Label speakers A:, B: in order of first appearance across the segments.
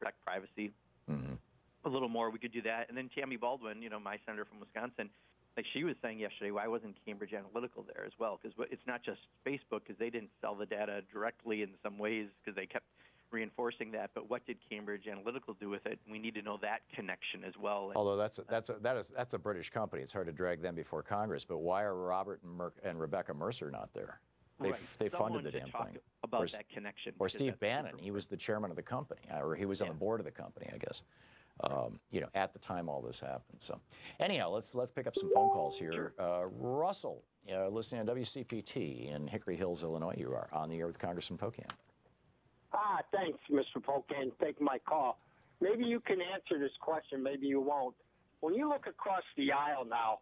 A: protect privacy a little more, we could do that. And then Tammy Baldwin, my senator from Wisconsin, like she was saying yesterday, why wasn't Cambridge Analytical there as well? Because it's not just Facebook, because they didn't sell the data directly in some ways because they kept reinforcing that. But what did Cambridge Analytical do with it? We need to know that connection as well.
B: Although that's a British company, it's hard to drag them before Congress. But why are Robert and Rebecca Mercer not there? They funded the damn thing.
A: About that connection.
B: Or Steve Bannon, he was the chairman of the company, or he was on the board of the company, I guess. At the time all this happened. So, anyhow, let's pick up some phone calls here. Russell, listening on WCPT in Hickory Hills, Illinois. You are on the air with Congressman Pocan.
C: Thanks, Mr. Pocan. Take my call. Maybe you can answer this question. Maybe you won't. When you look across the aisle now,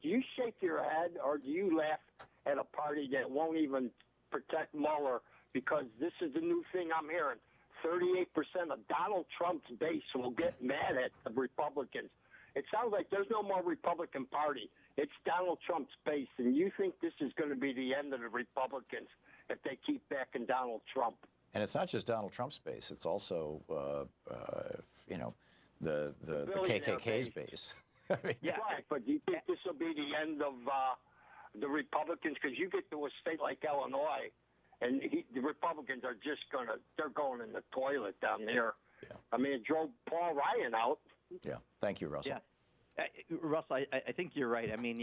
C: do you shake your head or do you laugh at a party that won't even protect Mueller? Because this is the new thing I'm hearing. 38% of Donald Trump's base will get mad at the Republicans. It sounds like there's no more Republican Party. It's Donald Trump's base. And you think this is going to be the end of the Republicans if they keep backing Donald Trump?
B: And it's not just Donald Trump's base. It's also, the KKK's base.
C: Right, but do you think this will be the end of the Republicans? Because you get to a state like Illinois, and the Republicans are they're going in the toilet down there. Yeah. I mean, it drove Paul Ryan out.
B: Yeah. Thank you, Russell.
A: Yeah. Russell, I think you're right. I mean,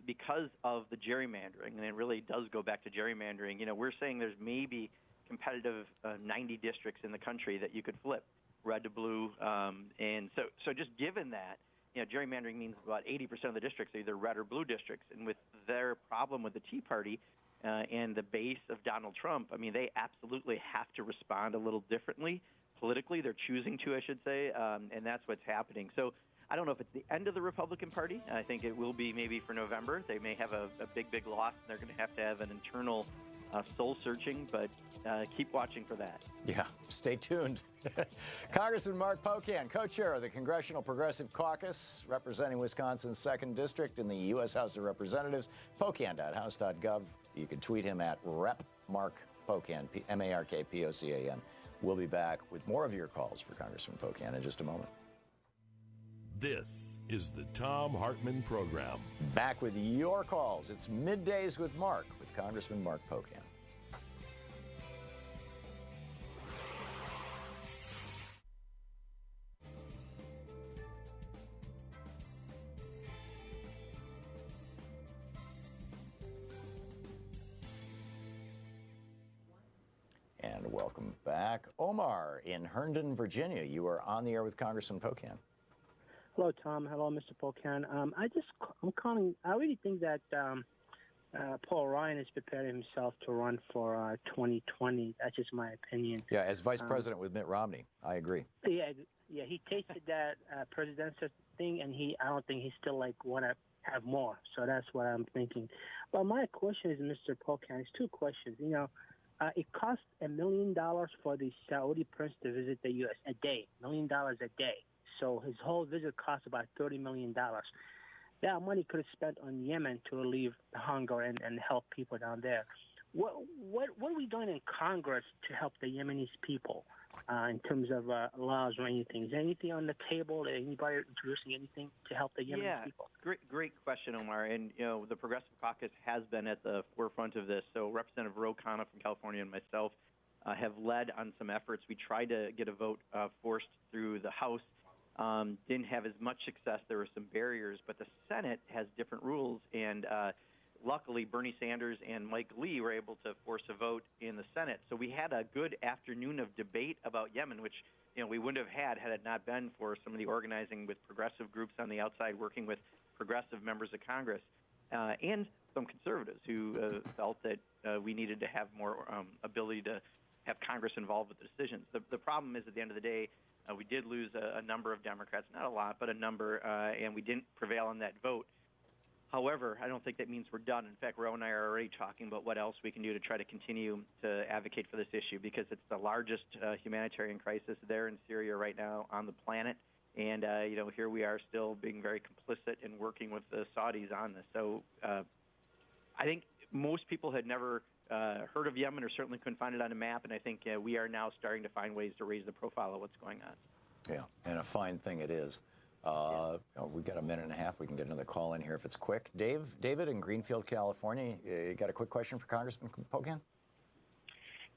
A: because of the gerrymandering, and it really does go back to gerrymandering, we're saying there's maybe competitive 90 districts in the country that you could flip, red to blue. And so just given that, gerrymandering means about 80% of the districts are either red or blue districts. And with their problem with the Tea Party and the base of Donald Trump, I mean, they absolutely have to respond a little differently politically. They're choosing to, I should say, and that's what's happening. So I don't know if it's the end of the Republican Party. I think it will be maybe for November. They may have a big loss, and they're going to have an internal soul-searching, but keep watching for that.
B: Yeah, stay tuned. Congressman Mark Pocan, co-chair of the Congressional Progressive Caucus, representing Wisconsin's 2nd District in the U.S. House of Representatives, pocan.house.gov. You can tweet him at @RepMarkPocan, MarkPocan. We'll be back with more of your calls for Congressman Pocan in just a moment.
D: This is the Thom Hartmann Program.
B: Back with your calls. It's Middays with Mark, with Congressman Mark Pocan. And welcome back. Omar in Herndon, Virginia. You are on the air with Congressman Pocan.
E: Hello, Tom. Hello, Mr. Pocan. I'm calling. I really think that Paul Ryan is preparing himself to run for 2020. That's just my opinion.
B: Yeah, as vice president with Mitt Romney, I agree.
E: Yeah. He tasted that presidential thing, and I don't think he still want to have more. So that's what I'm thinking. But my question is, Mr. Pocan, it's two questions. It costs $1 million for the Saudi prince to visit the U.S. a day, $1 million a day. So his whole visit cost about $30 million. That money could have spent on Yemen to relieve the hunger and help people down there. What are we doing in Congress to help the Yemenis people in terms of laws or anything? Is there anything on the table? Anybody introducing anything to help the Yemeni people?
A: Great question, Omar. And the Progressive Caucus has been at the forefront of this. So Representative Ro Khanna from California and myself have led on some efforts. We tried to get a vote forced through the House. Didn't have as much success. There were some barriers, but the Senate has different rules, and luckily Bernie Sanders and Mike Lee were able to force a vote in the Senate. So we had a good afternoon of debate about Yemen, which we wouldn't have had it not been for some of the organizing with progressive groups on the outside, working with progressive members of Congress, and some conservatives who felt that we needed to have more ability to have Congress involved with the decisions. The problem is, at the end of the day, we did lose a number of Democrats, not a lot, but a number, and we didn't prevail on that vote. However, I don't think that means we're done. In fact, Ro and I are already talking about what else we can do to try to continue to advocate for this issue, because it's the largest humanitarian crisis there in Syria right now on the planet. And, here we are still being very complicit in working with the Saudis on this. So I think most people had never heard of Yemen or certainly couldn't find it on a map, and I think we are now starting to find ways to raise the profile of what's going on.
B: Yeah, and a fine thing it is. We've got a minute and a half. We can get another call in here if it's quick. David in Greenfield, California, you got a quick question for Congressman Pocan?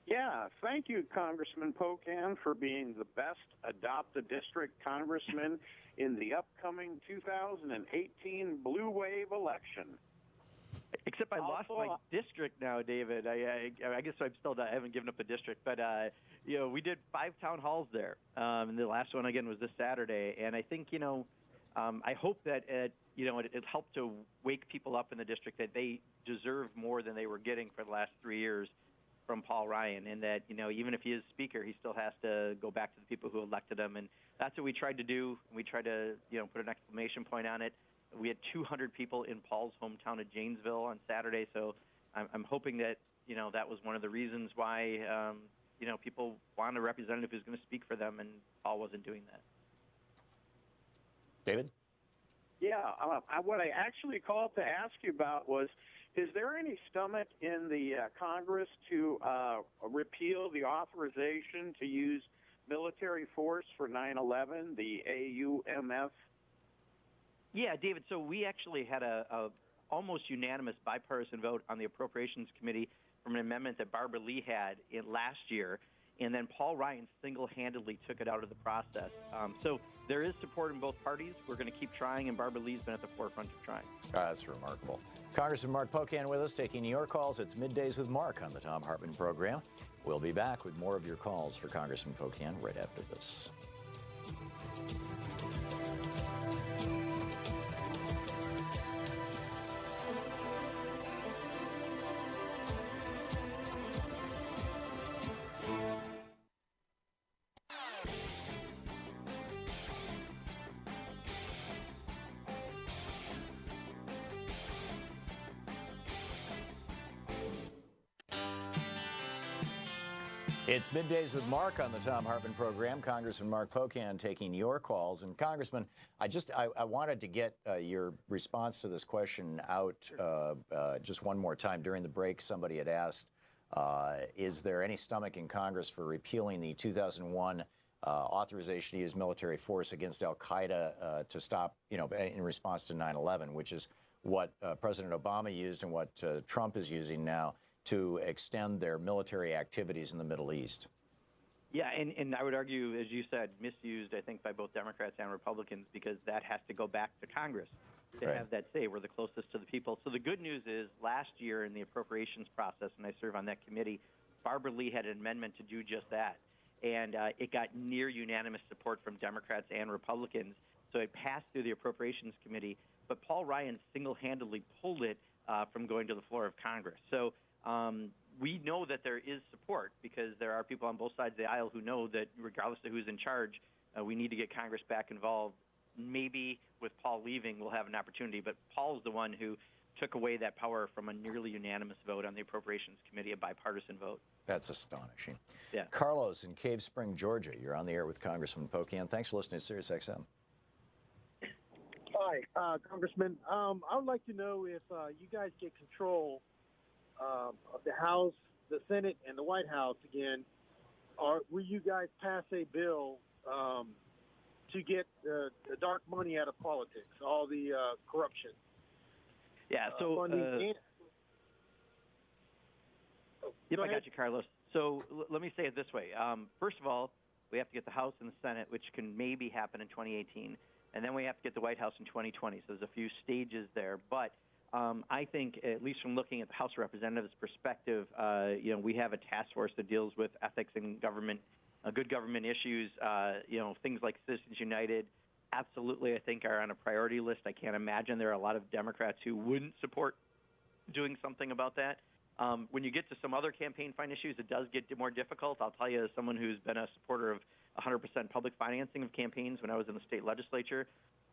F: Yeah, thank you, Congressman Pocan, for being the best adopted district congressman in the upcoming 2018 Blue Wave election.
A: Except I lost my district now, David. I guess I haven't given up a district, but we did 5 town halls there, and the last one again was this Saturday. And I think I hope that it helped to wake people up in the district that they deserve more than they were getting for the last 3 years from Paul Ryan, and that even if he is speaker, he still has to go back to the people who elected him, and that's what we tried to do. We tried to put an exclamation point on it. We had 200 people in Paul's hometown of Janesville on Saturday, so I'm hoping that that was one of the reasons why people want a representative who's going to speak for them, and Paul wasn't doing that.
B: David?
F: Yeah, what I actually called to ask you about was, is there any stomach in the Congress to repeal the authorization to use military force for 9/11, the AUMF?
A: Yeah, David, so we actually had a almost unanimous bipartisan vote on the Appropriations Committee from an amendment that Barbara Lee had last year, and then Paul Ryan single-handedly took it out of the process. So there is support in both parties. We're going to keep trying, and Barbara Lee's been at the forefront of trying.
B: That's remarkable. Congressman Mark Pocan with us, taking your calls. It's Middays with Mark on the Thom Hartmann Program. We'll be back with more of your calls for Congressman Pocan right after this. It's Middays with Mark on the Thom Hartmann Program. Congressman Mark Pocan taking your calls. And Congressman, I wanted to get your response to this question out just one more time. During the break, somebody had asked, is there any stomach in Congress for repealing the 2001 authorization to use military force against al-Qaeda to stop, in response to 9/11, which is what President Obama used and what Trump is using now to extend their military activities in the Middle East?
A: Yeah, and I would argue, as you said, misused, I think, by both Democrats and Republicans, because that has to go back to Congress to have that say. We're the closest to the people. So the good news is, last year in the appropriations process, and I serve on that committee, Barbara Lee had an amendment to do just that. And it got near unanimous support from Democrats and Republicans. So it passed through the Appropriations Committee, but Paul Ryan single-handedly pulled it from going to the floor of Congress. So we know that there is support, because there are people on both sides of the aisle who know that regardless of who's in charge, we need to get Congress back involved. Maybe with Paul leaving, we'll have an opportunity, but Paul's the one who took away that power from a nearly unanimous vote on the Appropriations Committee, a bipartisan vote.
B: That's astonishing.
A: Yeah.
B: Carlos in Cave Spring, Georgia, you're on the air with Congressman Pocan. Thanks for listening to Sirius XM.
G: Hi, Congressman. I would like to know if you guys get control of the House, the Senate, and the White House again, or will you guys pass a bill to get the dark money out of politics, all the corruption?
A: Yeah, so I got you, Carlos. So let me say it this way. First of all, we have to get the House and the Senate, which can maybe happen in 2018, and then we have to get the White House in 2020. So there's a few stages there, but I think, at least from looking at the House of Representatives' perspective, we have a task force that deals with ethics and government, good government issues. Things like Citizens United, absolutely, I think, are on a priority list. I can't imagine there are a lot of Democrats who wouldn't support doing something about that. When you get to some other campaign fund issues, it does get more difficult. I'll tell you, as someone who's been a supporter of 100% public financing of campaigns when I was in the state legislature,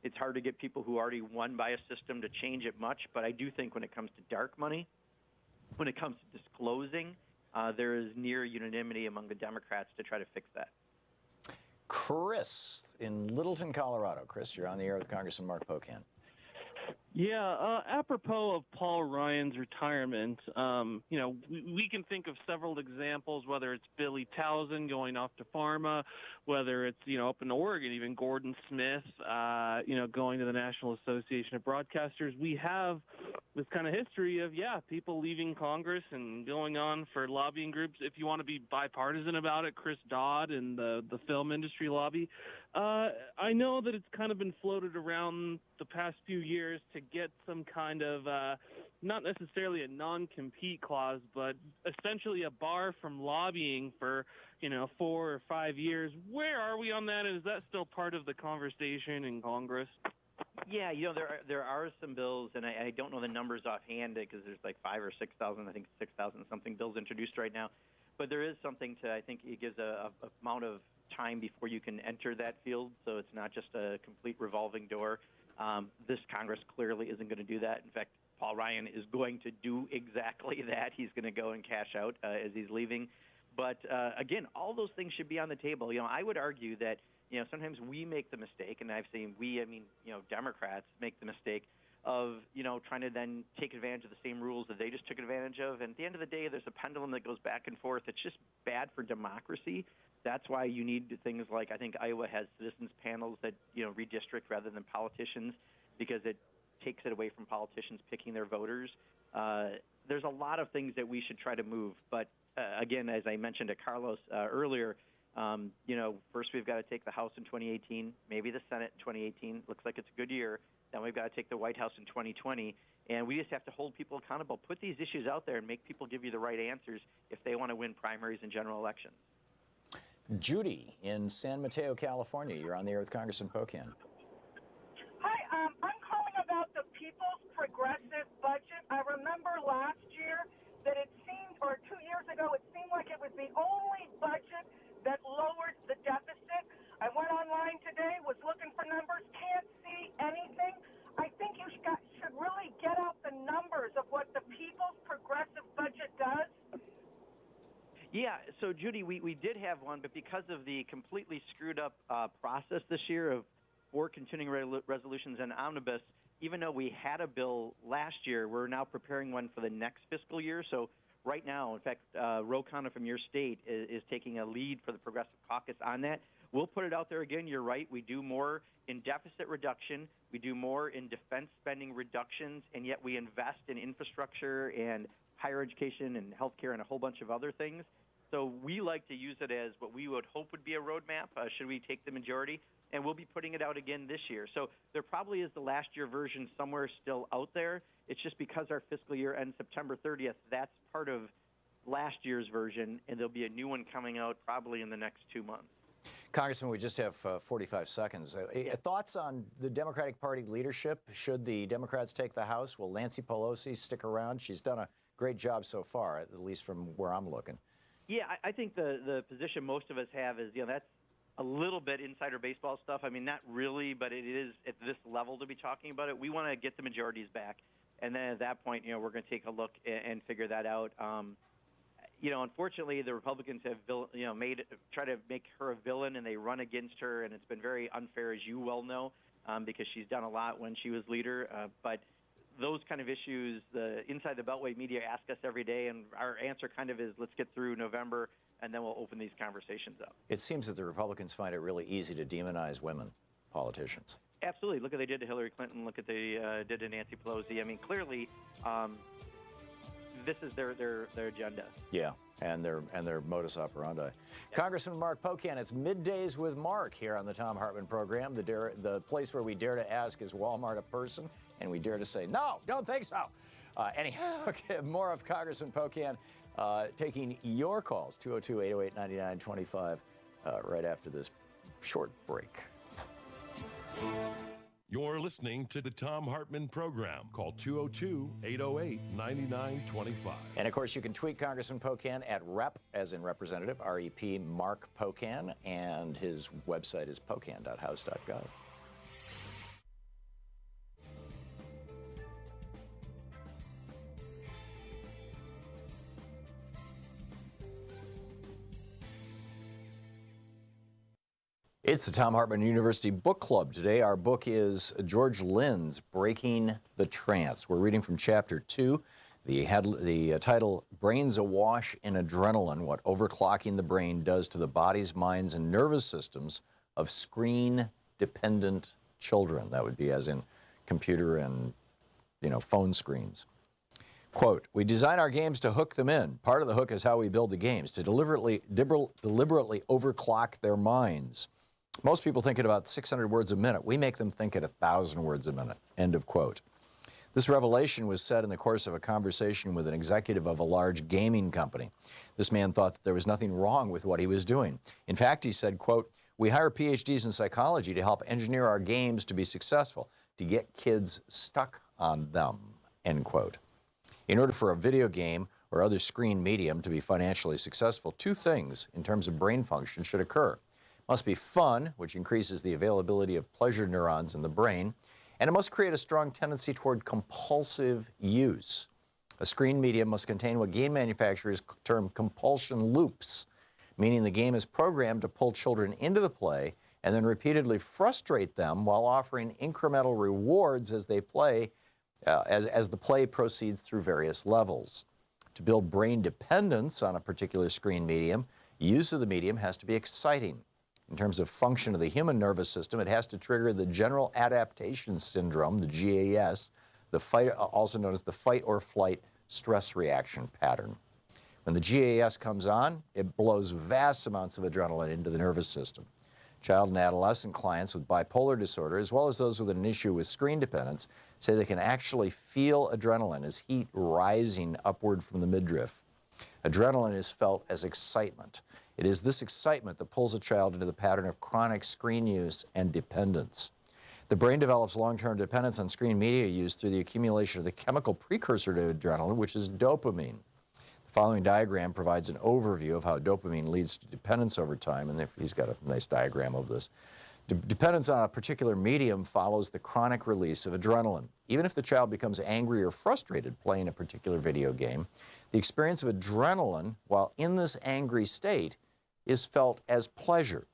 A: it's hard to get people who already won by a system to change it much. But I do think when it comes to dark money, when it comes to disclosing, there is near unanimity among the Democrats to try to fix that.
B: Chris in Littleton, Colorado. Chris, you're on the air with Congressman Mark Pocan.
H: Yeah, apropos of Paul Ryan's retirement, we can think of several examples, whether it's Billy Townsend going off to pharma, whether it's, up in Oregon, even Gordon Smith, going to the National Association of Broadcasters. We have this kind of history of, people leaving Congress and going on for lobbying groups. If you want to be bipartisan about it, Chris Dodd and the film industry lobby. I know that it's kind of been floated around the past few years to get some kind of, not necessarily a non-compete clause, but essentially a bar from lobbying for, 4 or 5 years. Where are we on that? Is that still part of the conversation in Congress?
A: Yeah, there are some bills, and I don't know the numbers offhand because there's like 5,000 or 6,000, I think 6,000 something bills introduced right now. But there is something to, I think it gives a amount of time before you can enter that field, so it's not just a complete revolving door. This Congress clearly isn't going to do that. In fact, Paul Ryan is going to do exactly that. He's going to go and cash out as he's leaving. But again, all those things should be on the table. I would argue that sometimes we make the mistake, and I've seen Democrats make the mistake of trying to then take advantage of the same rules that they just took advantage of. And at the end of the day, there's a pendulum that goes back and forth. It's just bad for democracy. That's why you need things like, I think Iowa has citizens panels that redistrict rather than politicians, because it takes it away from politicians picking their voters. There's a lot of things that we should try to move. But again, as I mentioned to Carlos earlier, first we've got to take the House in 2018, maybe the Senate in 2018. Looks like it's a good year. Then we've got to take the White House in 2020. And we just have to hold people accountable, put these issues out there, and make people give you the right answers if they want to win primaries and general elections.
B: Judy in San Mateo, California. You're on the air with Congressman Pocan.
I: Hi, I'm calling about the People's Progressive Budget. I remember last year that it seemed, or 2 years ago, it seemed like it was the only budget that lowered the deficit. I went online today, was looking for numbers, can't see anything. I think you should really get out the numbers of what the People's Progressive Budget does.
A: Yeah, so Judy, we did have one, but because of the completely screwed up process this year of 4 continuing resolutions and omnibus, even though we had a bill last year, we're now preparing one for the next fiscal year. So right now, in fact, Ro Khanna from your state is taking a lead for the Progressive Caucus on that. We'll put it out there again. You're right. We do more in deficit reduction. We do more in defense spending reductions, and yet we invest in infrastructure and higher education and healthcare and a whole bunch of other things. So we like to use it as what we would hope would be a roadmap, should we take the majority, and we'll be putting it out again this year. So there probably is the last year version somewhere still out there. It's just because our fiscal year ends September 30th, that's part of last year's version, and there'll be a new one coming out probably in the next 2 months.
B: Congressman, we just have 45 seconds. Thoughts on the Democratic Party leadership? Should the Democrats take the House? Will Nancy Pelosi stick around? She's done a great job so far, at least from where I'm looking.
A: Yeah, I think the position most of us have is, that's a little bit insider baseball stuff. I mean, not really, but it is at this level to be talking about it. We want to get the majorities back, and then at that point, we're going to take a look and figure that out. Unfortunately, the Republicans have try to make her a villain, and they run against her, and it's been very unfair, as you well know, because she's done a lot when she was leader. But those kind of issues, the inside the Beltway media ask us every day, and our answer kind of is, let's get through November, and then we'll open these conversations up.
B: It seems that the Republicans find it really easy to demonize women politicians.
A: Absolutely. Look what they did to Hillary Clinton. Look what they did to Nancy Pelosi. I mean, clearly, this is their agenda. Yeah, and their modus operandi. Yeah. Congressman Mark Pocan, it's Middays with Mark here on the Thom Hartmann Program. The place where we dare to ask, is Walmart a person? And we dare to say, no, don't think so. Anyhow, okay, more of Congressman Pocan taking your calls, 202-808-9925, right after this short break.
D: You're listening to the Thom Hartmann Program. Call 202-808-9925.
B: And, of course, you can tweet Congressman Pocan at Rep, as in Representative, R-E-P, Mark Pocan, and his website is pocan.house.gov. It's It's the Thom Hartmann University Book Club. Today our book is George Lynn's Breaking the Trance. We're reading from Chapter 2. The title, Brains Awash in Adrenaline, What Overclocking the Brain Does to the Bodies, Minds, and Nervous Systems of Screen-Dependent Children. That would be as in computer and, phone screens. Quote, we design our games to hook them in. Part of the hook is how we build the games, to deliberately overclock their minds. Most people think at about 600 words a minute. We make them think at 1,000 words a minute. End of quote. This revelation was said in the course of a conversation with an executive of a large gaming company. This man thought that there was nothing wrong with what he was doing. In fact, he said, quote, we hire PhDs in psychology to help engineer our games to be successful, to get kids stuck on them, end quote. In order for a video game or other screen medium to be financially successful, two things in terms of brain function should occur. It must be fun, which increases the availability of pleasure neurons in the brain, and it must create a strong tendency toward compulsive use. A screen medium must contain what game manufacturers term compulsion loops, meaning the game is programmed to pull children into the play and then repeatedly frustrate them while offering incremental rewards as they play, as the play proceeds through various levels. To build brain dependence on a particular screen medium, use of the medium has to be exciting. In terms of function of the human nervous system, it has to trigger the general adaptation syndrome, the GAS, also known as the fight or flight stress reaction pattern. When the GAS comes on, it blows vast amounts of adrenaline into the nervous system. Child and adolescent clients with bipolar disorder, as well as those with an issue with screen dependence, say they can actually feel adrenaline as heat rising upward from the midriff. Adrenaline is felt as excitement. It is this excitement that pulls a child into the pattern of chronic screen use and dependence. The brain develops long-term dependence on screen media use through the accumulation of the chemical precursor to adrenaline, which is dopamine. The following diagram provides an overview of how dopamine leads to dependence over time, and he's got a nice diagram of this. Dependence on a particular medium follows the chronic release of adrenaline. Even if the child becomes angry or frustrated playing a particular video game, the experience of adrenaline while in this angry state is felt as pleasure.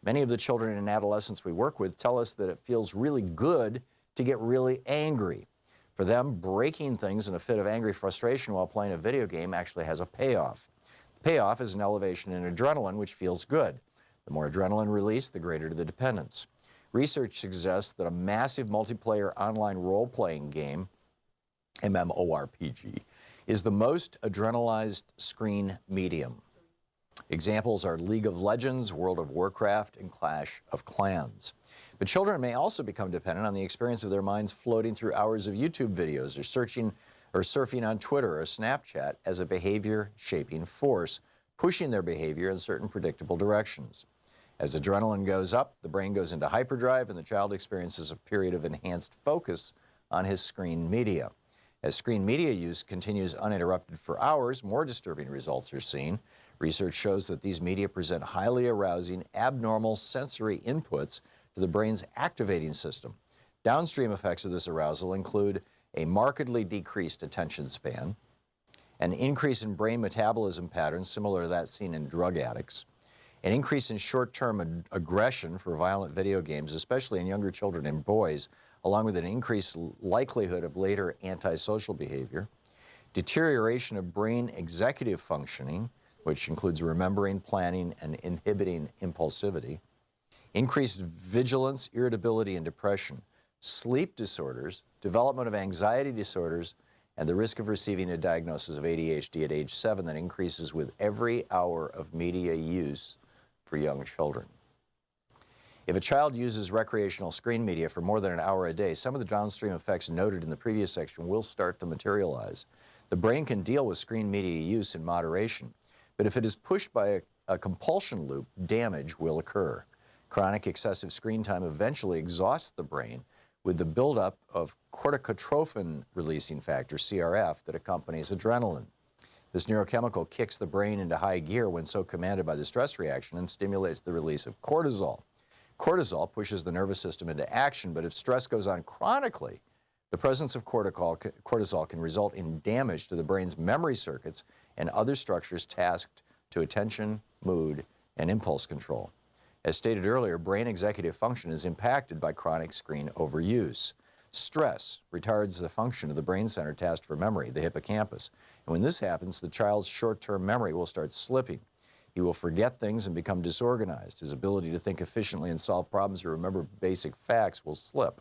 B: Many of the children and adolescents we work with tell us that it feels really good to get really angry. For them, breaking things in a fit of angry frustration while playing a video game actually has a payoff. The payoff is an elevation in adrenaline, which feels good. The more adrenaline released, the greater the dependence. Research suggests that a massive multiplayer online role-playing game, MMORPG, is the most adrenalized screen medium. Examples are League of Legends, World of Warcraft, and Clash of Clans. But children may also become dependent on the experience of their minds floating through hours of YouTube videos or searching or surfing on Twitter or Snapchat as a behavior-shaping force, pushing their behavior in certain predictable directions. As adrenaline goes up, the brain goes into hyperdrive, and the child experiences a period of enhanced focus on his screen media. As screen media use continues uninterrupted for hours, more disturbing results are seen. Research shows that these media present highly arousing, abnormal sensory inputs to the brain's activating system. Downstream effects of this arousal include a markedly decreased attention span, an increase in brain metabolism patterns similar to that seen in drug addicts, an increase in short-term aggression for violent video games, especially in younger children and boys, along with an increased likelihood of later antisocial behavior, deterioration of brain executive functioning, which includes remembering, planning, and inhibiting impulsivity, increased vigilance, irritability, and depression, sleep disorders, development of anxiety disorders, and the risk of receiving a diagnosis of ADHD at age 7 that increases with every hour of media use for young children. If a child uses recreational screen media for more than an hour a day, some of the downstream effects noted in the previous section will start to materialize. The brain can deal with screen media use in moderation, but if it is pushed by a compulsion loop, damage will occur. Chronic excessive screen time eventually exhausts the brain with the buildup of corticotrophin-releasing factor, CRF, that accompanies adrenaline. This neurochemical kicks the brain into high gear when so commanded by the stress reaction and stimulates the release of cortisol. Cortisol pushes the nervous system into action, but if stress goes on chronically, the presence of cortisol can result in damage to the brain's memory circuits and other structures tasked to attention, mood, and impulse control. As stated earlier, brain executive function is impacted by chronic screen overuse. Stress retards the function of the brain center tasked for memory, the hippocampus. And when this happens, the child's short-term memory will start slipping. He will forget things and become disorganized. His ability to think efficiently and solve problems or remember basic facts will slip.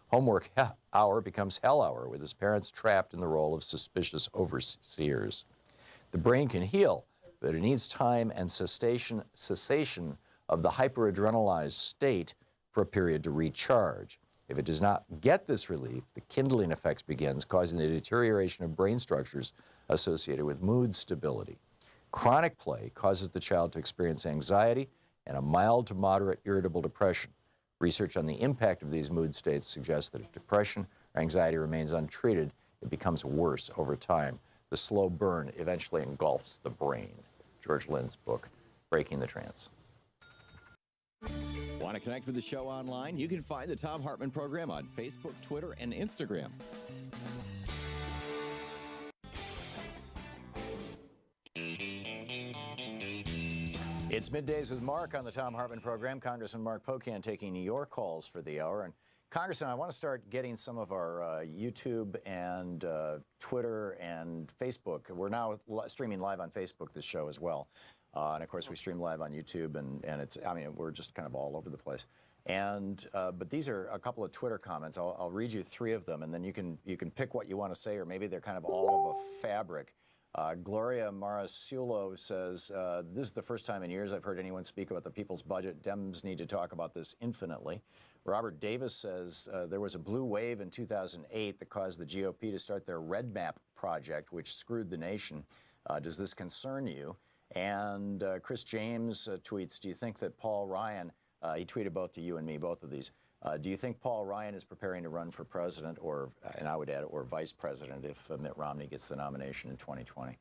B: Homework hour becomes hell hour, with his parents trapped in the role of suspicious overseers. The brain can heal, but it needs time and cessation of the hyperadrenalized state for a period to recharge. If it does not get this relief, the kindling effect begins, causing the deterioration of brain structures associated with mood stability. Chronic play causes the child to experience anxiety and a mild to moderate irritable depression. Research on the impact of these mood states suggests that if depression or anxiety remains untreated, it becomes worse over time. The slow burn eventually engulfs the brain. George Lynn's book, Breaking the Trance.
J: Want to connect with the show online? You can find the Thom Hartmann Program on Facebook, Twitter, and Instagram.
B: It's Middays with Mark on the Thom Hartmann Program. Congressman Mark Pocan taking your calls for the hour. And Congressman, I want to start getting some of our YouTube and Twitter and Facebook. We're now streaming live on Facebook, this show as well. And of course, we stream live on YouTube, and it's, I mean, we're just kind of all over the place. And but these are a couple of Twitter comments. I'll read you three of them, and then you can pick what you want to say, or maybe they're kind of all of a fabric. Gloria Marasulo says, this is the first time in years I've heard anyone speak about the people's budget. Dems need to talk about this infinitely. Robert Davis says, there was a blue wave in 2008 that caused the GOP to start their Red Map project, which screwed the nation. Does this concern you? And Chris James tweets, do you think that Paul Ryan, he tweeted both to you and me, both of these, do you think Paul Ryan is preparing to run for president, or, and I would add, or vice president if Mitt Romney gets the nomination in 2020?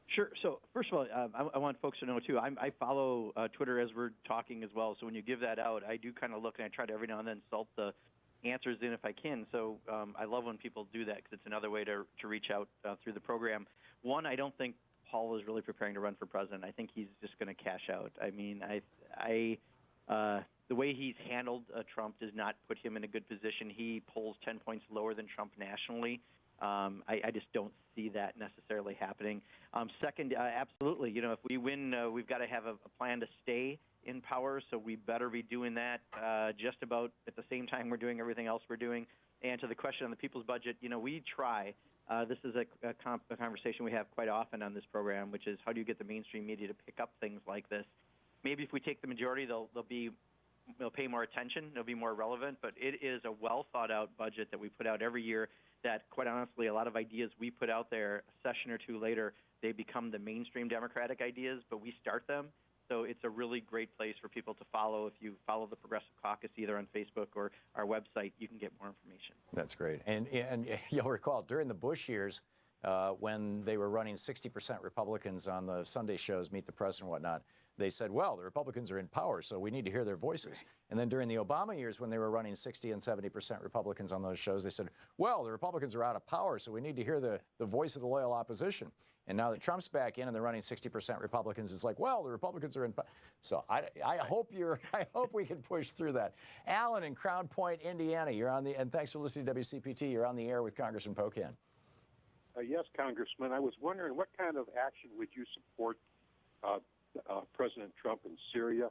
A: Sure. So first of all, I want folks to know, too, I follow Twitter as we're talking as well. So when you give that out, I do kind of look, and I try to every now and then salt the answers in if I can. So I love when people do that, because it's another way to reach out through the program. One, I don't think Paul is really preparing to run for president. I think he's just going to cash out. I mean, the way he's handled Trump does not put him in a good position. He polls 10 points lower than Trump nationally. I just don't see that necessarily happening. Second, absolutely. You know, if we win, we've got to have a plan to stay in power, so we better be doing that just about at the same time we're doing everything else we're doing. And to the question on the people's budget, you know, we try. This is a conversation we have quite often on this program, which is how do you get the mainstream media to pick up things like this? Maybe if we take the majority, they'll pay more attention, they'll be more relevant, but it is a well-thought-out budget that we put out every year that, quite honestly, a lot of ideas we put out there a session or two later, they become the mainstream Democratic ideas, but we start them. So it's a really great place for people to follow. If you follow the Progressive Caucus either on Facebook or our website, you can get more information.
B: That's great. And you'll recall, during the Bush years, when they were running 60% Republicans on the Sunday shows, Meet the Press and whatnot, they said, well, the Republicans are in power, so we need to hear their voices. Right. And then during the Obama years, when they were running 60 and 70% Republicans on those shows, they said, well, the Republicans are out of power, so we need to hear the voice of the loyal opposition. And now that Trump's back in and they're running 60% Republicans, it's like, well, the Republicans are in power. So I hope we can push through that. Alan in Crown Point, Indiana, you're on the, and thanks for listening to WCPT. You're on the air with Congressman Pocan.
K: Yes, Congressman. I was wondering, what kind of action would you support President Trump in Syria,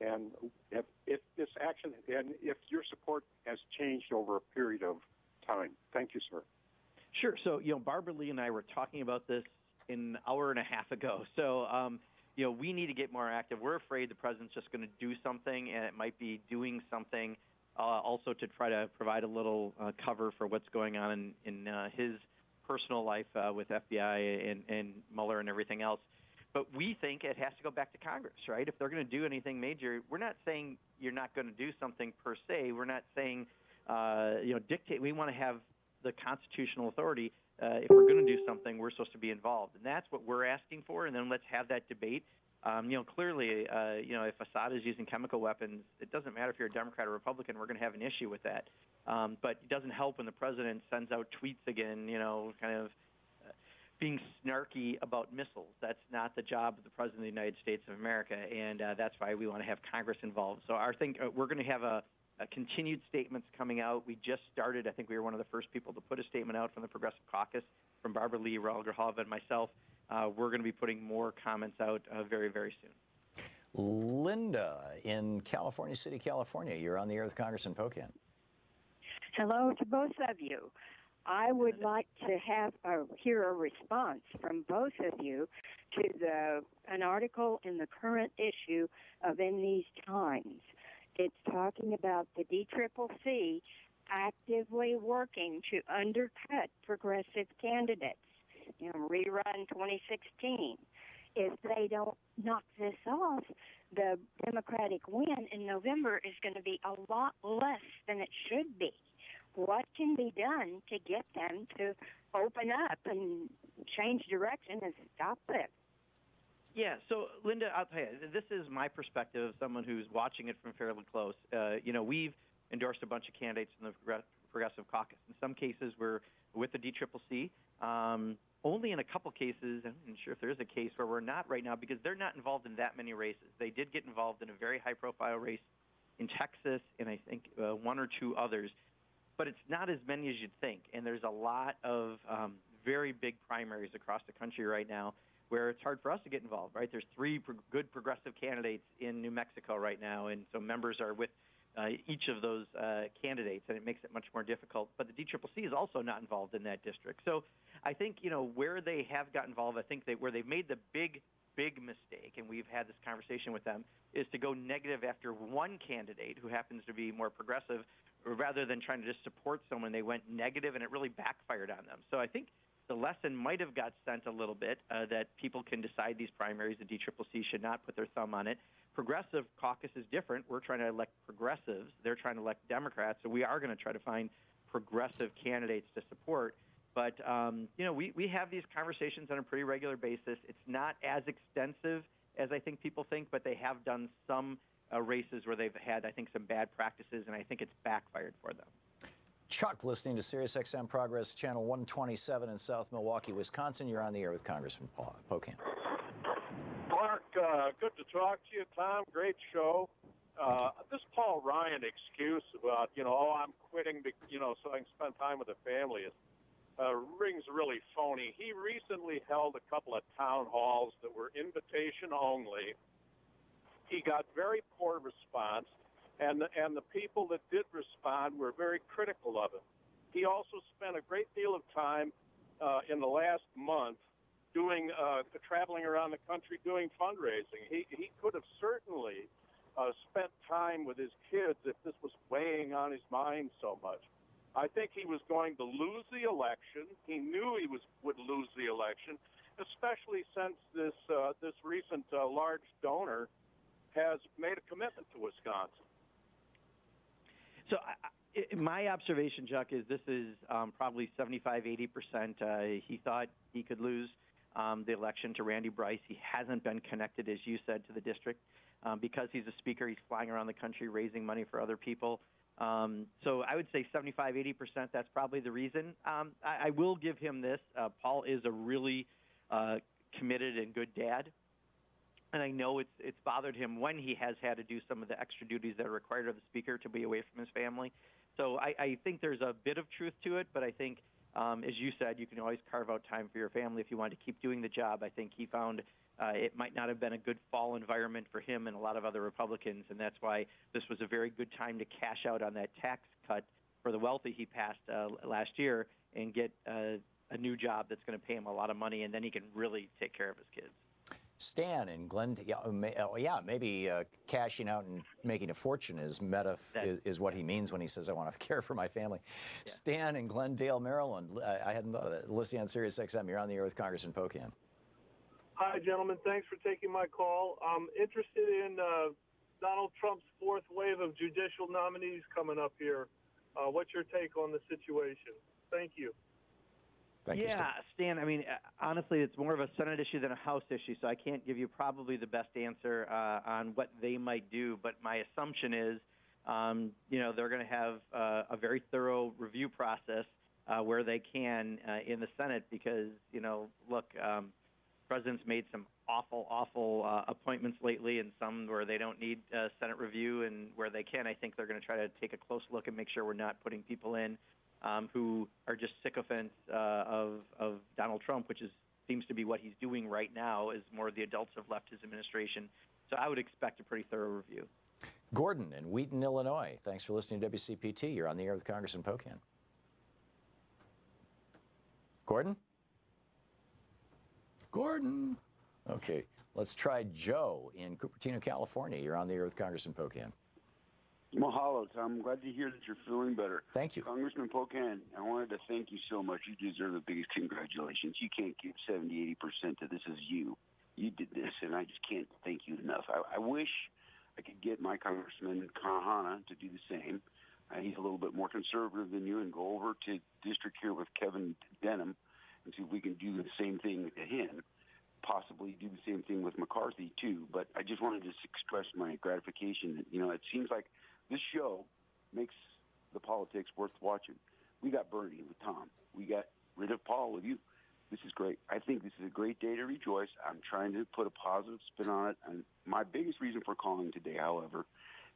K: and if this action and if your support has changed over a period of time? Thank you, sir.
A: Sure. So, you know, Barbara Lee and I were talking about this an hour and a half ago. So, you know, we need to get more active. We're afraid the president's just going to do something, and it might be doing something also to try to provide a little cover for what's going on in his personal life with FBI and Mueller and everything else. But we think it has to go back to Congress, right? If they're going to do anything major, we're not saying you're not going to do something per se. We're not saying, you know, dictate. We want to have the constitutional authority. If we're going to do something, we're supposed to be involved. And that's what we're asking for, and then let's have that debate. You know, clearly, you know, if Assad is using chemical weapons, it doesn't matter if you're a Democrat or Republican, we're going to have an issue with that. But it doesn't help when the president sends out tweets again, you know, kind of being snarky about missiles. That's not the job of the President of the United States of America, and that's why we want to have Congress involved. So we're going to have a continued statements coming out. We just started. I think we were one of the first people to put a statement out from the Progressive Caucus, from Barbara Lee, Raul Grijalva, and myself. We're going to be putting more comments out very, very soon.
B: Linda in California City, California. You're on the air with Congressman Pocan.
L: Hello to both of you. I would like to hear a response from both of you to an article in the current issue of In These Times. It's talking about the DCCC actively working to undercut progressive candidates. Rerun 2016. If they don't knock this off, the Democratic win in November is going to be a lot less than it should be. What can be done to get them to open up and change direction and stop this?
A: Yeah, so Linda, I'll tell you, this is my perspective, someone who's watching it from fairly close. We've endorsed a bunch of candidates in the Progressive Caucus. In some cases, we're with the DCCC. Only in a couple cases, I'm not sure if there is a case where we're not right now, because they're not involved in that many races. They did get involved in a very high-profile race in Texas and I think one or two others. But it's not as many as you'd think, and there's a lot of very big primaries across the country right now where it's hard for us to get involved, right? There's three good progressive candidates in New Mexico right now, and so members are with each of those candidates, and it makes it much more difficult. But the DCCC is also not involved in that district. So I think, where they have got involved, I think where they've made the big mistake, and we've had this conversation with them, is to go negative after one candidate who happens to be more progressive, rather than trying to just support someone. They went negative, and it really backfired on them. So I think the lesson might have got sent a little bit, that people can decide these primaries. The DCCC should not put their thumb on it. Progressive caucus is different. We're trying to elect progressives. They're trying to elect Democrats. So we are going to try to find progressive candidates to support. But, we have these conversations on a pretty regular basis. It's not as extensive as I think people think, but they have done some races where they've had, I think, some bad practices, and I think it's backfired for them.
B: Chuck, listening to SiriusXM Progress Channel 127 in South Milwaukee, Wisconsin. You're on the air with Congressman Pocan.
K: Mark, good to talk to you. Tom, great show. This Paul Ryan excuse about, I'm quitting, so I can spend time with the family rings really phony. He recently held a couple of town halls that were invitation only. He got very poor response, and the people that did respond were very critical of him. He also spent a great deal of time in the last month traveling around the country doing fundraising. He could have certainly spent time with his kids if this was weighing on his mind so much. I think he was going to lose the election. He knew he would lose the election, especially since this recent large donor has made a commitment to Wisconsin.
A: So my observation, Chuck, is this is probably 75-80%. He thought he could lose the election to Randy Bryce. He hasn't been connected, as you said, to the district. Because he's a speaker, he's flying around the country raising money for other people. So I would say 75-80%, that's probably the reason. I will give him this. Paul is a really committed and good dad. And I know it's bothered him when he has had to do some of the extra duties that are required of the speaker to be away from his family. So I think there's a bit of truth to it, but I think, as you said, you can always carve out time for your family if you want to keep doing the job. I think he found it might not have been a good fall environment for him and a lot of other Republicans, and that's why this was a very good time to cash out on that tax cut for the wealthy he passed last year and get a new job that's going to pay him a lot of money, and then he can really take care of his kids.
B: Stan in maybe cashing out and making a fortune is what he means when he says, I want to care for my family. Yeah. Stan in Glendale, Maryland. I hadn't thought of that. Listening on SiriusXM, you're on the air with Congressman Pocan.
M: Hi, gentlemen. Thanks for taking my call. I'm interested in Donald Trump's fourth wave of judicial nominees coming up here. What's your take on the situation? Thank you.
B: Thank you,
A: Stan, I mean, honestly, it's more of a Senate issue than a House issue, so I can't give you probably the best answer on what they might do. But my assumption is, they're going to have a very thorough review process. where they can in the Senate because, look, President's made some awful appointments lately, and some where they don't need Senate review, and where they can, I think they're going to try to take a close look and make sure we're not putting people in who are just sycophants of Donald Trump, which seems to be what he's doing right now, is more the adults have left his administration. So I would expect a pretty thorough review.
B: Gordon in Wheaton, Illinois. Thanks for listening to WCPT. You're on the air with Congressman Pocan. Gordon? Gordon. Okay, let's try Joe in Cupertino, California. You're on the air with Congressman Pocan.
N: Mahalo, Tom. I'm glad to hear that you're feeling better.
B: Thank you.
N: Congressman Pocan, I wanted to thank you so much. You deserve the biggest congratulations. You can't give 70, 80% to this as you. You did this, and I just can't thank you enough. I wish I could get my Congressman Kahana to do the same. He's a little bit more conservative than you, and go over to district here with Kevin Denham and see if we can do the same thing to him. Possibly do the same thing with McCarthy, too. But I just wanted to express my gratification that, it seems like this show makes the politics worth watching. We got Bernie with Tom. We got rid of Paul with you. This is great. I think this is a great day to rejoice. I'm trying to put a positive spin on it. And my biggest reason for calling today, however,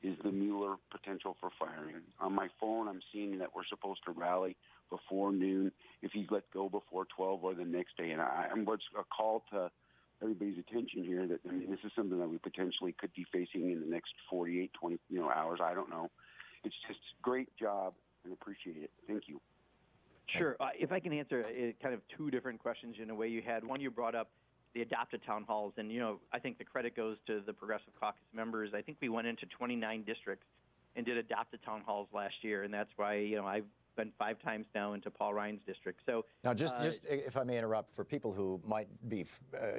N: is the Mueller potential for firing. On my phone, I'm seeing that we're supposed to rally before noon if he's let go before 12 or the next day. And I'm what's a call to everybody's attention here that, this is something that we potentially could be facing in the next 48, 20 hours. I don't know. It's just great job and appreciate it. Thank you.
A: Sure. If I can answer kind of two different questions in a way you had. One, you brought up the adopted town halls, and, I think the credit goes to the Progressive Caucus members. I think we went into 29 districts and did adopted town halls last year, and that's why, I've been 5 times now into Paul Ryan's district. So
B: now, just if I may interrupt, for people who might be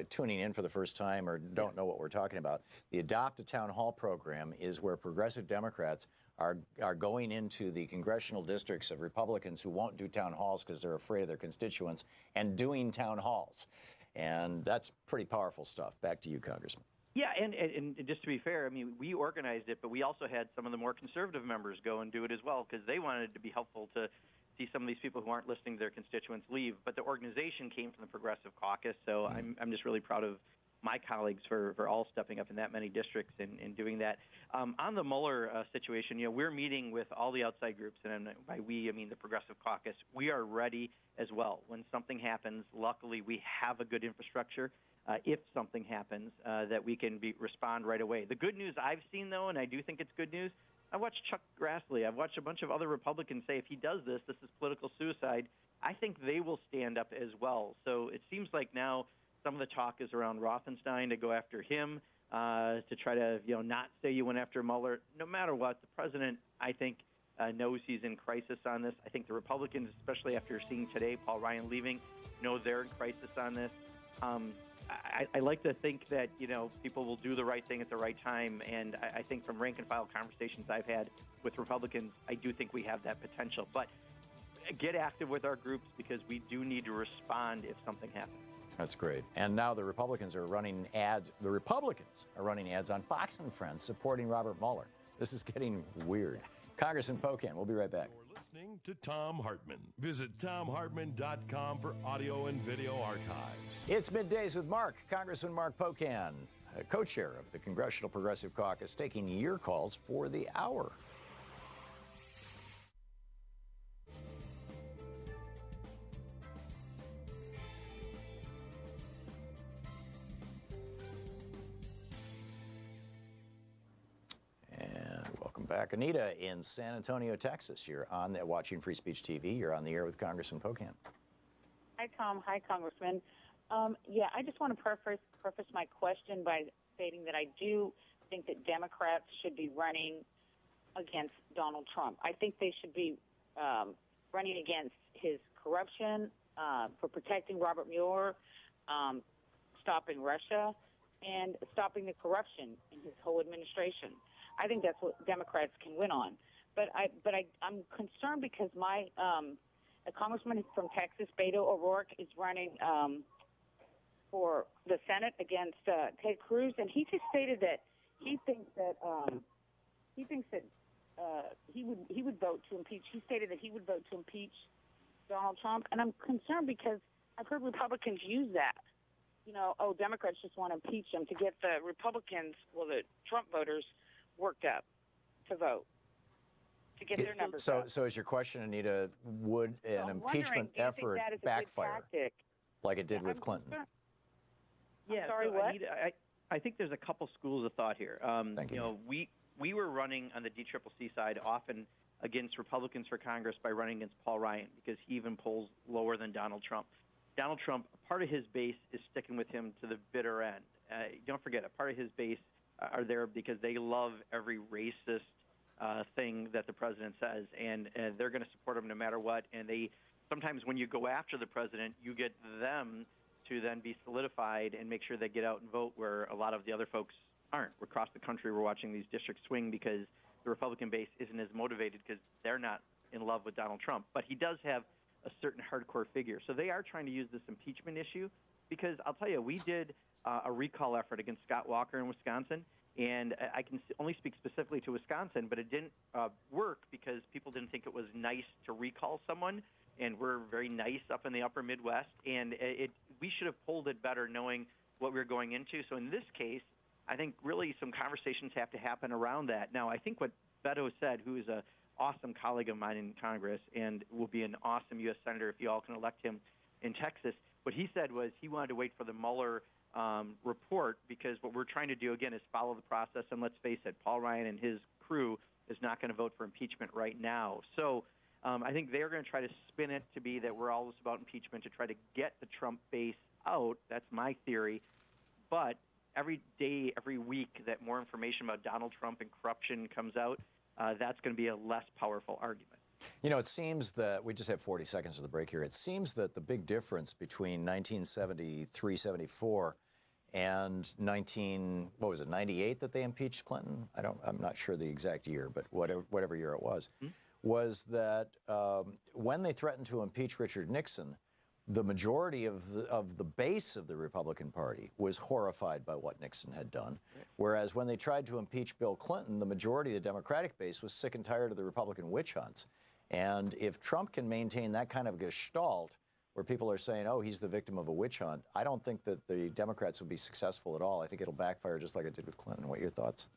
B: tuning in for the first time or don't know what we're talking about, the Adopt a Town Hall program is where progressive Democrats are going into the congressional districts of Republicans who won't do town halls because they're afraid of their constituents and doing town halls. And that's pretty powerful stuff. Back to you, Congressman.
A: Yeah, and just to be fair, we organized it, but we also had some of the more conservative members go and do it as well because they wanted to be helpful to see some of these people who aren't listening to their constituents leave. But the organization came from the Progressive Caucus, so I'm just really proud of my colleagues for all stepping up in that many districts and doing that. On the Mueller situation, we're meeting with all the outside groups, and by we, I mean the Progressive Caucus. We are ready as well. When something happens, luckily we have a good infrastructure. If something happens, that we can respond right away. The good news I've seen, though, and I do think it's good news, I watched Chuck Grassley. I've watched a bunch of other Republicans say if he does this, this is political suicide. I think they will stand up as well. So it seems like now some of the talk is around Rothenstein to go after him, to try to not say you went after Mueller. No matter what, the president, I think, knows he's in crisis on this. I think the Republicans, especially after seeing today Paul Ryan leaving, know they're in crisis on this. I like to think that, people will do the right thing at the right time, and I think from rank-and-file conversations I've had with Republicans, I do think we have that potential. But get active with our groups because we do need to respond if something happens.
B: That's great. And now the Republicans are running ads. The Republicans are running ads on Fox and Friends supporting Robert Mueller. This is getting weird. Congressman Pocan, we'll be right back.
D: You're listening to Thom Hartmann. Visit ThomHartmann.com for audio and video archives.
B: It's Middays with Mark. Congressman Mark Pocan, co-chair of the Congressional Progressive Caucus, taking your calls for the hour. Back. Anita in San Antonio, Texas. You're on there watching Free Speech TV. You're on the air with Congressman Pocan.
O: Hi, Tom. Hi, Congressman. I just want to preface my question by stating that I do think that Democrats should be running against Donald Trump. I think they should be running against his corruption, for protecting Robert Mueller, stopping Russia, and stopping the corruption in his whole administration. I think that's what Democrats can win on. But I'm concerned because a congressman from Texas, Beto O'Rourke, is running for the Senate against Ted Cruz, and he just stated that he thinks that he would vote to impeach. He stated that he would vote to impeach Donald Trump, and I'm concerned because I've heard Republicans use that. You know, oh, Democrats just want to impeach him to get the Republicans, well, the Trump voters, worked up to vote, to get their numbers up.
B: So is your question, Anita, would an impeachment effort backfire like it did with Clinton?
A: Yeah,
O: sorry,
A: so
O: what?
A: Anita, I think there's a couple schools of thought here.
B: Thank you.
A: You know, we were running on the DCCC side often against Republicans for Congress by running against Paul Ryan because he even polls lower than Donald Trump. Donald Trump, part of his base is sticking with him to the bitter end. Don't forget, a part of his base are there because they love every racist thing that the president says, and they're going to support him no matter what. And they sometimes when you go after the president, you get them to then be solidified and make sure they get out and vote where a lot of the other folks aren't. Across the country, we're watching these districts swing because the Republican base isn't as motivated because they're not in love with Donald Trump. But he does have a certain hardcore figure. So they are trying to use this impeachment issue because I'll tell you, we did a recall effort against Scott Walker in Wisconsin, and I can only speak specifically to Wisconsin, but it didn't work because people didn't think it was nice to recall someone, and we're very nice up in the upper Midwest, and we should have polled it better knowing what we were going into. So in this case, I think really some conversations have to happen around that. Now, I think what Beto said, who is a awesome colleague of mine in Congress and will be an awesome U.S. Senator if you all can elect him in Texas. What he said was he wanted to wait for the Mueller report because what we're trying to do, again, is follow the process. And let's face it, Paul Ryan and his crew is not going to vote for impeachment right now. So I think they're going to try to spin it to be that we're all about impeachment to try to get the Trump base out. That's my theory. But every day, every week that more information about Donald Trump and corruption comes out, that's going to be a less powerful argument.
B: You know, it seems that we just have 40 seconds of the break here. It seems that the big difference between 1973, 74 and 98 that they impeached Clinton? I'm not sure the exact year, but whatever year it was, was that when they threatened to impeach Richard Nixon, the majority of the base of the Republican Party was horrified by what Nixon had done, whereas when they tried to impeach Bill Clinton, the majority of the Democratic base was sick and tired of the Republican witch hunts. And if Trump can maintain that kind of gestalt, where people are saying, oh, he's the victim of a witch hunt, I don't think that the Democrats will be successful at all. I think it'll backfire just like it did with Clinton. What are your thoughts?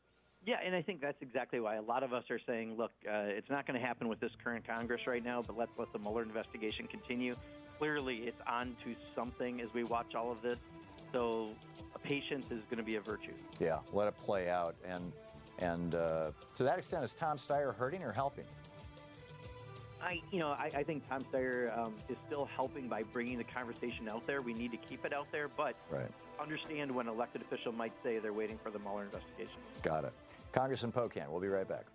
A: Yeah, and I think that's exactly why a lot of us are saying, look, it's not going to happen with this current Congress right now, but let's let the Mueller investigation continue. Clearly, it's on to something as we watch all of this. So patience is going to be a virtue. Yeah,
B: let it play out. And to that extent, is Tom Steyer hurting or helping?
A: I think Tom Steyer is still helping by bringing the conversation out there. We need to keep it out there, but understand when an elected official might say they're waiting for the Mueller investigation.
B: Got it. Congressman Pocan, we'll be right back.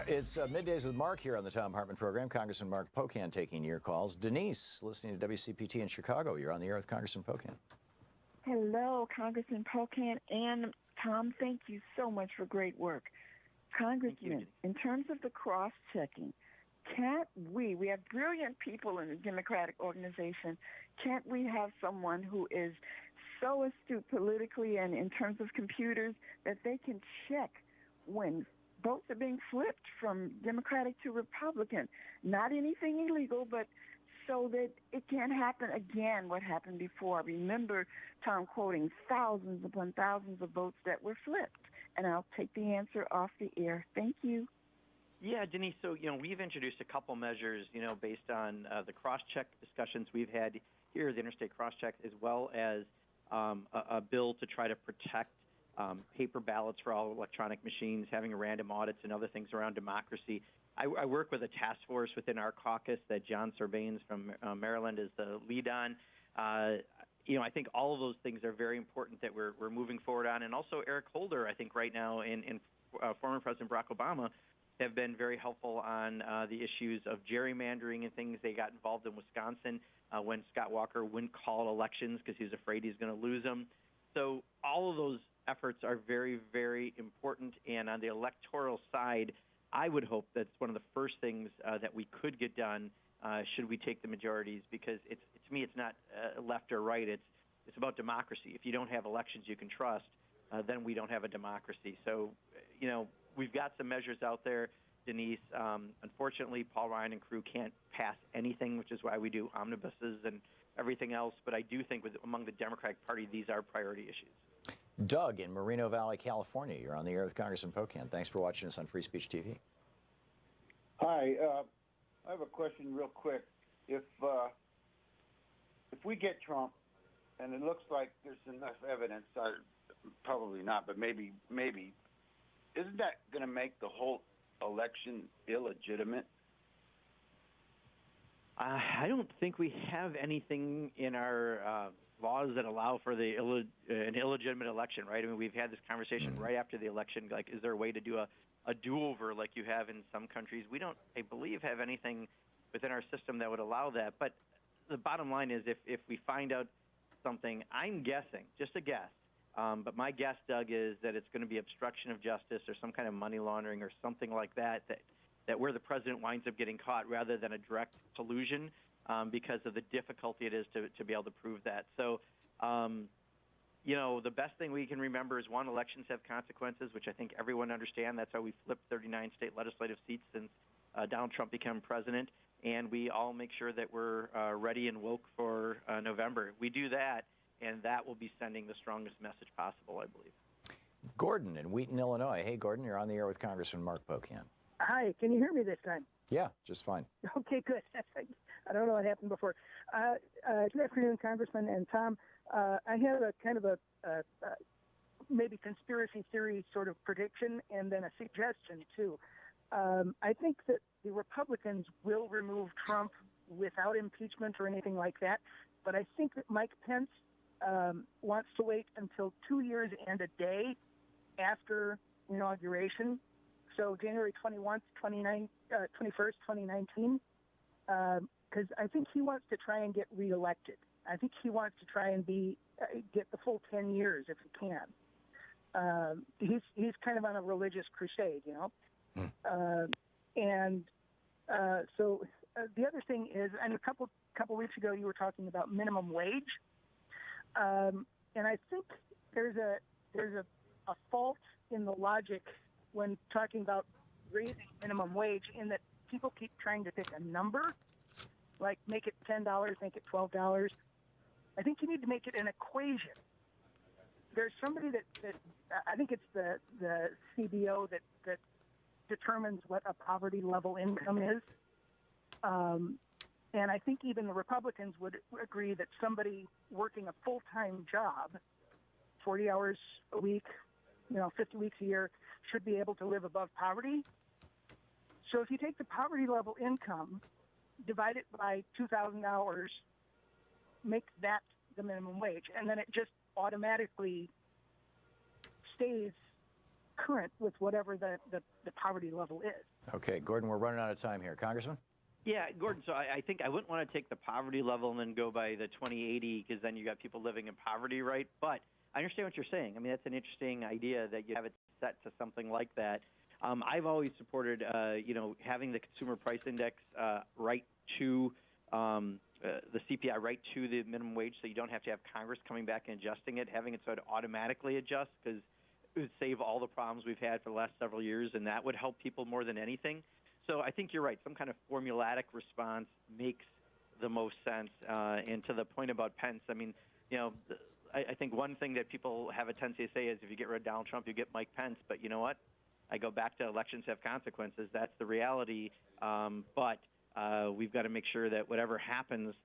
B: It's Middays with Mark here on the Thom Hartmann Program. Congressman Mark Pocan taking your calls. Denise, listening to WCPT in Chicago. You're on the air with Congressman Pocan.
P: Hello, Congressman Pocan and Tom. Thank you so much for great work. Congressman, in terms of the cross-checking, can't we have brilliant people in the Democratic organization, can't we have someone who is so astute politically and in terms of computers that they can check when votes are being flipped from Democratic to Republican? Not anything illegal, but so that it can't happen again what happened before. Remember, Tom quoting thousands upon thousands of votes that were flipped. And I'll take the answer off the air. Thank you.
A: Yeah, Denise, so, we've introduced a couple measures, based on the cross-check discussions we've had here, the interstate cross-check, as well as a bill to try to protect paper ballots for all electronic machines, having random audits and other things around democracy. I work with a task force within our caucus that John Sarbanes from Maryland is the lead on. I think all of those things are very important that we're moving forward on. And also Eric Holder, I think right now, and former President Barack Obama have been very helpful on the issues of gerrymandering and things. They got involved in Wisconsin when Scott Walker wouldn't call elections because he was afraid he's going to lose them. So all of those efforts are very, very important. And on the electoral side, I would hope that's one of the first things that we could get done should we take the majorities, because to me, it's not left or right. It's about democracy. If you don't have elections you can trust, then we don't have a democracy. So, we've got some measures out there, Denise. Unfortunately, Paul Ryan and crew can't pass anything, which is why we do omnibuses and everything else. But I do think among the Democratic Party, these are priority issues.
B: Doug in Moreno Valley, California. You're on the air with Congressman Pocan. Thanks for watching us on Free Speech TV.
Q: Hi. I have a question real quick. If we get Trump, and it looks like there's enough evidence, probably not, but maybe, isn't that going to make the whole election illegitimate?
A: I don't think we have anything in our laws that allow for an illegitimate election, right? I mean, we've had this conversation right after the election. Like, is there a way to do a do-over like you have in some countries? We don't, I believe, have anything within our system that would allow that. But the bottom line is, if we find out something, I'm guessing, just a guess, but my guess, Doug, is that it's going to be obstruction of justice or some kind of money laundering or something like that where the president winds up getting caught rather than a direct collusion, because of the difficulty it is to be able to prove that. So, the best thing we can remember is, one, elections have consequences, which I think everyone understands. That's how we flipped 39 state legislative seats since Donald Trump became president. And we all make sure that we're ready and woke for November. We do that, and that will be sending the strongest message possible, I believe.
B: Gordon in Wheaton, Illinois. Hey, Gordon, you're on the air with Congressman Mark Pocan.
R: Hi, can you hear me this time?
B: Yeah, just fine.
R: Okay, good. I don't know what happened before. Good afternoon, Congressman and Tom. I have a kind of a maybe conspiracy theory sort of prediction and then a suggestion, too. I think that the Republicans will remove Trump without impeachment or anything like that, but I think that Mike Pence wants to wait until 2 years and a day after inauguration, so January 21st, 2019, because I think he wants to try and get reelected. I think he wants to try and get the full 10 years if he can. He's kind of on a religious crusade, So the other thing is, and a couple weeks ago you were talking about minimum wage, and I think there's a fault in the logic when talking about raising minimum wage, in that people keep trying to pick a number, like make it $10, make it $12. I think you need to make it an equation. There's somebody that I think it's the CBO that determines what a poverty level income is. And I think even the Republicans would agree that somebody working a full-time job, 40 hours a week, 50 weeks a year, should be able to live above poverty. So if you take the poverty level income, divide it by 2,000 hours, make that the minimum wage, and then it just automatically stays current with whatever the poverty level is.
B: Okay, Gordon, we're running out of time here. Congressman?
A: Yeah, Gordon, so I think I wouldn't want to take the poverty level and then go by the 2080, because then you got people living in poverty, right? But I understand what you're saying. I mean, that's an interesting idea that you have it set to something like that. I've always supported, having the consumer price index right to the CPI right to the minimum wage, so you don't have to have Congress coming back and adjusting it, having it so it automatically adjusts, because it would save all the problems we've had for the last several years, and that would help people more than anything. So I think you're right. Some kind of formulatic response makes the most sense. And to the point about Pence, I mean, I think one thing that people have a tendency to say is, if you get rid of Donald Trump, you get Mike Pence. But you know what? I go back to elections have consequences. That's the reality. But we've got to make sure that whatever happens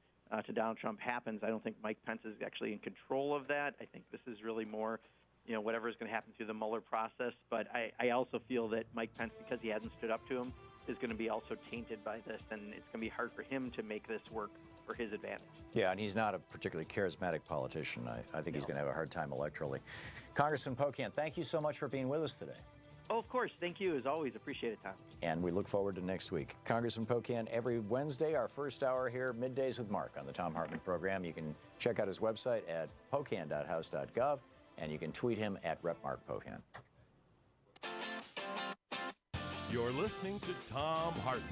A: to Donald Trump happens. I don't think Mike Pence is actually in control of that. I think this is really more, whatever is going to happen through the Mueller process. But I also feel that Mike Pence, because he hasn't stood up to him, is going to be also tainted by this, and it's going to be hard for him to make this work for his advantage.
B: Yeah, and he's not a particularly charismatic politician. I think he's going to have a hard time electorally. Congressman Pocan, thank you so much for being with us today.
A: Oh, of course. Thank you. As always, appreciate it, Tom.
B: And we look forward to next week. Congressman Pocan, every Wednesday, our first hour here, Middays with Mark on the Thom Hartmann Program. You can check out his website at pocan.house.gov, and you can tweet him at @RepMarkPocan.
D: You're listening to Thom Hartmann.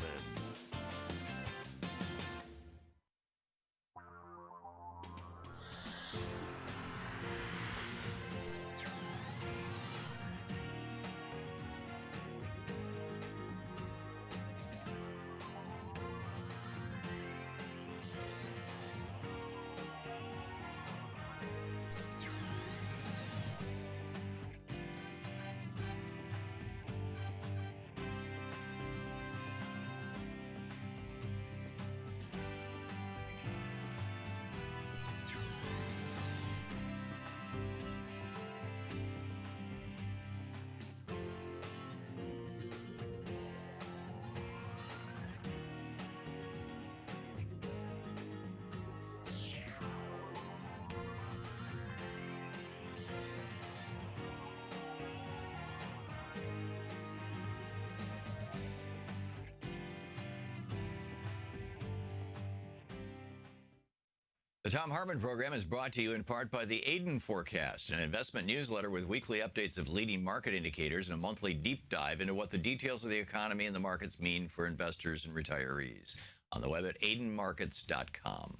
B: The Thom Hartmann Program is brought to you in part by the Aiden Forecast, an investment newsletter with weekly updates of leading market indicators and a monthly deep dive into what the details of the economy and the markets mean for investors and retirees. On the web at aidenmarkets.com.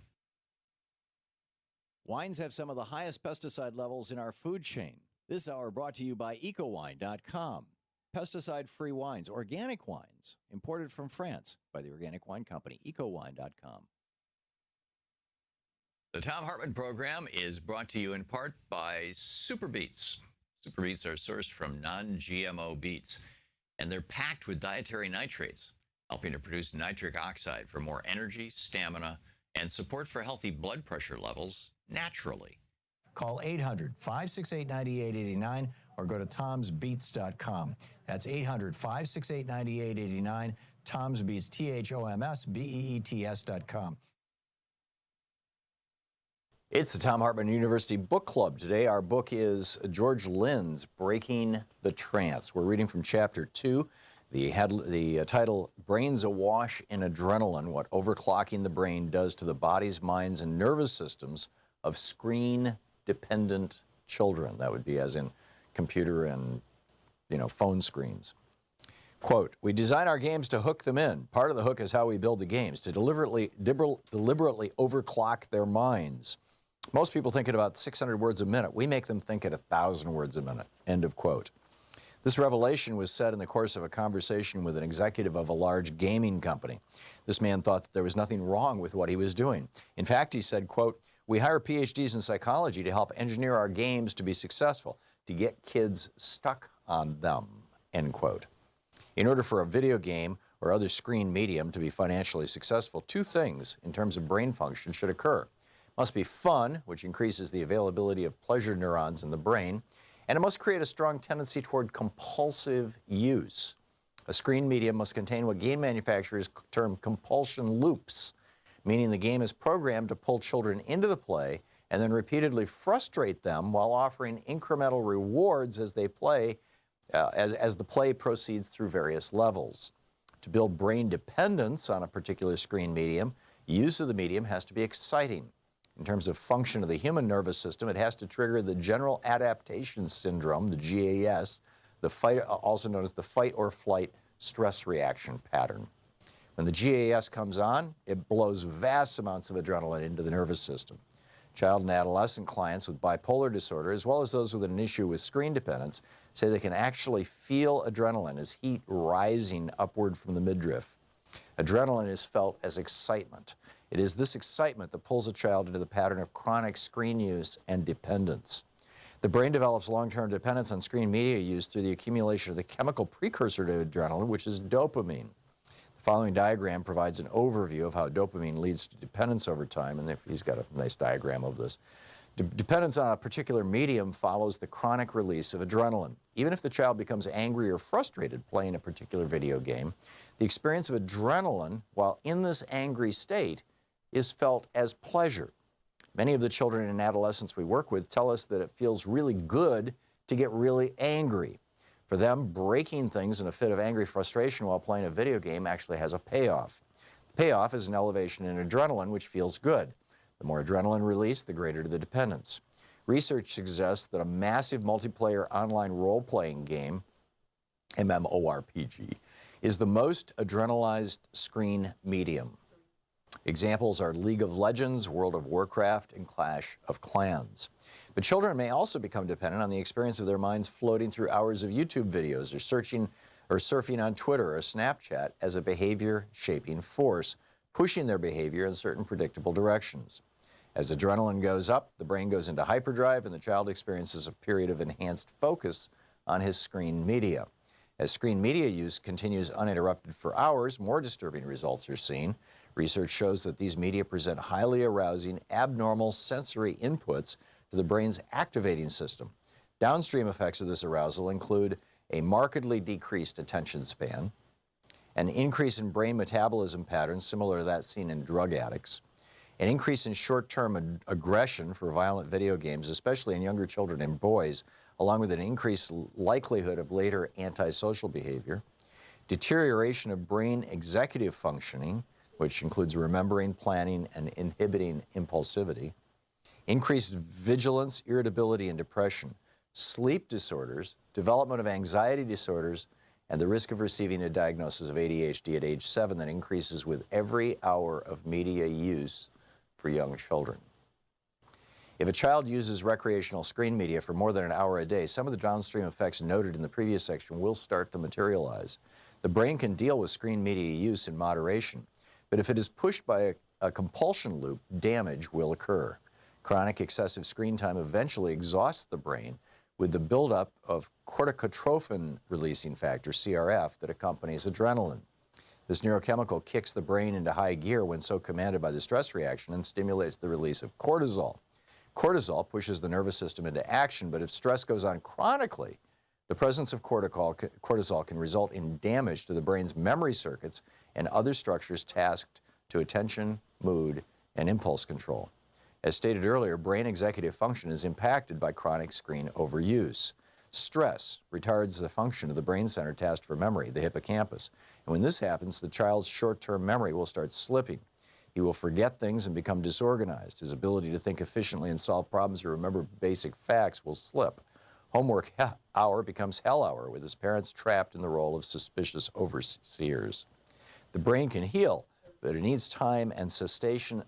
B: Wines have some of the highest pesticide levels in our food chain. This hour brought to you by ecowine.com. Pesticide-free wines, organic wines, imported from France by the Organic Wine Company, ecowine.com. The Thom Hartmann Program is brought to you in part by Super Beets. Super Beets are sourced from non-GMO beets, and they're packed with dietary nitrates, helping to produce nitric oxide for more energy, stamina, and support for healthy blood pressure levels naturally. Call 800-568-9889 or go to tomsbeets.com. That's 800-568-9889, Tom's Beets, THOMSBEETS.com. It's the Thom Hartmann University Book Club. Today our book is George Lynn's Breaking the Trance. We're reading from Chapter 2. The title, Brains Awash in Adrenaline, What Overclocking the Brain Does to the Bodies, Minds, and Nervous Systems of Screen-Dependent Children. That would be as in computer and, phone screens. Quote, we design our games to hook them in. Part of the hook is how we build the games, to deliberately overclock their minds. Most people think at about 600 words a minute. We make them think at 1,000 words a minute. End of quote. This revelation was said in the course of a conversation with an executive of a large gaming company. This man thought that there was nothing wrong with what he was doing. In fact, he said, quote, we hire PhDs in psychology to help engineer our games to be successful, to get kids stuck on them, end quote. In order for a video game or other screen medium to be financially successful, two things in terms of brain function should occur. It must be fun, which increases the availability of pleasure neurons in the brain, and it must create a strong tendency toward compulsive use. A screen medium must contain what game manufacturers term compulsion loops, meaning the game is programmed to pull children into the play and then repeatedly frustrate them while offering incremental rewards as they play, as the play proceeds through various levels. To build brain dependence on a particular screen medium, use of the medium has to be exciting. In terms of function of the human nervous system, it has to trigger the general adaptation syndrome, the GAS, also known as the fight or flight stress reaction pattern. When the GAS comes on, it blows vast amounts of adrenaline into the nervous system. Child and adolescent clients with bipolar disorder, as well as those with an issue with screen dependence, say they can actually feel adrenaline as heat rising upward from the midriff. Adrenaline is felt as excitement. It is this excitement that pulls a child into the pattern of chronic screen use and dependence. The brain develops long-term dependence on screen media use through the accumulation of the chemical precursor to adrenaline, which is dopamine. The following diagram provides an overview of how dopamine leads to dependence over time, and he's got a nice diagram of this. Dependence on a particular medium follows the chronic release of adrenaline. Even if the child becomes angry or frustrated playing a particular video game, the experience of adrenaline while in this angry state is felt as pleasure. Many of the children and adolescents we work with tell us that it feels really good to get really angry. For them, breaking things in a fit of angry frustration while playing a video game actually has a payoff. The payoff is an elevation in adrenaline, which feels good. The more adrenaline released, the greater the dependence. Research suggests that a massive multiplayer online role-playing game, MMORPG, is the most adrenalized screen medium. Examples are League of Legends, World of Warcraft, and Clash of Clans. But children may also become dependent on the experience of their minds floating through hours of YouTube videos or searching or surfing on Twitter or Snapchat as a behavior-shaping force, pushing their behavior in certain predictable directions. As adrenaline goes up, the brain goes into hyperdrive, and the child experiences a period of enhanced focus on his screen media. As screen media use continues uninterrupted for hours, more disturbing results are seen. Research shows that these media present highly arousing, abnormal sensory inputs to the brain's activating system. Downstream effects of this arousal include a markedly decreased attention span, an increase in brain metabolism patterns similar to that seen in drug addicts, an increase in short-term aggression for violent video games, especially in younger children and boys, along with an increased likelihood of later antisocial behavior, deterioration of brain executive functioning, which includes remembering, planning, and inhibiting impulsivity, increased vigilance, irritability, and depression, sleep disorders, development of anxiety disorders, and the risk of receiving a diagnosis of ADHD at age 7 that increases with every hour of media use for young children. If a child uses recreational screen media for more than an hour a day, some of the downstream effects noted in the previous section will start to materialize. The brain can deal with screen media use in moderation, but if it is pushed by a compulsion loop, damage will occur. Chronic excessive screen time eventually exhausts the brain with the buildup of corticotrophin-releasing factor, CRF, that accompanies adrenaline. This neurochemical kicks the brain into high gear when so commanded by the stress reaction and stimulates the release of cortisol. Cortisol pushes the nervous system into action, but if stress goes on chronically, the presence of cortisol can result in damage to the brain's memory circuits and other structures tasked to attention, mood, and impulse control. As stated earlier, brain executive function is impacted by chronic screen overuse. Stress retards the function of the brain center tasked for memory, the hippocampus. And when this happens, the child's short-term memory will start slipping. He will forget things and become disorganized. His ability to think efficiently and solve problems or remember basic facts will slip. Homework hour becomes hell hour, with his parents trapped in the role of suspicious overseers. The brain can heal, but it needs time and cessation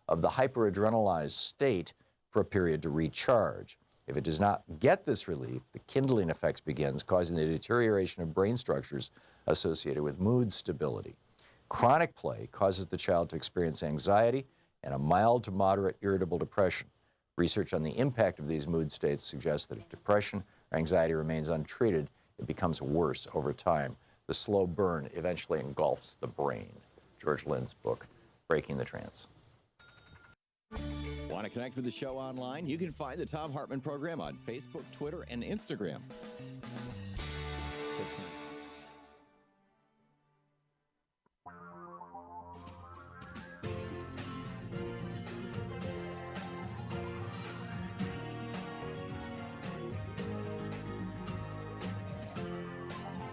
B: of the hyperadrenalized state for a period to recharge. If it does not get this relief, the kindling effects begins, causing the deterioration of brain structures associated with mood stability. Chronic play causes the child to experience anxiety and a mild to moderate irritable depression. Research on the impact of these mood states suggests that if depression or anxiety remains untreated, it becomes worse over time. The slow burn eventually engulfs the brain. George Lynn's book, Breaking the Trance.
J: Want to connect with the show online? You can find the Thom Hartmann Program on Facebook, Twitter, and Instagram.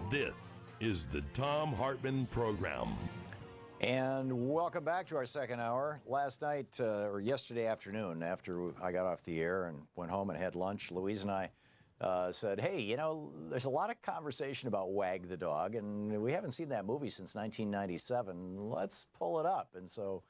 D: This is the Thom Hartmann Program.
B: And welcome back to our second hour. Last night, or yesterday afternoon, after I got off the air and went home and had lunch, Louise and I said, hey, you know, there's a lot of conversation about Wag the Dog, and we haven't seen that movie since 1997. Let's pull it up. And so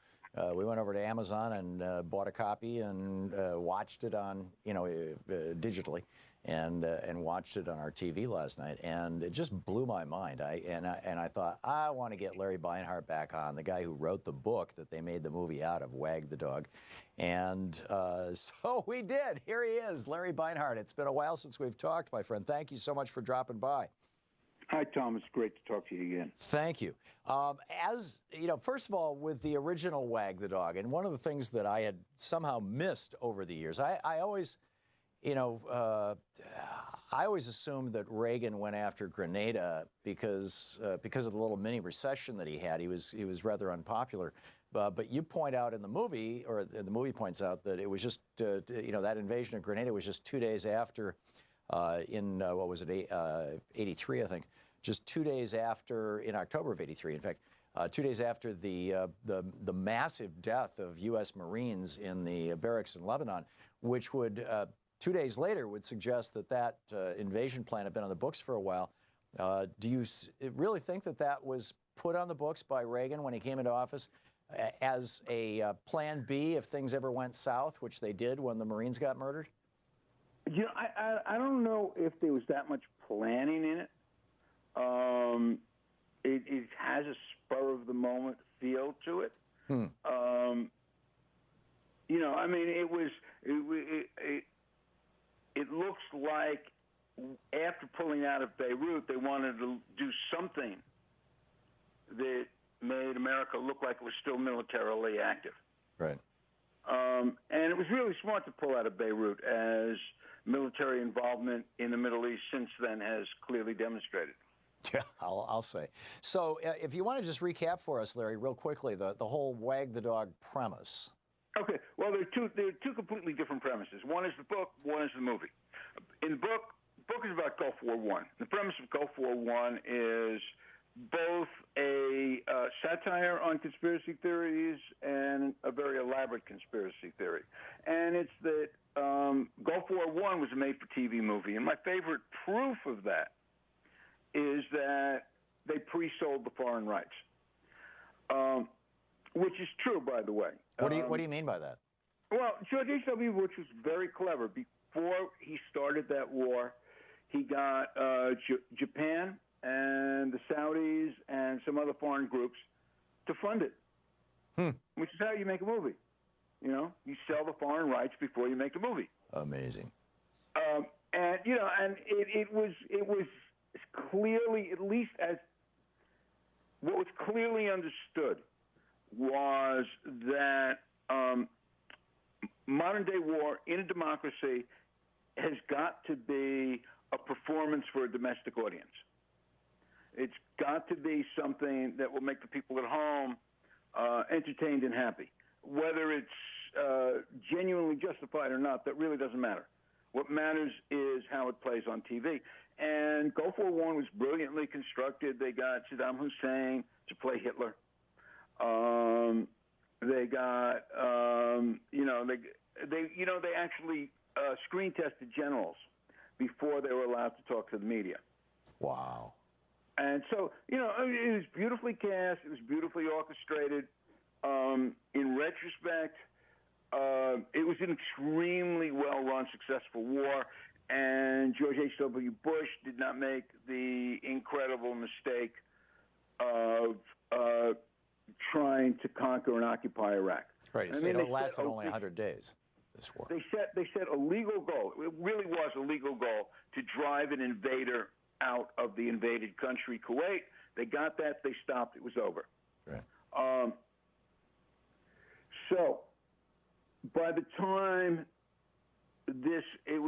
B: we went over to Amazon and bought a copy and watched it on, digitally. And watched it on our TV last night, and it just blew my mind. I thought, I want to get Larry Beinhart back on, the guy who wrote the book that they made the movie out of, Wag the Dog. And so we did. Here he is, Larry Beinhart. It's been a while since we've talked, my friend. Thank you so much for dropping by.
S: Hi, Tom. It's great to talk to you again.
B: Thank you. As you know, first of all, with the original Wag the Dog, and one of the things that I had somehow missed over the years, I always assumed that Reagan went after Grenada because of the little mini recession that he had. He was rather unpopular. But you point out in the movie, or the movie points out, that it was just, that invasion of Grenada was just 2 days after, in 83, I think, just 2 days after, in October of 83, in fact, 2 days after the massive death of U.S. Marines in the barracks in Lebanon, which would 2 days later would suggest that invasion plan had been on the books for a while. Do you really think that was put on the books by Reagan when he came into office as a plan B if things ever went south, which they did when the Marines got murdered?
S: I don't know if there was that much planning in it. It has a spur-of-the-moment feel to it. It looks like after pulling out of Beirut, they wanted to do something that made America look like it was still militarily active.
B: Right.
S: And it was really smart to pull out of Beirut, as military involvement in the Middle East since then has clearly demonstrated.
B: Yeah, I'll say. So if you want to just recap for us, Larry, real quickly, the whole Wag the Dog premise.
S: Okay, well, there are two completely different premises. One is the book, one is the movie. In the book is about Gulf War I. The premise of Gulf War I is both a a satire on conspiracy theories and a very elaborate conspiracy theory. And it's that Gulf War I was a made-for-TV movie. And my favorite proof of that is that they pre-sold the foreign rights, which is true, by the way.
B: What do you mean by that?
S: Well, George H.W. Bush was very clever. Before he started that war, he got Japan and the Saudis and some other foreign groups to fund it, which is how you make a movie. You know, you sell the foreign rights before you make a movie.
B: Amazing.
S: And you know, and it was clearly, at least as what was clearly understood, was that modern day war in a democracy has got to be a performance for a domestic audience. It's got to be something that will make the people at home entertained and happy. Whether it's genuinely justified or not, that really doesn't matter. What matters is how it plays on TV. And Gulf War I was brilliantly constructed. They got Saddam Hussein to play Hitler. They got, they actually screen tested generals before they were allowed to talk to the media.
B: Wow.
S: And so, it was beautifully cast. It was beautifully orchestrated. In retrospect, it was an extremely well-run, successful war, and George H.W. Bush did not make the incredible mistake of trying to conquer and occupy Iraq.
B: Right. It lasted only 100 days, this war.
S: They set a legal goal. It really was a legal goal to drive an invader out of the invaded country, Kuwait. They got that. They stopped. It was over.
B: Right.
S: So, by the time it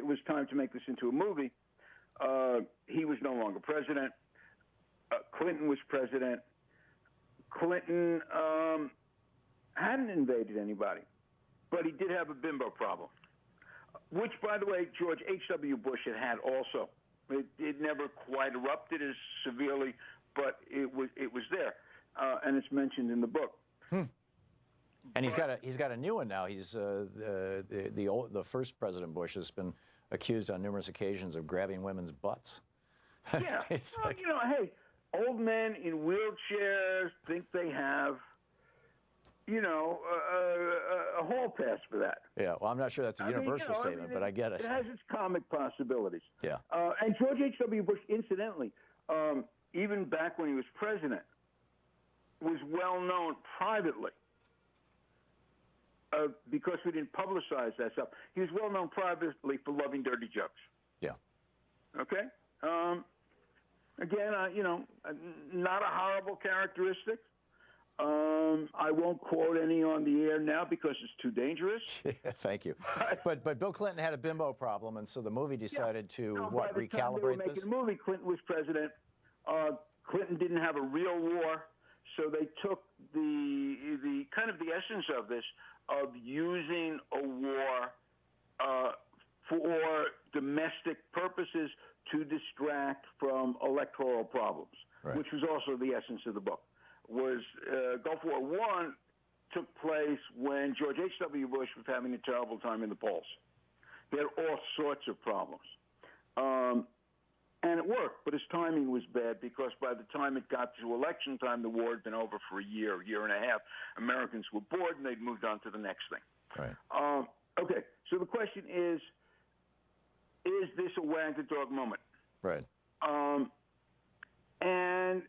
S: was time to make this into a movie, he was no longer president. Clinton was president. Clinton hadn't invaded anybody, but he did have a bimbo problem, which, by the way, George H.W. Bush had also. It never quite erupted as severely, but it was there, and it's mentioned in the book.
B: And he's got a new one now. He's the first President Bush has been accused on numerous occasions of grabbing women's butts.
S: Yeah, hey, old men in wheelchairs think they have, a hall pass for that.
B: Yeah, well, I'm not sure that's a universal statement, but I get it.
S: It has its comic possibilities.
B: Yeah.
S: And George H.W. Bush, incidentally, even back when he was president, was well known privately. Because we didn't publicize that stuff. He was well known privately for loving dirty jokes.
B: Yeah.
S: Okay? Again, not a horrible characteristic. I won't quote any on the air now because it's too dangerous.
B: Thank you. But Bill Clinton had a bimbo problem, and so the movie decided to recalibrate this?
S: Making the movie, Clinton was president. Clinton didn't have a real war, so they took the kind of the essence of this, of using a war for domestic purposes to distract from electoral problems, which was also the essence of the book. Was Gulf War I took place when George H.W. Bush was having a terrible time in the polls. They had all sorts of problems. And it worked, but his timing was bad because by the time it got to election time, the war had been over for a year and a half. Americans were bored, and they'd moved on to the next thing.
B: Right.
S: Okay, so the question is this a wag the dog moment?
B: Right.
S: And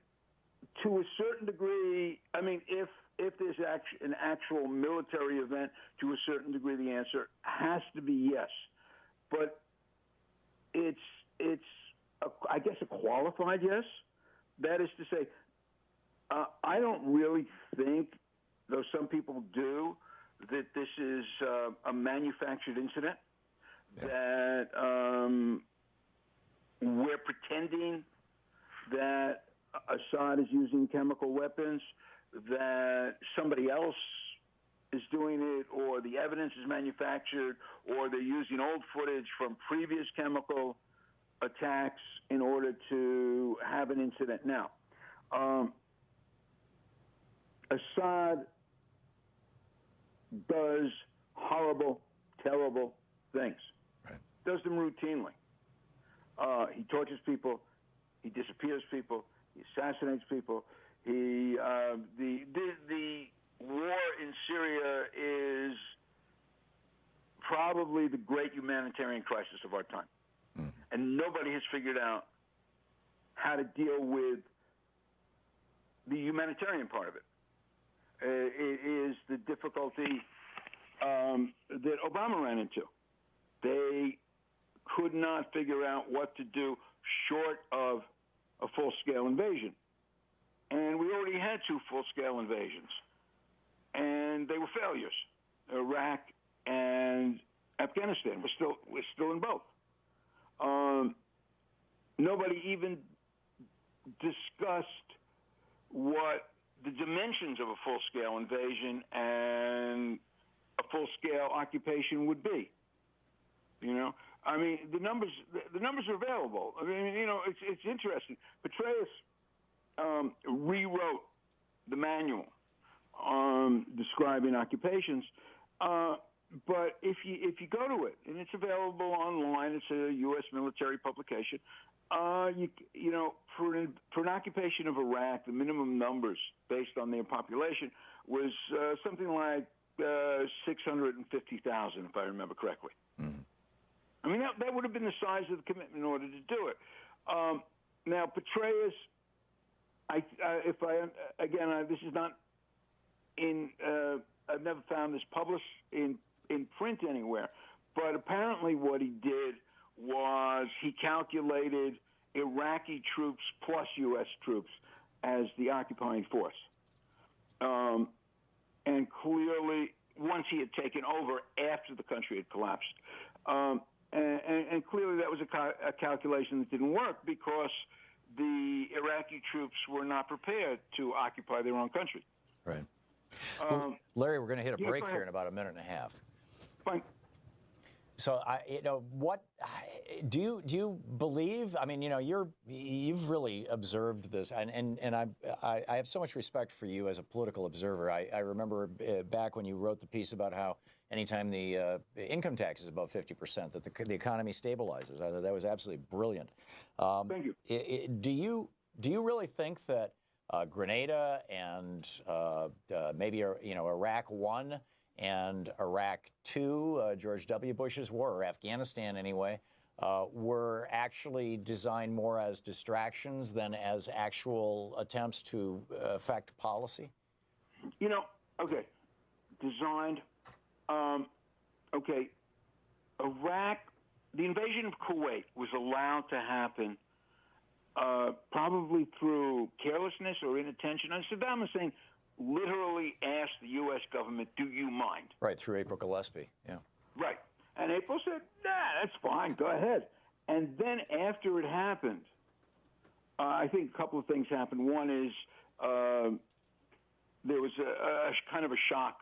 S: to a certain degree, I mean, if there's an actual military event, to a certain degree, the answer has to be yes. But it's I guess a qualified yes. That is to say, I don't really think, though some people do, that this is a manufactured incident, that we're pretending that Assad is using chemical weapons, that somebody else is doing it, or the evidence is manufactured, or they're using old footage from previous chemical attacks in order to have an incident now. Assad does horrible, terrible things.
B: Right.
S: Does them routinely. He tortures people. He disappears people. He assassinates people. The war in Syria is probably the great humanitarian crisis of our time. And nobody has figured out how to deal with the humanitarian part of it. It is the difficulty that Obama ran into. They could not figure out what to do short of a full-scale invasion. And we already had 2 full-scale invasions. And they were failures. Iraq and Afghanistan. We're still in both. Nobody even discussed what the dimensions of a full-scale invasion and a full-scale occupation would be. You know, I mean, the numbers are available. I mean, you know, it's interesting. Petraeus rewrote the manual describing occupations, but if you go to it, and it's available online, it's a U.S. military publication. You know, for an occupation of Iraq, the minimum numbers based on their population was something like 650,000, if I remember correctly.
B: Mm-hmm.
S: I mean, that would have been the size of the commitment in order to do it. Now, Petraeus, this is not in. I've never found this published in print anywhere, but apparently what he did was he calculated Iraqi troops plus U.S. troops as the occupying force. And clearly, once he had taken over after the country had collapsed. And clearly that was a calculation that didn't work because the Iraqi troops were not prepared to occupy their own country.
B: Right. Larry, we're going to hit a break here in about a minute and a half.
S: Fine.
B: So, what do you believe? I mean, you've really observed this, and I have so much respect for you as a political observer. I remember back when you wrote the piece about how anytime the income tax is above 50%, that the economy stabilizes. I thought that was absolutely brilliant.
S: Thank you.
B: Do you really think that Grenada and maybe Iraq 1 and Iraq 2, George W. Bush's war, or Afghanistan anyway, were actually designed more as distractions than as actual attempts to affect policy?
S: Okay, designed. Okay, Iraq, the invasion of Kuwait was allowed to happen probably through carelessness or inattention. And Saddam Hussein literally asked the U.S. government, do you mind?
B: Right, through April Gillespie, yeah.
S: Right. And April said, nah, that's fine, go ahead. And then after it happened, I think a couple of things happened. One is there was a kind of a shock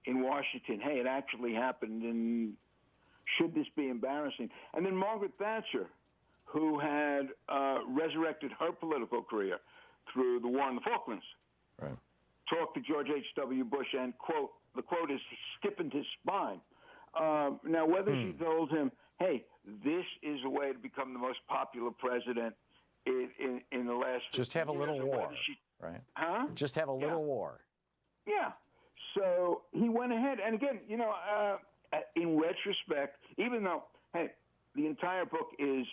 S: in Washington. Hey, it actually happened, and should this be embarrassing? And then Margaret Thatcher, who had resurrected her political career through the war in the Falklands,
B: right,
S: talked to George H.W. Bush and, quote, the quote is, stiffened his spine. Now, whether she told him, hey, this is a way to become the most popular president in the last 50
B: just have a little
S: years,
B: war, right?
S: Huh?
B: Just have a little war.
S: Yeah. So he went ahead. And again, in retrospect, even though, hey, the entire book is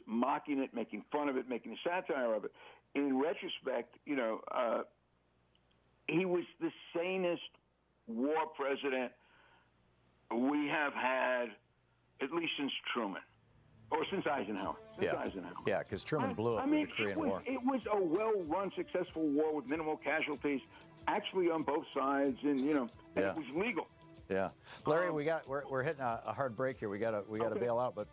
S: mocking it, making fun of it, making a satire of it, in retrospect, he was the sanest war president we have had, at least since Truman, or since Eisenhower.
B: Yeah, because Truman blew up with the Korean War.
S: It was a well-run, successful war with minimal casualties, actually on both sides, and and it was legal.
B: Yeah, Larry, we're hitting a hard break here. We gotta bail out. But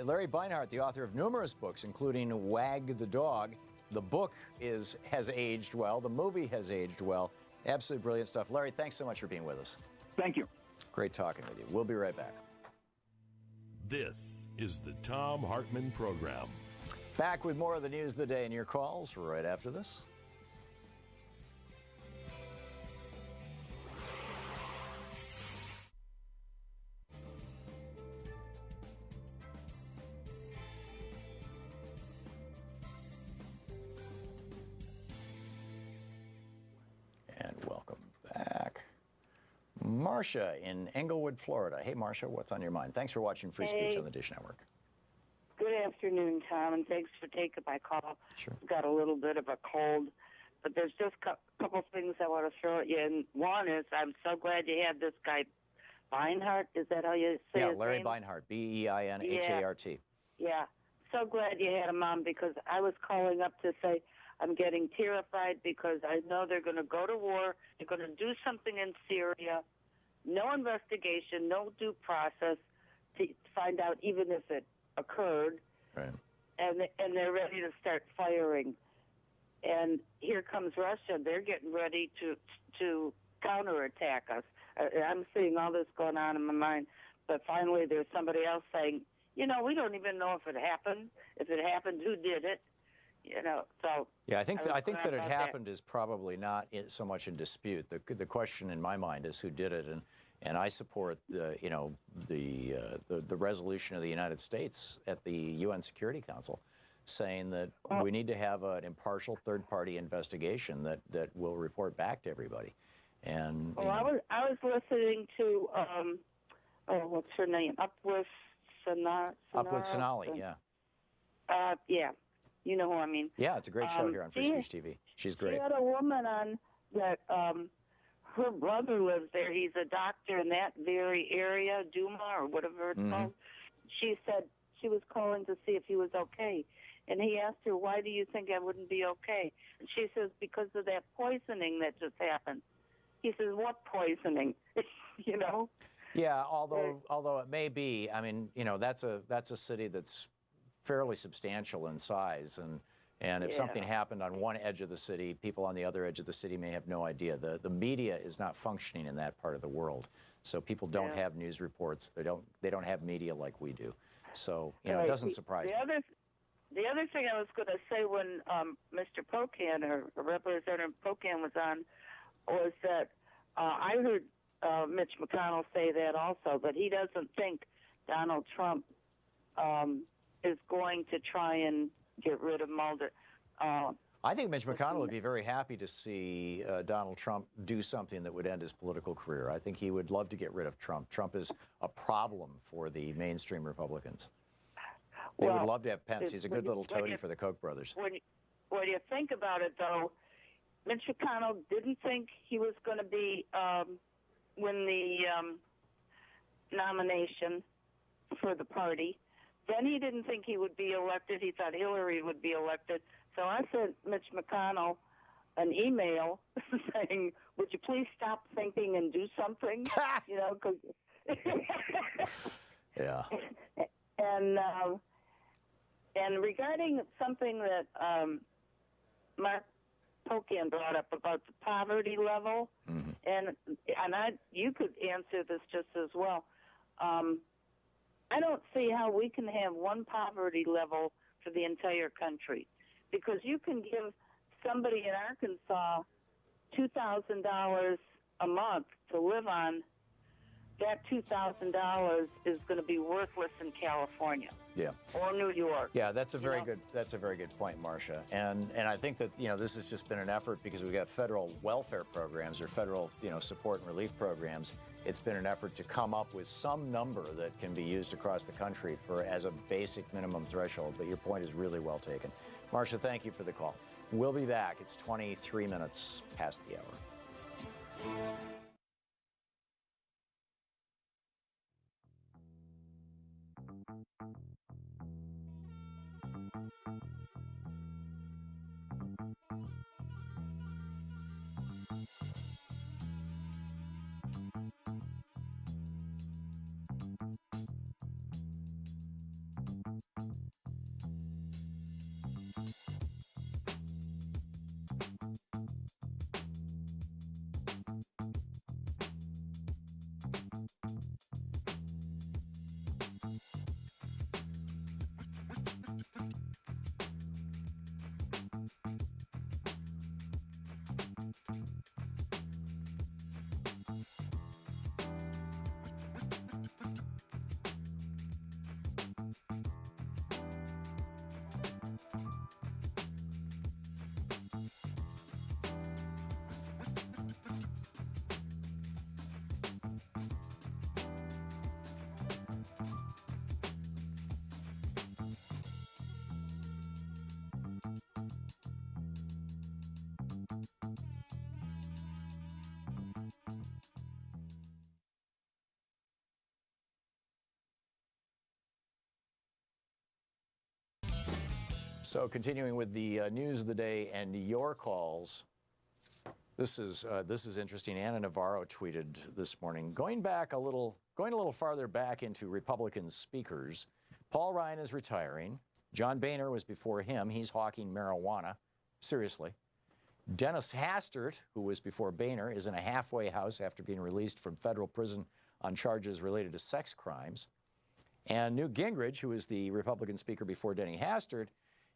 B: Larry Beinhart, the author of numerous books, including Wag the Dog. The book has aged well. The movie has aged well. Absolutely brilliant stuff. Larry, thanks so much for being with us.
S: Thank you.
B: Great talking with you. We'll be right back.
D: This is the Thom Hartmann Program.
B: Back with more of the news of the day and your calls right after this. And welcome back. Marcia in Englewood, Florida. Hey, Marcia, what's on your mind? Thanks for watching Free Speech on the Dish Network.
T: Good afternoon, Tom, and thanks for taking my call.
B: Sure.
T: I've got a little bit of a cold, but there's just a couple things I want to throw at you. And one is I'm so glad you had this guy, Beinhart. Is that how you say his
B: Larry
T: name?
B: Beinhart, Beinhart.
T: Yeah. So glad you had him on because I was calling up to say I'm getting terrified because I know they're going to go to war. They're going to do something in Syria. No investigation, no due process to find out even if it occurred.
B: Right.
T: And they're ready to start firing. And here comes Russia. They're getting ready to counterattack us. I'm seeing all this going on in my mind. But finally, there's somebody else saying, we don't even know if it happened. If it happened, who did it? So
B: yeah, I think that it happened is probably not so much in dispute. The question in my mind is who did it, and I support the resolution of the United States at the UN Security Council, saying that we need to have an impartial third-party investigation that will report back to everybody. And
T: I was listening to what's her name, Upwith
B: Sonali, yeah.
T: Yeah. You know who I mean.
B: Yeah, it's a great show here on Free Speech TV. She's great.
T: She had a woman on that, her brother lives there. He's a doctor in that very area, Duma or whatever it's called. She said she was calling to see if he was okay. And he asked her, why do you think I wouldn't be okay? And she says, because of that poisoning that just happened. He says, what poisoning?
B: Yeah, although it may be, I mean, that's a city that's fairly substantial in size, and if something happened on one edge of the city, people on the other edge of the city may have no idea. The media is not functioning in that part of the world, so people don't have news reports. They don't have media like we do, so it doesn't surprise me.
T: The other thing I was going to say when Mr. Pocan or Representative Pocan was on was that I heard Mitch McConnell say that also, but he doesn't think Donald Trump is going to try and get rid of Mulder.
B: I think Mitch McConnell would be very happy to see Donald Trump do something that would end his political career. I think he would love to get rid of Trump. Trump is a problem for the mainstream Republicans. They would love to have Pence. He's a good little toady for the Koch brothers.
T: When you think about it, though, Mitch McConnell didn't think he was going to win the nomination for the party. Then he didn't think he would be elected. He thought Hillary would be elected. So I sent Mitch McConnell an email saying, would you please stop thinking and do something? Because
B: yeah.
T: And regarding something that Mark Pocan brought up about the poverty level, and you could answer this just as well. I don't see how we can have one poverty level for the entire country, because you can give somebody in Arkansas $2,000 a month to live on. That $2,000 is going to be worthless in California.
B: Yeah.
T: Or New York.
B: Yeah, that's a very good point, Marcia. And I think that this has just been an effort because we've got federal welfare programs or federal support and relief programs. It's been an effort to come up with some number that can be used across the country as a basic minimum threshold. But your point is really well taken. Marcia, thank you for the call. We'll be back. It's 23 minutes past the hour. So continuing with the news of the day and your calls, this is interesting. Anna Navarro tweeted this morning, going a little farther back into Republican speakers. Paul Ryan is retiring. John Boehner was before him. He's hawking marijuana. Seriously. Dennis Hastert, who was before Boehner, is in a halfway house after being released from federal prison on charges related to sex crimes. And Newt Gingrich, who was the Republican speaker before Denny Hastert,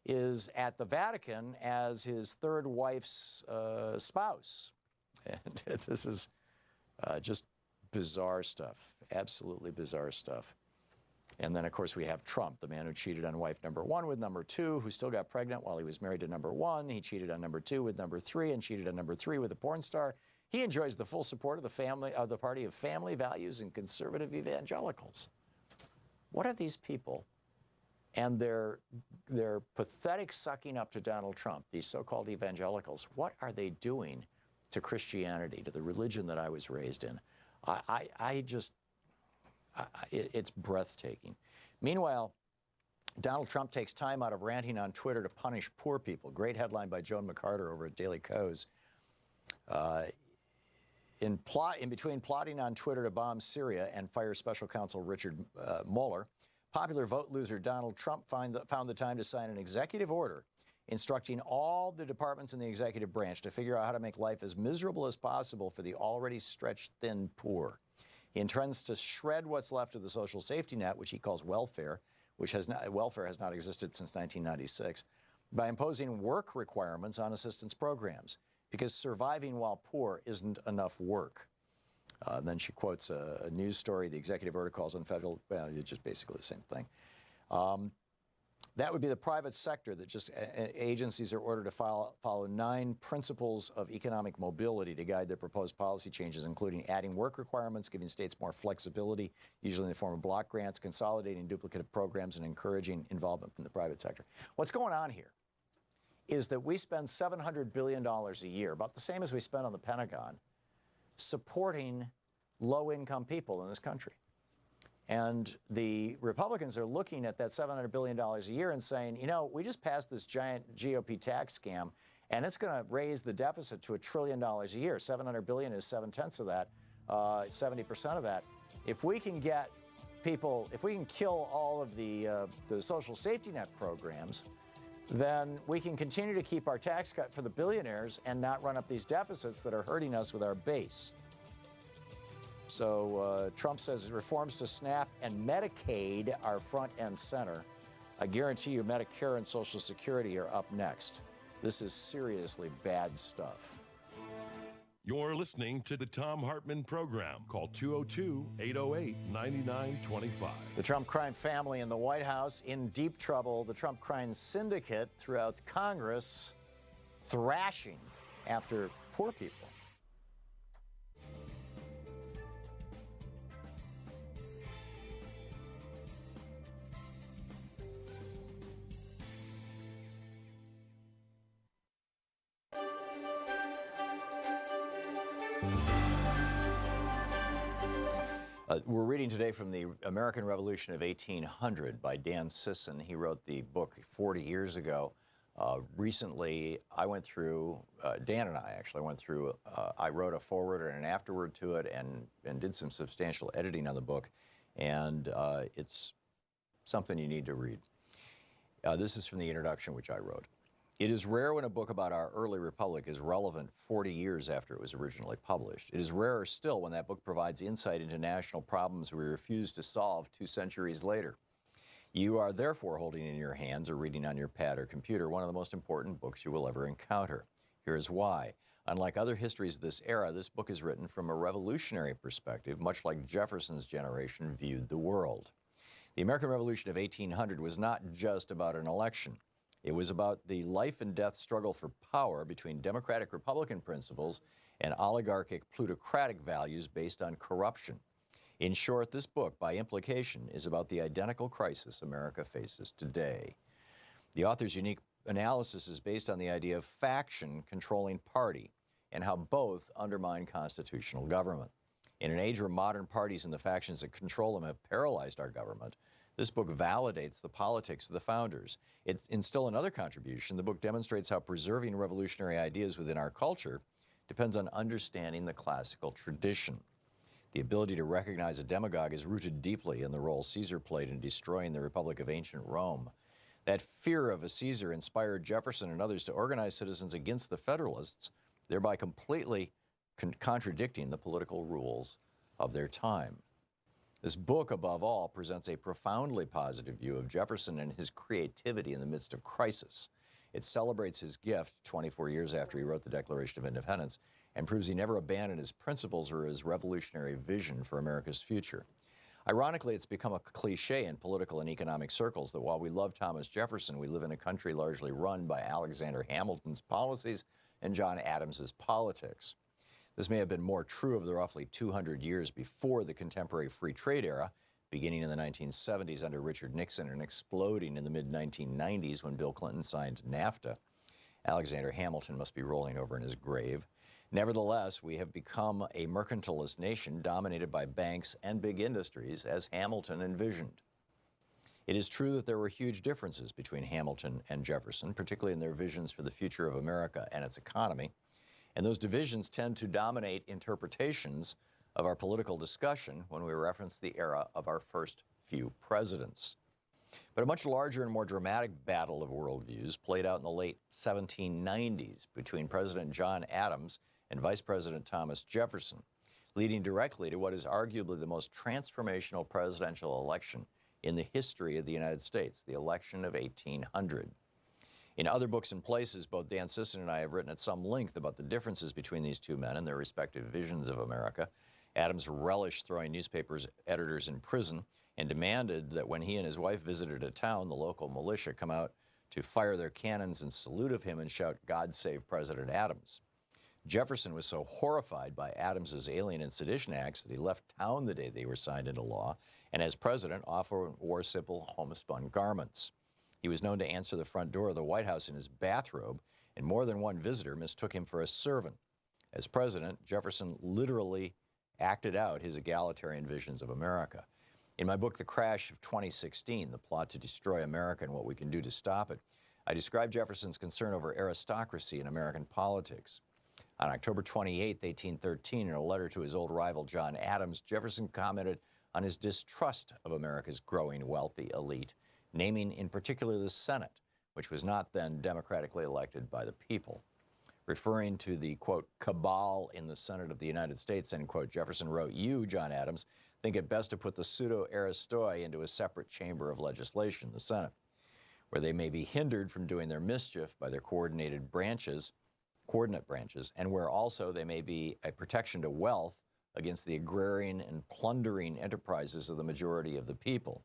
B: is at the Vatican as his third wife's spouse. And this is just bizarre stuff, absolutely bizarre stuff. And then, of course, we have Trump, the man who cheated on wife number one with number two, who still got pregnant while he was married to number one. He cheated on number two with number three and cheated on number three with a porn star. He enjoys the full support of the party of family values and conservative evangelicals. What are these people and their pathetic sucking up to Donald Trump, these so-called evangelicals? What are they doing to Christianity, to the religion that I was raised in? It's breathtaking. Meanwhile, Donald Trump takes time out of ranting on Twitter to punish poor people. Great headline by Joan McCarter over at Daily Kos. In between plotting on Twitter to bomb Syria and fire special counsel Richard Mueller, popular vote loser Donald Trump found the time to sign an executive order instructing all the departments in the executive branch to figure out how to make life as miserable as possible for the already stretched thin poor. He intends to shred what's left of the social safety net, which he calls welfare, welfare has not existed since 1996, by imposing work requirements on assistance programs, because surviving while poor isn't enough work. Then she quotes a news story the executive order calls on federal, well, it's just basically the same thing. That would be the private sector that just agencies are ordered to follow 9 principles of economic mobility to guide their proposed policy changes, including adding work requirements, giving states more flexibility, usually in the form of block grants, consolidating duplicative programs, and encouraging involvement from the private sector. What's going on here is that we spend $700 billion a year, about the same as we spend on the Pentagon, supporting low-income people in this country. And the Republicans are looking at that $700 billion a year and saying, you know, we just passed this giant GOP tax scam, and it's going to raise the deficit to $1 trillion a year. $700 billion is 7/10 of that, 70% of that. If we can get people, if we can kill all of the social safety net programs, then we can continue to keep our tax cut for the billionaires and not run up these deficits that are hurting us with our base. So Trump says reforms to SNAP and Medicaid are front and center. I guarantee you Medicare and Social Security are up next. This is seriously bad stuff.
D: You're listening to the Thom Hartmann Program. Call 202-808-9925.
B: The Trump crime family in the White House in deep trouble. The Trump crime syndicate throughout Congress thrashing after poor people. We're reading today from the American Revolution of 1800 by Dan Sisson. He wrote the book 40 years ago. Recently, I went through, Dan and I actually went through, I wrote a foreword and an afterword to it and did some substantial editing on the book. And it's something you need to read. This is from the introduction, which I wrote. It is rare when a book about our early republic is relevant 40 years after it was originally published. It is rarer still when that book provides insight into national problems we refuse to solve 2 centuries later. You are therefore holding in your hands or reading on your pad or computer one of the most important books you will ever encounter. Here is why. Unlike other histories of this era, this book is written from a revolutionary perspective, much like Jefferson's generation viewed the world. The American Revolution of 1800 was not just about an election. It was about the life and death struggle for power between democratic-republican principles and oligarchic plutocratic values based on corruption. In short, this book, by implication, is about the identical crisis America faces today. The author's unique analysis is based on the idea of faction controlling party and how both undermine constitutional government. In an age where modern parties and the factions that control them have paralyzed our government, this book validates the politics of the founders. In still another contribution, the book demonstrates how preserving revolutionary ideas within our culture depends on understanding the classical tradition. The ability to recognize a demagogue is rooted deeply in the role Caesar played in destroying the Republic of ancient Rome. That fear of a Caesar inspired Jefferson and others to organize citizens against the Federalists, thereby completely contradicting the political rules of their time. This book, above all, presents a profoundly positive view of Jefferson and his creativity in the midst of crisis. It celebrates his gift 24 years after he wrote the Declaration of Independence and proves he never abandoned his principles or his revolutionary vision for America's future. Ironically, it's become a cliche in political and economic circles that while we love Thomas Jefferson, we live in a country largely run by Alexander Hamilton's policies and John Adams's politics. This may have been more true of the roughly 200 years before the contemporary free trade era, beginning in the 1970s under Richard Nixon and exploding in the mid-1990s when Bill Clinton signed NAFTA. Alexander Hamilton must be rolling over in his grave. Nevertheless, we have become a mercantilist nation dominated by banks and big industries as Hamilton envisioned. It is true that there were huge differences between Hamilton and Jefferson, particularly in their visions for the future of America and its economy. And those divisions tend to dominate interpretations of our political discussion when we reference the era of our first few presidents. But a much larger and more dramatic battle of worldviews played out in the late 1790s between President John Adams and Vice President Thomas Jefferson, leading directly to what is arguably the most transformational presidential election in the history of the United States, the election of 1800. In other books and places, both Dan Sisson and I have written at some length about the differences between these two men and their respective visions of America. Adams relished throwing newspapers' editors in prison and demanded that when he and his wife visited a town, the local militia come out to fire their cannons in salute of him and shout, "God save President Adams." Jefferson was so horrified by Adams's Alien and Sedition Acts that he left town the day they were signed into law, and as president often wore simple homespun garments. He was known to answer the front door of the White House in his bathrobe, and more than one visitor mistook him for a servant. As president, Jefferson literally acted out his egalitarian visions of America. In my book, The Crash of 2016, The Plot to Destroy America and What We Can Do to Stop It, I describe Jefferson's concern over aristocracy in American politics. On October 28, 1813, in a letter to his old rival John Adams, Jefferson commented on his distrust of America's growing wealthy elite, naming in particular the Senate, which was not then democratically elected by the people. Referring to the, quote, cabal in the Senate of the United States, end quote, Jefferson wrote, "You, John Adams, think it best to put the pseudo-aristoi into a separate chamber of legislation, the Senate, where they may be hindered from doing their mischief by their coordinate branches, and where also they may be a protection to wealth against the agrarian and plundering enterprises of the majority of the people."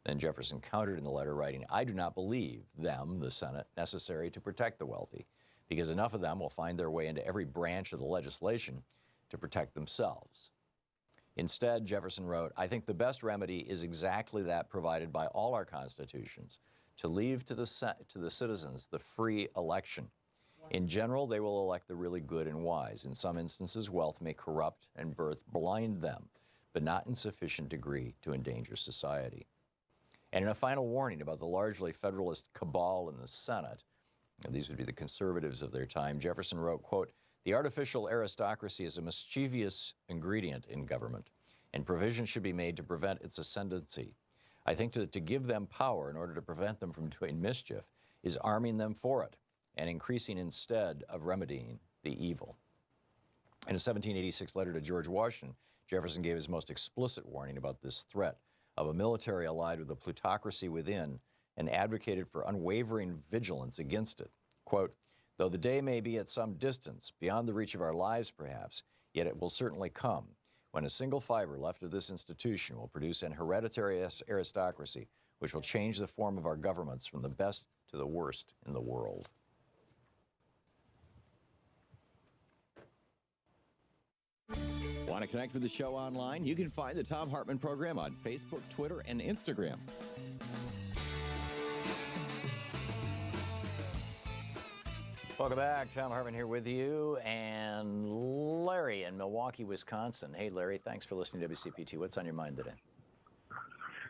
B: Then Jefferson countered in the letter, writing, "I do not believe them, the Senate, necessary to protect the wealthy, because enough of them will find their way into every branch of the legislation to protect themselves." Instead, Jefferson wrote, "I think the best remedy is exactly that provided by all our constitutions, to leave to the citizens the free election. In general, they will elect the really good and wise. In some instances, wealth may corrupt and birth blind them, but not in sufficient degree to endanger society." And in a final warning about the largely Federalist cabal in the Senate, and these would be the conservatives of their time, Jefferson wrote, quote, "The artificial aristocracy is a mischievous ingredient in government, and provision should be made to prevent its ascendancy. I think that to give them power in order to prevent them from doing mischief is arming them for it, and increasing instead of remedying the evil." In a 1786 letter to George Washington, Jefferson gave his most explicit warning about this threat of a military allied with the plutocracy within and advocated for unwavering vigilance against it. Quote, Though the day may be at some distance, beyond the reach of our lives perhaps, yet it will certainly come, when a single fiber left of this institution will produce an hereditary aristocracy which will change the form of our governments from the best to the worst in the world.
J: Want to connect with the show online? You can find the Thom Hartmann Program on Facebook, Twitter, and Instagram.
B: Welcome back. Thom Hartmann here with you, and Larry in Milwaukee, Wisconsin. Hey, Larry, thanks for listening to WCPT. What's on your mind today?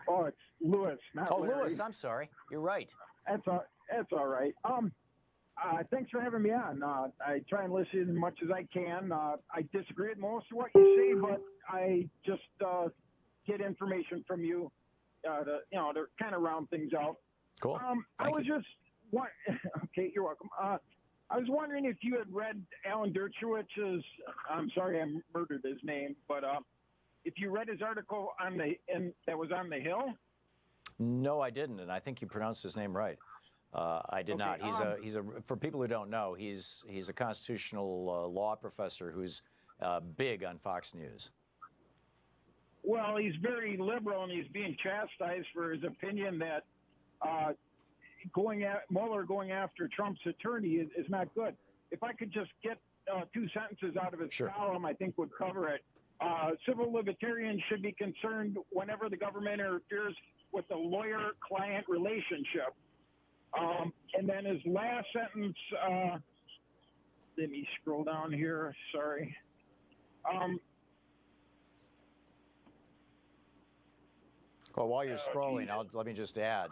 U: Oh, it's Lewis, not Larry.
B: Lewis, I'm sorry. You're right.
U: That's all right. Thanks for having me on. I try and listen as much as I can. I disagree with most of what you say, but I just get information from you to kind of round things out.
B: Cool.
U: Okay, you're welcome. I was wondering if you had read Alan Dershowitz's, I'm sorry I murdered his name, but if you read his article that was on The Hill?
B: No, I didn't, and I think you pronounced his name right. I did not. He's a for people who don't know, he's a constitutional law professor who's big on Fox News.
U: Well, he's very liberal, and he's being chastised for his opinion that Mueller going after Trump's attorney is not good. If I could just get 2 sentences out of his column, I think would cover it. Civil libertarians should be concerned whenever the government interferes with the lawyer-client relationship. And then his last sentence, let me scroll down here, sorry.
B: Well, while you're scrolling, let me just add,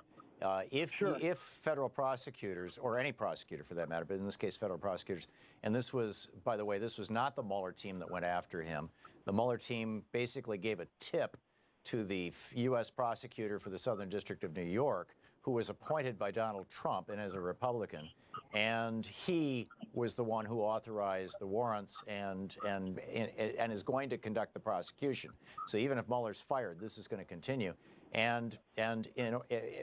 B: if federal prosecutors, or any prosecutor for that matter, but in this case federal prosecutors, and this was, by the way, this was not the Mueller team that went after him. The Mueller team basically gave a tip to the U.S. prosecutor for the Southern District of New York, who was appointed by Donald Trump and as a Republican, and he was the one who authorized the warrants and is going to conduct the prosecution. So even if Mueller's fired, this is going to continue. And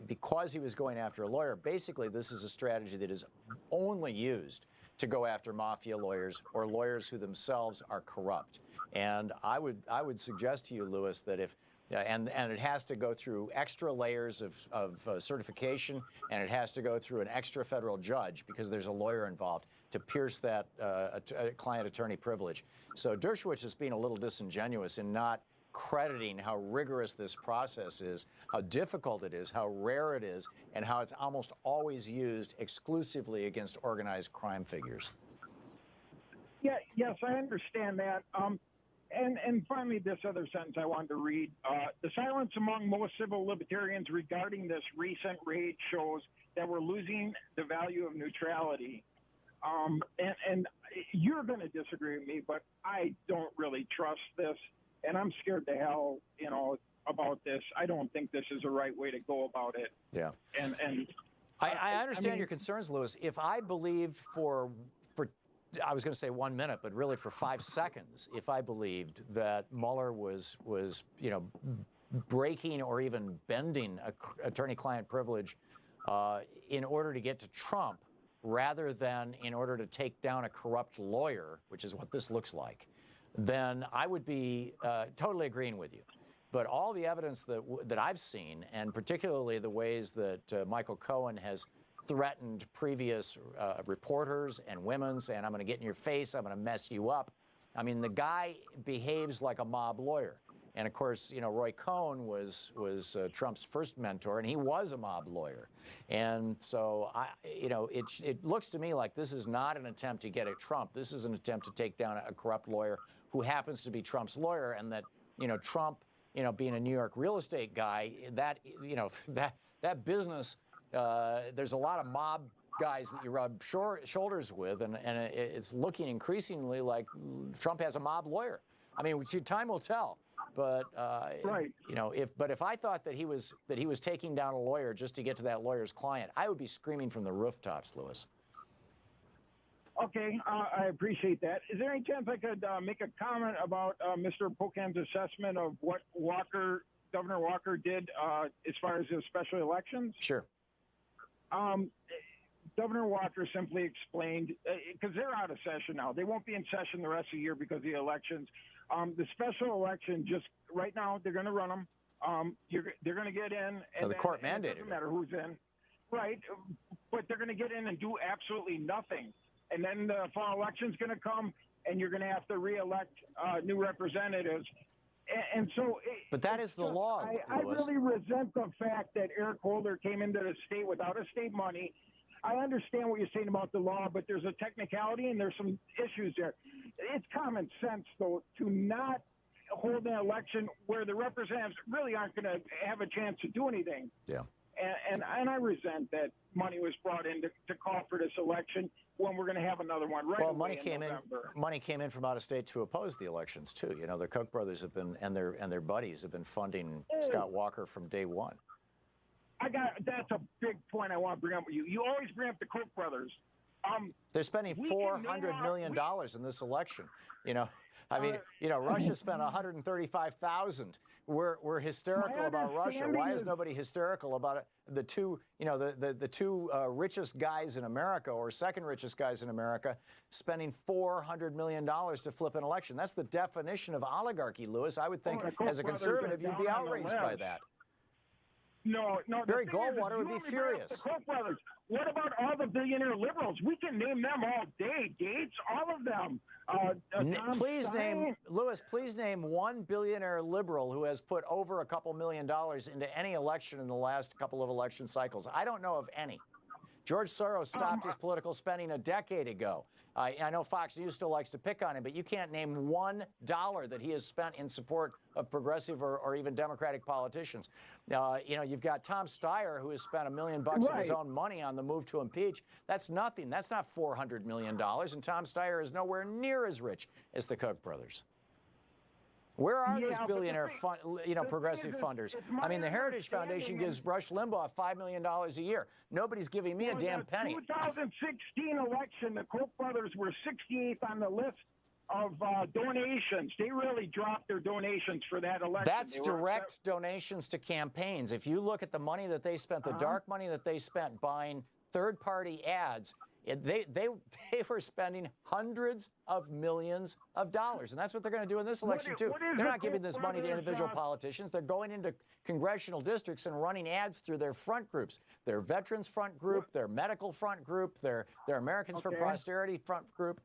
B: because he was going after a lawyer, basically this is a strategy that is only used to go after mafia lawyers or lawyers who themselves are corrupt. And I would suggest to you, Lewis, that if and it has to go through extra layers of certification, and it has to go through an extra federal judge because there's a lawyer involved to pierce that client-attorney privilege. So Dershowitz is being a little disingenuous in not crediting how rigorous this process is, how difficult it is, how rare it is, and how it's almost always used exclusively against organized crime figures.
U: Yeah, yes, I understand that. And finally, this other sentence I wanted to read. The silence among most civil libertarians regarding this recent raid shows that we're losing the value of neutrality. And you're going to disagree with me, but I don't really trust this. And I'm scared to hell, about this. I don't think this is the right way to go about it.
B: Yeah.
U: And
B: I understand your concerns, Lewis. If I believed for I was going to say 1 minute, but really for 5 seconds, if I believed that Mueller was breaking or even bending attorney-client privilege in order to get to Trump, rather than in order to take down a corrupt lawyer, which is what this looks like, then I would be totally agreeing with you. But all the evidence that I've seen, and particularly the ways that Michael Cohen has threatened previous reporters and women, saying, I'm going to get in your face, I'm going to mess you up. I mean, the guy behaves like a mob lawyer. And of course, Roy Cohn was Trump's first mentor, and he was a mob lawyer. And so, it looks to me like this is not an attempt to get at Trump. This is an attempt to take down a corrupt lawyer who happens to be Trump's lawyer, and that, Trump, being a New York real estate guy, that business, there's a lot of mob guys that you rub shoulders with, and it's looking increasingly like Trump has a mob lawyer. I mean, time will tell. But
U: right.
B: If I thought that he was taking down a lawyer just to get to that lawyer's client, I would be screaming from the rooftops, Lewis.
U: Okay, I appreciate that. Is there any chance I could make a comment about Mr. Pocan's assessment of what Governor Walker did as far as his special elections?
B: Sure.
U: Governor Walker simply explained, because they're out of session now. They won't be in session the rest of the year because of the elections. The special election, just right now, they're going to run them. They're going to get in. And
B: the court mandated
U: it. Doesn't matter who's in. Right. But they're going to get in and do absolutely nothing. And then the fall election's going to come, and you're going to have to reelect new representatives. And so,
B: but that is the law.
U: I really resent the fact that Eric Holder came into the state without a state money. I understand what you're saying about the law, but there's a technicality and there's some issues there. It's common sense, though, to not hold an election where the representatives really aren't going to have a chance to do anything.
B: Yeah.
U: And I resent that money was brought in to call for this election when we're going to have another one right away.
B: Well, money came in from out of state to oppose the elections too. You know, the Koch brothers have been and their buddies have been funding Scott Walker from day one.
U: That's a big point I want to bring up with you. You always bring up the Koch brothers.
B: They're spending $400 million in this election. You know, I mean, Russia spent $135,000. We're hysterical about Russia. Why is nobody hysterical about it? The two richest guys in America, or second richest guys in America, spending $400 million to flip an election. That's the definition of oligarchy, Lewis. I would think, as a conservative, you'd be outraged by that.
U: No.
B: Barry Goldwater would be furious.
U: The Koch brothers. What about all the billionaire liberals? We can name them all day. Gates, all of them.
B: Please name, Lewis, please name one billionaire liberal who has put over a couple $1 million into any election in the last couple of election cycles. I don't know of any. George Soros stopped his political spending a decade ago. I know Fox News still likes to pick on him, but you can't name $1 that he has spent in support of progressive or even Democratic politicians. You've got Tom Steyer, who has spent $1 million of his own money on the move to impeach. That's nothing. That's not $400 million. And Tom Steyer is nowhere near as rich as the Koch brothers. Where are those billionaire progressive funders? I mean, the Heritage Foundation gives Rush Limbaugh $5 million a year. Nobody's giving me a damn penny.
U: In the 2016 election, the Koch brothers were 68th on the list of donations. They really dropped their donations for that election.
B: That's direct donations to campaigns. If you look at the money that they spent, the dark money that they spent buying third-party ads, they were spending hundreds of millions of dollars. And that's what they're going to do in this election, too. They're not giving this money to individual politicians. They're going into congressional districts and running ads through their front groups, their Veterans Front Group, their Medical Front Group, their Americans for Posterity Front Group.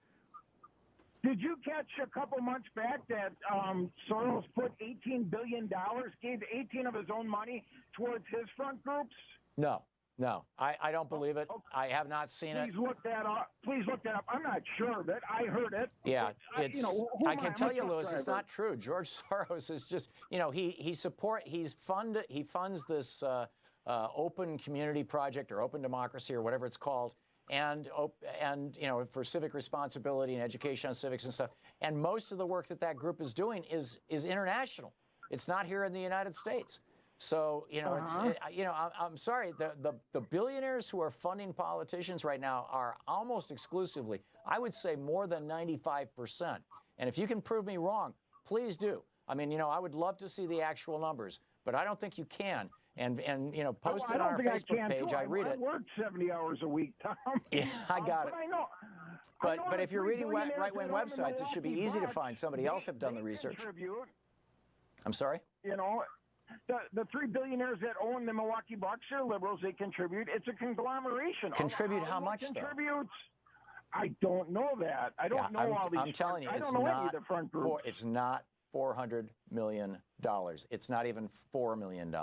U: Did you catch a couple months back that Soros put $18 billion, gave 18 of his own money towards his front groups?
B: No, I don't believe it. I have not seen it.
U: Please look that up. I'm not sure of it. I heard it.
B: Yeah, I can tell you, Lewis, it's not true. George Soros is just, he funds this open community project or open democracy or whatever it's called, and for civic responsibility and education on civics and stuff. And most of the work that group is doing is international. It's not here in the United States. So, I'm sorry, the billionaires who are funding politicians right now are almost exclusively, I would say more than 95%. And if you can prove me wrong, please do. I mean, I would love to see the actual numbers, but I don't think you can. And post it on our Facebook page. I read it.
U: I work 70 hours a week, Tom.
B: Yeah, I got it.
U: But
B: But if you're reading right-wing websites, it should be easy to find. Somebody else have done the research. I'm sorry?
U: The three billionaires that own the Milwaukee Bucks are liberals. They contribute. It's a conglomeration.
B: Contribute how much, though?
U: I don't know that. I don't know all these.
B: I'm telling you, it's not $400 million. It's not even $4 million.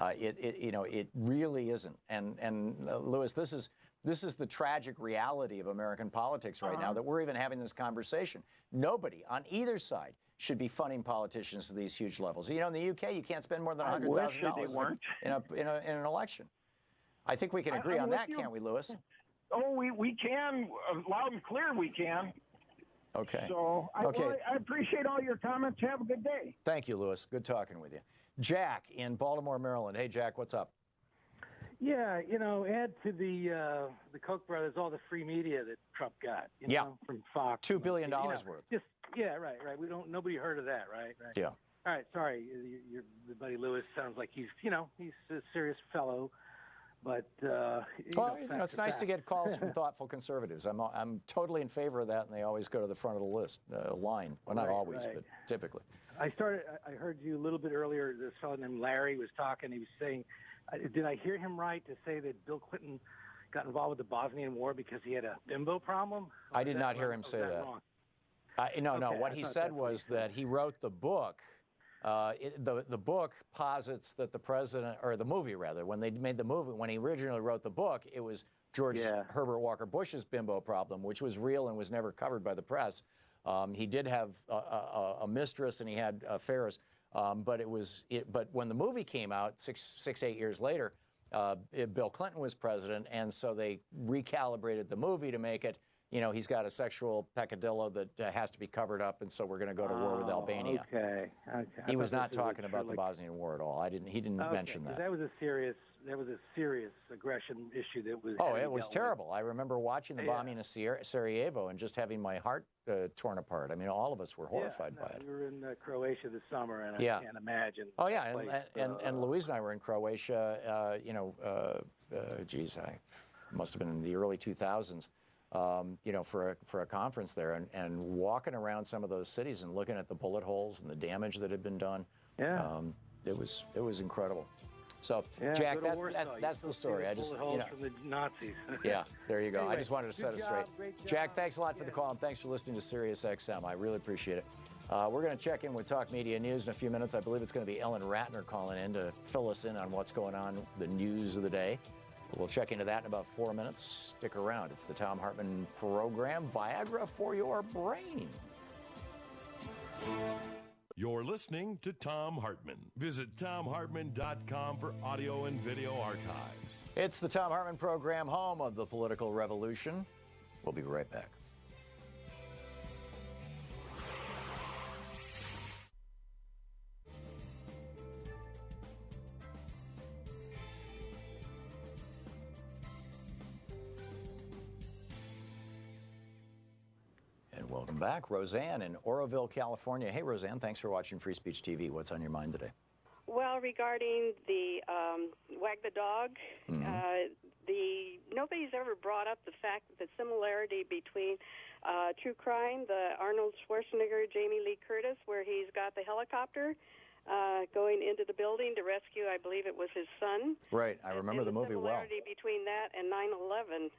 B: It really isn't. And Lewis, this is the tragic reality of American politics right now, that we're even having this conversation. Nobody on either side should be funding politicians to these huge levels. In the UK, you can't spend more than $100,000 in an election. I think we can agree on that, can't we, Lewis?
U: Oh, we can. Loud and clear, we can.
B: Okay.
U: So I appreciate all your comments. Have a good day.
B: Thank you, Lewis. Good talking with you. Jack in Baltimore, Maryland. Hey, Jack, what's up?
C: Yeah, add to the Koch brothers all the free media that Trump got. From Fox.
B: $2 billion worth.
C: Right. Nobody heard of that, right?
B: Yeah.
C: All right. Sorry, your buddy Lewis sounds like he's a serious fellow. But
B: well, it's nice to get calls from thoughtful conservatives. I'm totally in favor of that, and they always go to the front of the list line. Well, not always, but typically.
C: I heard you a little bit earlier. This fellow named Larry was talking. He was saying, did I hear him right to say that Bill Clinton got involved with the Bosnian War because he had a bimbo problem?
B: I did not hear him say that. No. What he said was that he wrote the book. The book posits that the president, or the movie rather, when they made the movie, when he originally wrote the book, it was George Herbert Walker Bush's bimbo problem, which was real and was never covered by the press. He did have a mistress and he had affairs, but when the movie came out 8 years later, Bill Clinton was president, and so they recalibrated the movie to make it, he's got a sexual peccadillo that has to be covered up, and so we're going to go to war with Albania.
C: Okay.
B: He was not talking about the Bosnian War at all. He didn't mention that.
C: That was a serious aggression issue that was.
B: Oh, it was terrible. I remember watching the bombing of Sarajevo and just having my heart torn apart. I mean, all of us were horrified by it.
C: We were in Croatia this summer, and I can't imagine.
B: Oh yeah, and Louise and I were in Croatia. I must have been in the early 2000s. For a conference there, and walking around some of those cities and looking at the bullet holes and the damage that had been done.
C: Yeah.
B: It was incredible. So, Jack, that's the story. I just,
C: from the Nazis.
B: Yeah, there you go.
C: Anyway,
B: I just wanted to set it straight. Jack, thanks a lot for the call, and thanks for listening to Sirius XM. I really appreciate it. We're going to check in with Talk Media News in a few minutes. I believe it's going to be Ellen Ratner calling in to fill us in on what's going on, the news of the day. We'll check into that in about 4 minutes. Stick around. It's the Thom Hartmann Program, Viagra for your brain.
D: You're listening to Thom Hartmann. Visit ThomHartmann.com for audio and video archives.
B: It's the Thom Hartmann Program, home of the political revolution. We'll be right back. Welcome back. Roseanne in Oroville, California. Hey, Roseanne, thanks for watching Free Speech TV. What's on your mind today?
E: Well, regarding the Wag the Dog, nobody's ever brought up the fact that the similarity between True Crime, the Arnold Schwarzenegger, Jamie Lee Curtis, where he's got the helicopter going into the building to rescue, I believe it was his son.
B: Right, I remember the movie well.
E: Similarity between that and 9/11.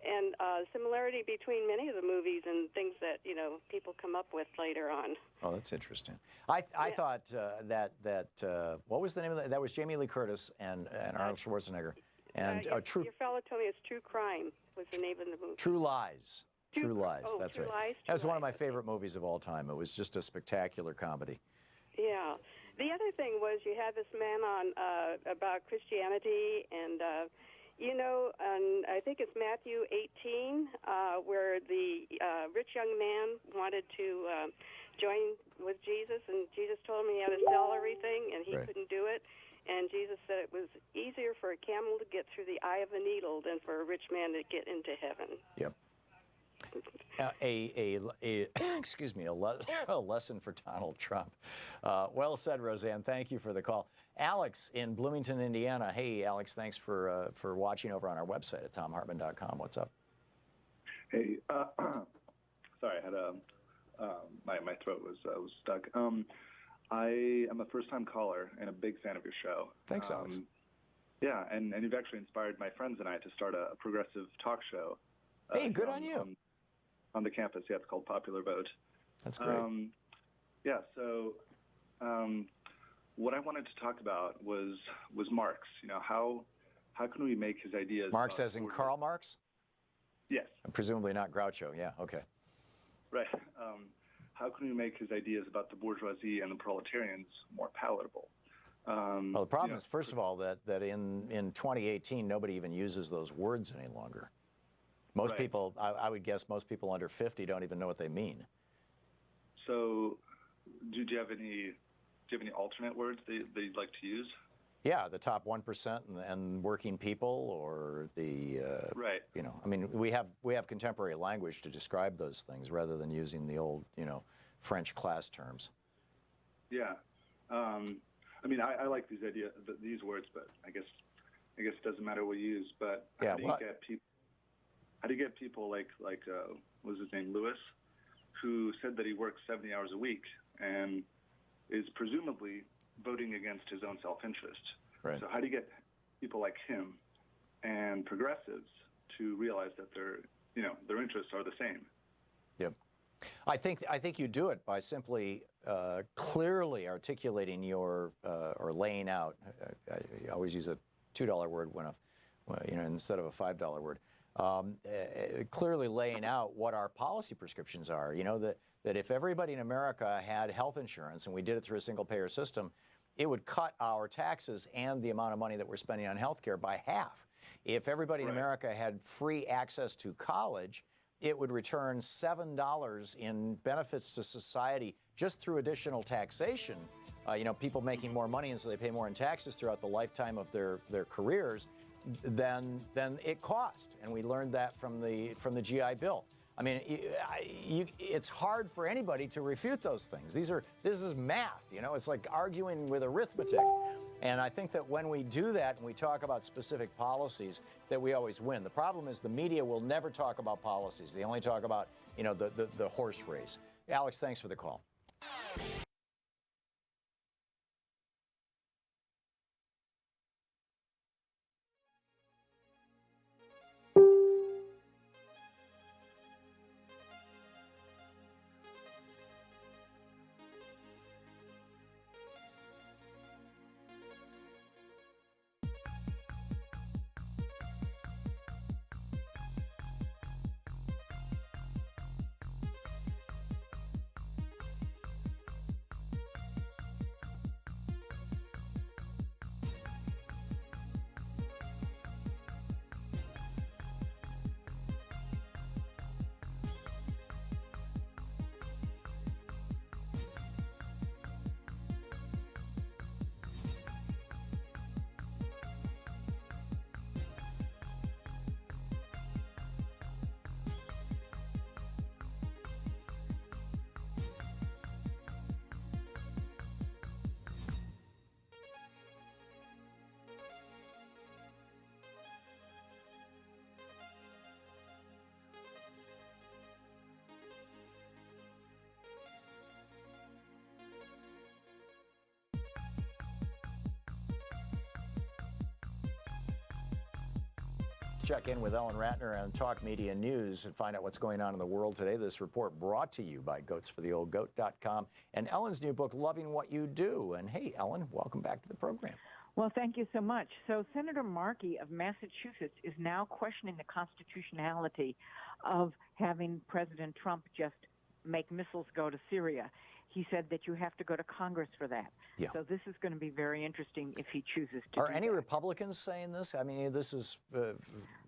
E: And similarity between many of the movies and things that, people come up with later on.
B: Oh, that's interesting. I thought that what was the name of that? That was Jamie Lee Curtis and Arnold Schwarzenegger. And
E: your fellow told me it's True Crime was the name of the movie.
B: True Lies. True Lies, that's
E: True
B: right.
E: Lies,
B: That's one of my favorite movies of all time. It was just a spectacular comedy.
E: Yeah. The other thing was you had this man on about Christianity and... and I think it's Matthew 18, where the rich young man wanted to join with Jesus, and Jesus told him he had to sell everything, and he couldn't do it. And Jesus said it was easier for a camel to get through the eye of a needle than for a rich man to get into heaven.
B: Yep. Excuse me, a lesson for Donald Trump. Well said, Roseanne. Thank you for the call. Alex in Bloomington, Indiana. Hey, Alex, thanks for watching over on our website at ThomHartmann.com. What's up?
V: Hey, sorry, I had my throat was stuck. I am a first-time caller and a big fan of your show.
B: Thanks, Alex.
V: Yeah, and you've actually inspired my friends and I to start a progressive talk show.
B: Hey, good on you.
V: On the campus, yeah, it's called Popular Vote.
B: That's great.
V: So what I wanted to talk about was Marx. How can we make his ideas...
B: Marx as in Karl Marx?
V: Yes.
B: And presumably not Groucho, yeah, okay.
V: Right. How can we make his ideas about the bourgeoisie and the proletarians more palatable?
B: Well, the problem is, first of all, that in 2018, nobody even uses those words any longer. Most people, I would guess most people under 50 don't even know what they mean.
V: So do you have any alternate words that you'd like to use?
B: Yeah, the top 1% and working people, or the we have contemporary language to describe those things rather than using the old French class terms.
V: Yeah, I like these words, but I guess I guess it doesn't matter what you use, but
B: Yeah,
V: how do you get people like what was his name, Lewis, who said that he works 70 hours a week and is presumably voting against his own self-interest.
B: Right.
V: So how do you get people like him and progressives to realize that their interests are the same?
B: Yep. I think you do it by simply clearly articulating your or laying out. I always use a $2 word instead of a $5 word. Clearly laying out what our policy prescriptions are. That if everybody in America had health insurance and we did it through a single-payer system, it would cut our taxes and the amount of money that we're spending on health care by half. If everybody in America had free access to college, it would return $7 in benefits to society just through additional taxation. People making more money, and so they pay more in taxes throughout the lifetime of their careers than it cost. And we learned that from the GI Bill. I mean, it's hard for anybody to refute those things. This is math. It's like arguing with arithmetic. And I think that when we do that and we talk about specific policies, that we always win. The problem is the media will never talk about policies. They only talk about, the horse race. Alex, thanks for the call. Check in with Ellen Ratner on Talk Media News and find out what's going on in the world today. This report brought to you by goatsfortheoldgoat.com and Ellen's new book, Loving What You Do. And hey, Ellen, welcome back to the program.
F: Well, thank you so much. So Senator Markey of Massachusetts is now questioning the constitutionality of having President Trump just make missiles go to Syria. He said that you have to go to Congress for that.
B: Yeah.
F: So this is going to be very interesting if he chooses to.
B: Are any Republicans saying this? I mean, this is...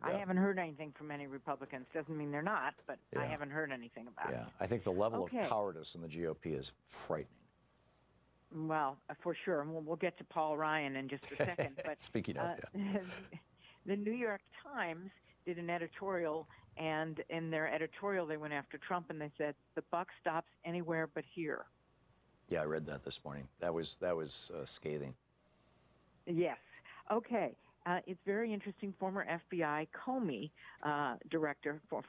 F: I haven't heard anything from any Republicans. Doesn't mean they're not, but I haven't heard anything about it.
B: Yeah, I think the level of cowardice in the GOP is frightening.
F: Well, for sure. And we'll get to Paul Ryan in just a second. But
B: Speaking of,
F: the New York Times did an editorial, and in their editorial they went after Trump, and they said, the buck stops anywhere but here.
B: Yeah, I read that this morning. That was scathing.
F: Yes. Okay. It's very interesting. Former FBI Comey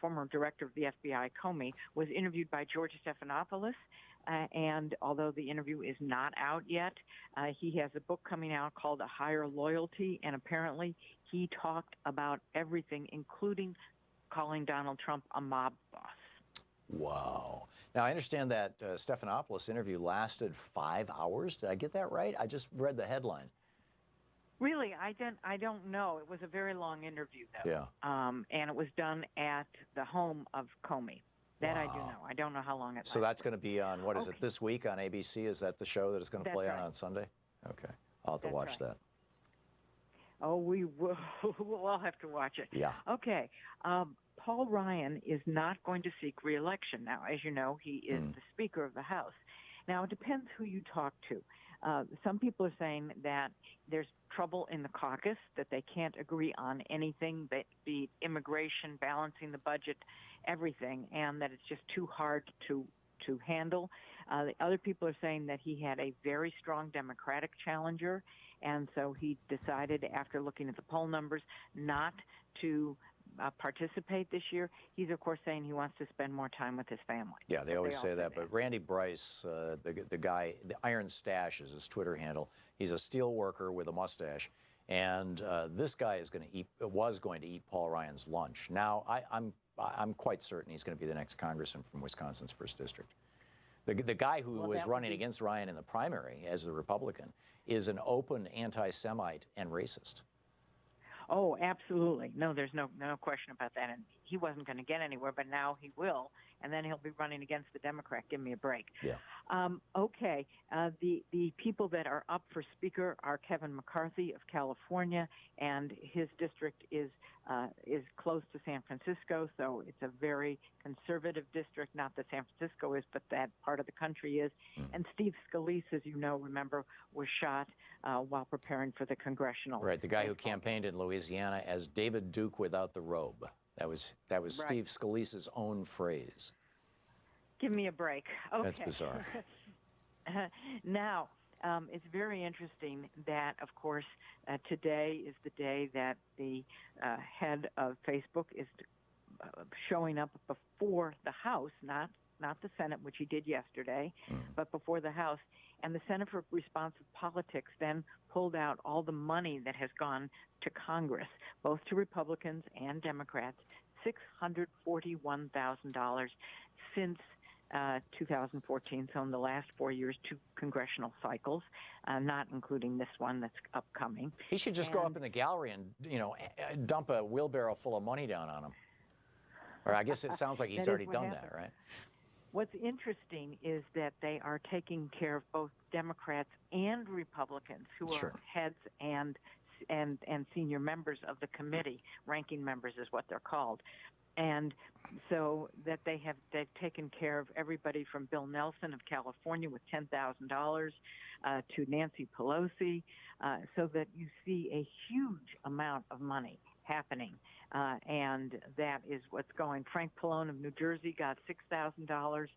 F: former director of the FBI Comey was interviewed by George Stephanopoulos, and although the interview is not out yet, he has a book coming out called A Higher Loyalty, and apparently he talked about everything, including calling Donald Trump a mob boss.
B: Wow. Now, I understand that Stephanopoulos interview lasted 5 hours. Did I get that right? I just read the headline.
F: Really, I don't know. It was a very long interview, though.
B: Yeah.
F: And it was done at the home of Comey. That I do know. I don't know how long it lasted.
B: So that's going to be on, what is it, this week on ABC? Is that the show that it's going to play on Sunday? Okay. I'll have to watch that.
F: Oh, we will. We'll all have to watch it.
B: Yeah.
F: Okay. Paul Ryan is not going to seek re-election. Now, as you know, he is the Speaker of the House. Now, it depends who you talk to. Some people are saying that there's trouble in the caucus, that they can't agree on anything, that the immigration, balancing the budget, everything, and that it's just too hard to to handle. The other people are saying that he had a very strong Democratic challenger, and so he decided, after looking at the poll numbers, not to participate this year. He's, of course, saying he wants to spend more time with his family.
B: Yeah, they always say that. But Randy Bryce, the guy, the Iron Stash is his Twitter handle. He's a steel worker with a mustache. And this guy was going to eat Paul Ryan's lunch. Now, I'm quite certain he's going to be the next congressman from Wisconsin's 1st District. The guy who was running against Ryan in the primary as the Republican is an open anti-Semite and racist.
F: Oh, absolutely. No, there's no question about that. And he wasn't going to get anywhere, but now he will. And then he'll be running against the Democrat. Give me a break.
B: Yeah.
F: Okay. The people that are up for Speaker are Kevin McCarthy of California, and his district is close to San Francisco, so it's a very conservative district. Not that San Francisco is, but that part of the country is. And Steve Scalise, as you know, remember, was shot while preparing for the congressional.
B: Right, the guy who campaigned in Louisiana as David Duke without the robe. That was right. Steve Scalise's own phrase.
F: Give me a break. Okay.
B: That's bizarre.
F: Now, it's very interesting that, of course, today is the day that the head of Facebook is showing up before the House, not the Senate, which he did yesterday, but before the House. And the Center for Responsive Politics then pulled out all the money that has gone to Congress, both to Republicans and Democrats, $641,000 since 2014, so in the last 4 years, 2 congressional cycles, not including this one that's upcoming.
B: He should just go up in the gallery and, dump a wheelbarrow full of money down on him. Or I guess it sounds like he's already done that, right?
F: What's interesting is that they are taking care of both Democrats and Republicans who are heads and senior members of the committee. Ranking members is what they're called. And so that they've taken care of everybody from Bill Nelson of California with $10,000 to Nancy Pelosi, so that you see a huge amount of money happening. And that is what's going. Frank Pallone of New Jersey got $6,000.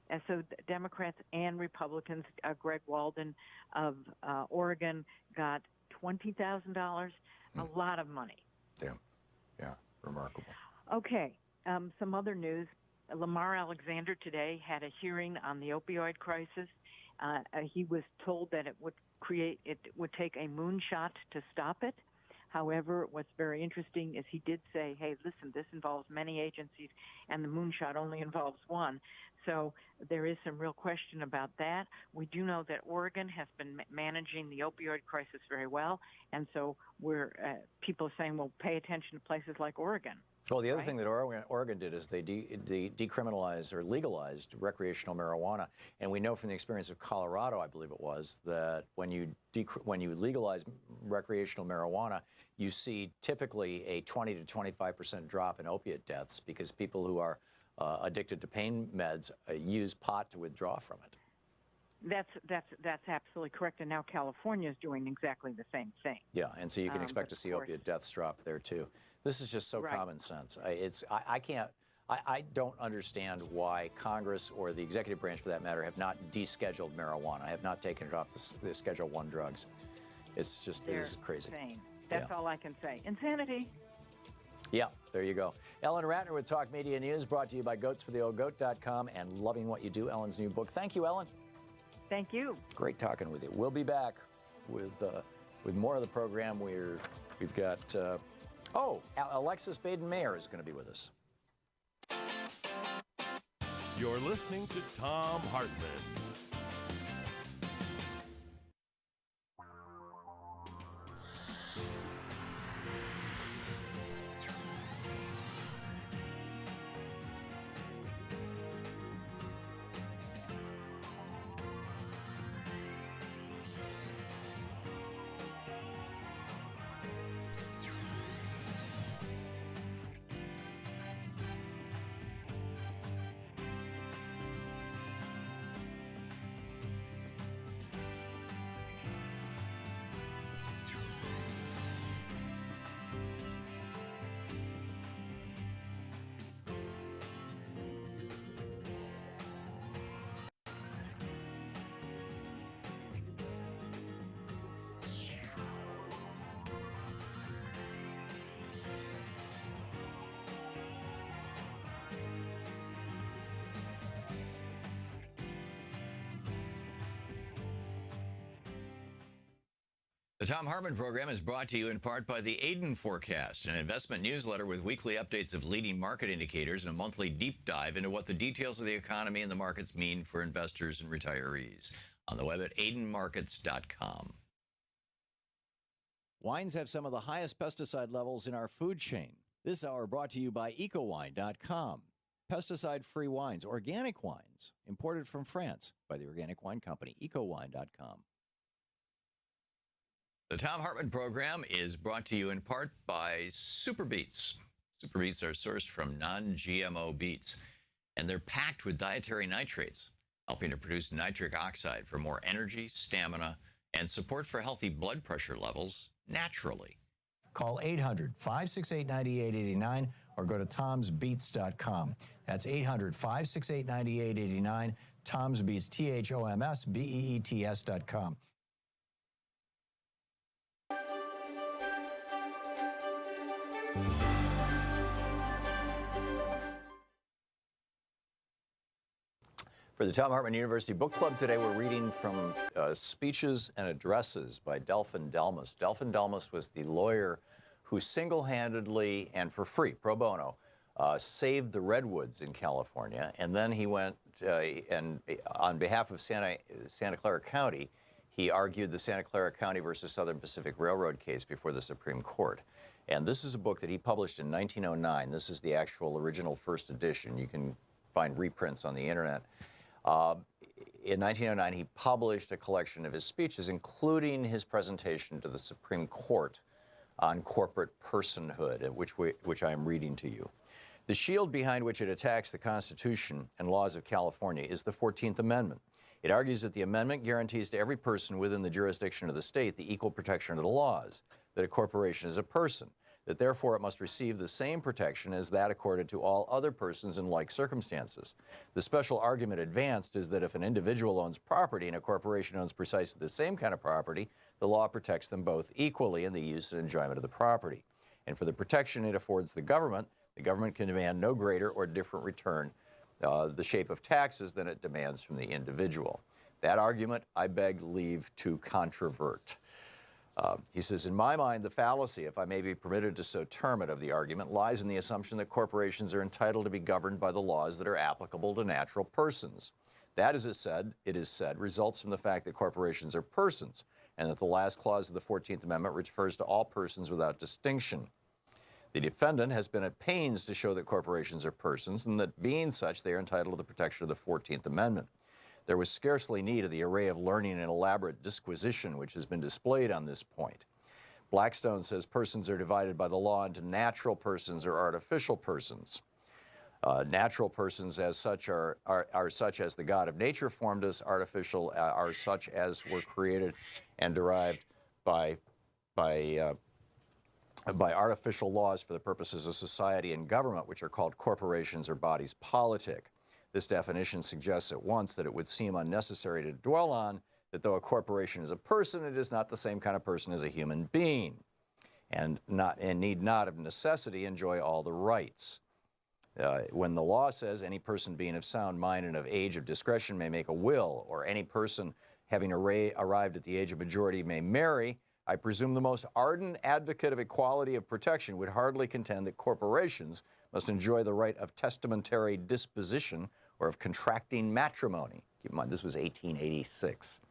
F: And so Democrats and Republicans, Greg Walden of Oregon got $20,000. A lot of money.
B: Yeah, remarkable.
F: Okay, some other news. Lamar Alexander today had a hearing on the opioid crisis. He was told that it would take a moonshot to stop it. However, what's very interesting is he did say, hey, listen, this involves many agencies, and the moonshot only involves one. So there is some real question about that. We do know that Oregon has been managing the opioid crisis very well, and so people are saying, well, pay attention to places like Oregon.
B: Well, the other thing that Oregon did is they decriminalized or legalized recreational marijuana, and we know from the experience of Colorado, I believe it was, that when you legalize recreational marijuana, you see typically a 20 to 25% drop in opiate deaths because people who are addicted to pain meds use pot to withdraw from it.
F: That's absolutely correct, and now California is doing exactly the same thing.
B: Yeah, and so you can expect to see opiate deaths drop there too. This is just so common sense. I don't understand why Congress or the executive branch, for that matter, have not descheduled marijuana, have not taken it off the Schedule I drugs. It's just it is crazy.
F: Insane. That's all I can say. Insanity.
B: Yeah, there you go. Ellen Ratner with Talk Media News, brought to you by goatsfortheoldgoat.com and Loving What You Do, Ellen's new book. Thank you, Ellen.
F: Thank you.
B: Great talking with you. We'll be back with more of the program. We've got Alexis Baden-Mayer is going to be with us.
D: You're listening to Thom Hartmann.
B: The Thom Hartmann Program is brought to you in part by the Aiden Forecast, an investment newsletter with weekly updates of leading market indicators and a monthly deep dive into what the details of the economy and the markets mean for investors and retirees. On the web at aidenmarkets.com. Wines have some of the highest pesticide levels in our food chain. This hour brought to you by ecowine.com. Pesticide-free wines, organic wines, imported from France by the Organic Wine Company, ecowine.com. The Thom Hartmann Program is brought to you in part by Super Beets. Super Beets are sourced from non-GMO beets, and they're packed with dietary nitrates, helping to produce nitric oxide for more energy, stamina, and support for healthy blood pressure levels naturally.
G: Call 800-568-9889 or go to tomsbeets.com. That's 800-568-9889, Tom's Beets, THOMSBEETS.com.
B: For the Thom Hartmann University Book Club today, we're reading from Speeches and Addresses by Delphin Delmas. Delphin Delmas was the lawyer who single-handedly and for free, pro bono, saved the redwoods in California. And then he went and on behalf of Santa Clara County, he argued the Santa Clara County versus Southern Pacific Railroad case before the Supreme Court. And this is a book that he published in 1909. This is the actual original first edition. You can find reprints on the internet. In 1909, he published a collection of his speeches, including his presentation to the Supreme Court on corporate personhood, which I am reading to you. The shield behind which it attacks the Constitution and laws of California is the 14th Amendment. It argues that the amendment guarantees to every person within the jurisdiction of the state the equal protection of the laws, that a corporation is a person, that therefore it must receive the same protection as that accorded to all other persons in like circumstances. The special argument advanced is that if an individual owns property and a corporation owns precisely the same kind of property, the law protects them both equally in the use and enjoyment of the property. And for the protection it affords the government can demand no greater or different return, the shape of taxes, than it demands from the individual. That argument I beg leave to controvert. He says, in my mind, the fallacy, if I may be permitted to so term it, of the argument lies in the assumption that corporations are entitled to be governed by the laws that are applicable to natural persons. That, as it is said, results from the fact that corporations are persons, and that the last clause of the 14th Amendment refers to all persons without distinction. The defendant has been at pains to show that corporations are persons, and that being such, they are entitled to the protection of the 14th Amendment. There was scarcely need of the array of learning and elaborate disquisition which has been displayed on this point. Blackstone says persons are divided by the law into natural persons or artificial persons. Natural persons as such are such as the God of nature formed us. Artificial are such as were created and derived by artificial laws for the purposes of society and government, which are called corporations or bodies politic. This definition suggests at once that it would seem unnecessary to dwell on that though a corporation is a person, it is not the same kind of person as a human being, and need not of necessity enjoy all the rights. When the law says any person being of sound mind and of age of discretion may make a will, or any person having arrived at the age of majority may marry, I presume the most ardent advocate of equality of protection would hardly contend that corporations must enjoy the right of testamentary disposition or of contracting matrimony. Keep in mind, this was 1886.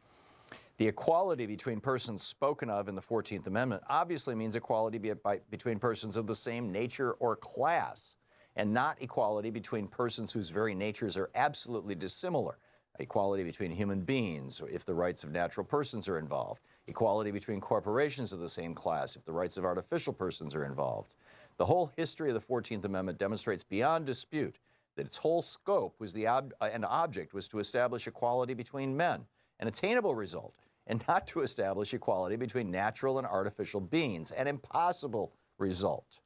B: The equality between persons spoken of in the 14th Amendment obviously means equality between persons of the same nature or class, and not equality between persons whose very natures are absolutely dissimilar. Equality between human beings, if the rights of natural persons are involved. Equality between corporations of the same class, if the rights of artificial persons are involved. The whole history of the 14th Amendment demonstrates beyond dispute that its whole scope was and object was to establish equality between men, an attainable result, and not to establish equality between natural and artificial beings, an impossible result.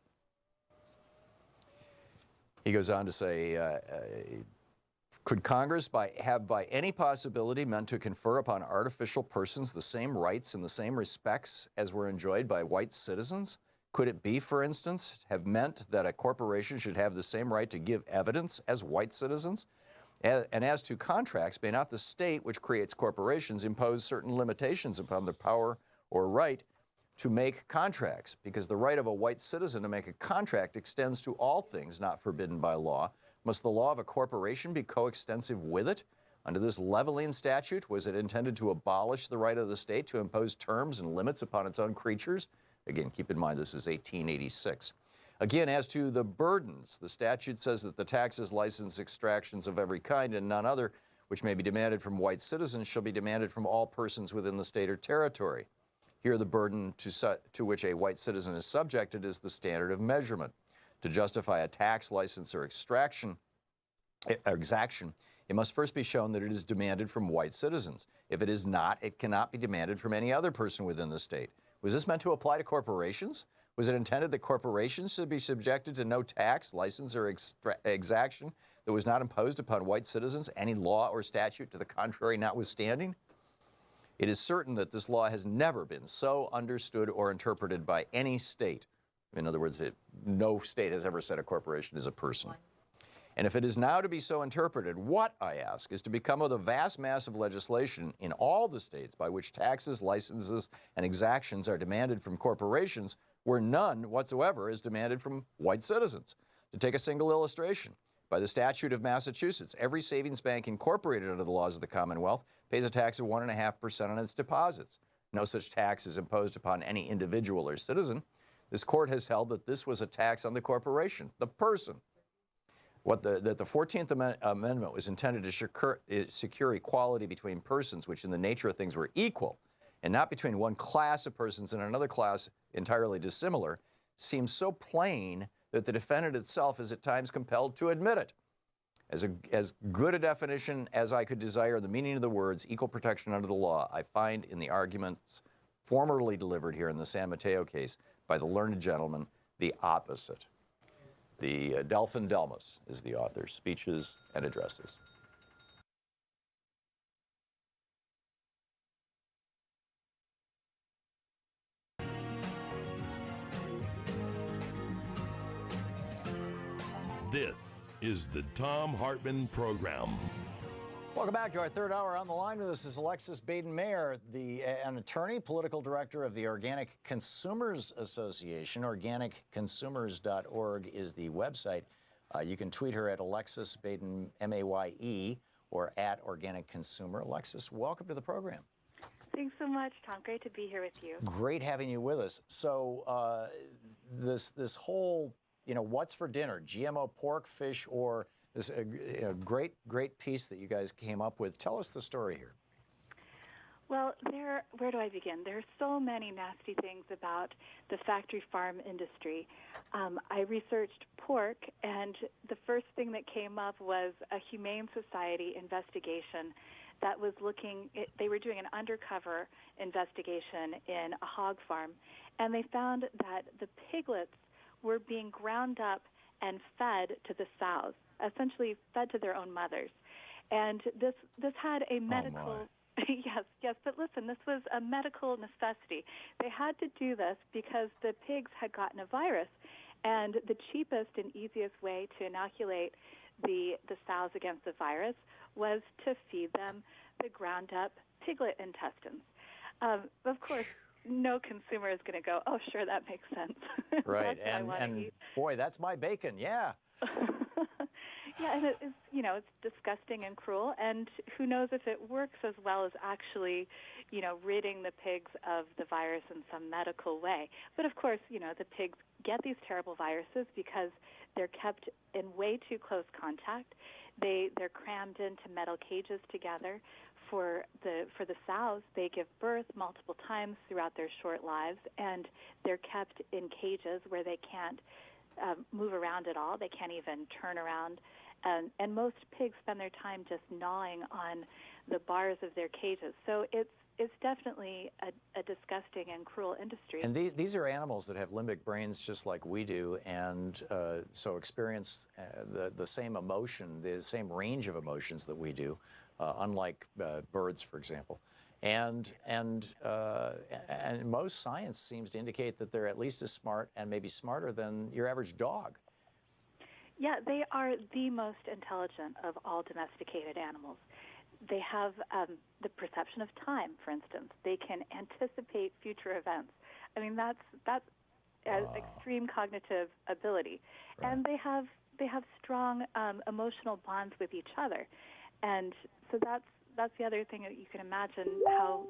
B: He goes on to say, could Congress have by any possibility meant to confer upon artificial persons the same rights and the same respects as were enjoyed by white citizens? Could it be, for instance, have meant that a corporation should have the same right to give evidence as white citizens? And as to contracts, may not the state which creates corporations impose certain limitations upon the power or right to make contracts, because the right of a white citizen to make a contract extends to all things not forbidden by law. Must the law of a corporation be coextensive with it? Under this leveling statute, was it intended to abolish the right of the state to impose terms and limits upon its own creatures? Again, keep in mind this is 1886. Again, as to the burdens, the statute says that the taxes, license, extractions of every kind and none other, which may be demanded from white citizens, shall be demanded from all persons within the state or territory. Here, the burden to which a white citizen is subjected is the standard of measurement. To justify a tax, license, or exaction, it must first be shown that it is demanded from white citizens. If it is not, it cannot be demanded from any other person within the state. Was this meant to apply to corporations? Was it intended that corporations should be subjected to no tax, license, or exaction that was not imposed upon white citizens, any law or statute to the contrary notwithstanding? It is certain that this law has never been so understood or interpreted by any state. In other words, no state has ever said a corporation is a person. And if it is now to be so interpreted, what, I ask, is to become of the vast mass of legislation in all the states by which taxes, licenses, and exactions are demanded from corporations, where none whatsoever is demanded from white citizens? To take a single illustration, by the statute of Massachusetts, every savings bank incorporated under the laws of the Commonwealth pays a tax of 1.5% on its deposits. No such tax is imposed upon any individual or citizen. This court has held that this was a tax on the corporation, the person. That the 14th Amendment was intended to secure equality between persons, which in the nature of things were equal, and not between one class of persons and another class entirely dissimilar, seems so plain that the defendant itself is at times compelled to admit it. As good a definition as I could desire the meaning of the words equal protection under the law, I find in the arguments formerly delivered here in the San Mateo case by the learned gentleman the opposite. The Delphin Delmas is the author, Speeches and Addresses.
D: This is the Thom Hartmann Program.
B: Welcome back to our third hour. On the line with us is Alexis Baden-Mayer, an attorney, political director of the Organic Consumers Association. OrganicConsumers.org is the website. You can tweet her at Alexis Baden, M-A-Y-E, or at Organic Consumer. Alexis, welcome to the program.
H: Thanks so much, Tom. Great to be here with you.
B: Great having you with us. So this whole, what's for dinner, GMO pork, fish, or this great piece that you guys came up with. Tell us the story here.
H: Well, where do I begin? There are so many nasty things about the factory farm industry. I researched pork, and the first thing that came up was a Humane Society investigation that was they were doing an undercover investigation in a hog farm, and they found that the piglets were being ground up and fed to the sows, essentially fed to their own mothers. And this had a medical... Yes, but listen, this was a medical necessity. They had to do this because the pigs had gotten a virus, and the cheapest and easiest way to inoculate the sows against the virus was to feed them the ground-up piglet intestines. Of course, no consumer is going to go, oh, sure, that makes sense.
B: Right, and boy, that's my bacon, yeah.
H: Yeah, and it's disgusting and cruel, and who knows if it works as well as actually, ridding the pigs of the virus in some medical way. But of course, the pigs get these terrible viruses because they're kept in way too close contact. They're crammed into metal cages together. For the sows, they give birth multiple times throughout their short lives, and they're kept in cages where they can't move around at all. They can't even turn around. And most pigs spend their time just gnawing on the bars of their cages. So it's definitely a disgusting and cruel industry.
B: And these are animals that have limbic brains just like we do, and so experience the same emotion, the same range of emotions that we do, unlike birds, for example. And most science seems to indicate that they're at least as smart and maybe smarter than your average dog.
H: Yeah, they are the most intelligent of all domesticated animals. They have the perception of time, for instance. They can anticipate future events. I mean, that's extreme cognitive ability,
B: Right.
H: and they have strong emotional bonds with each other, and so that's the other thing that you can imagine how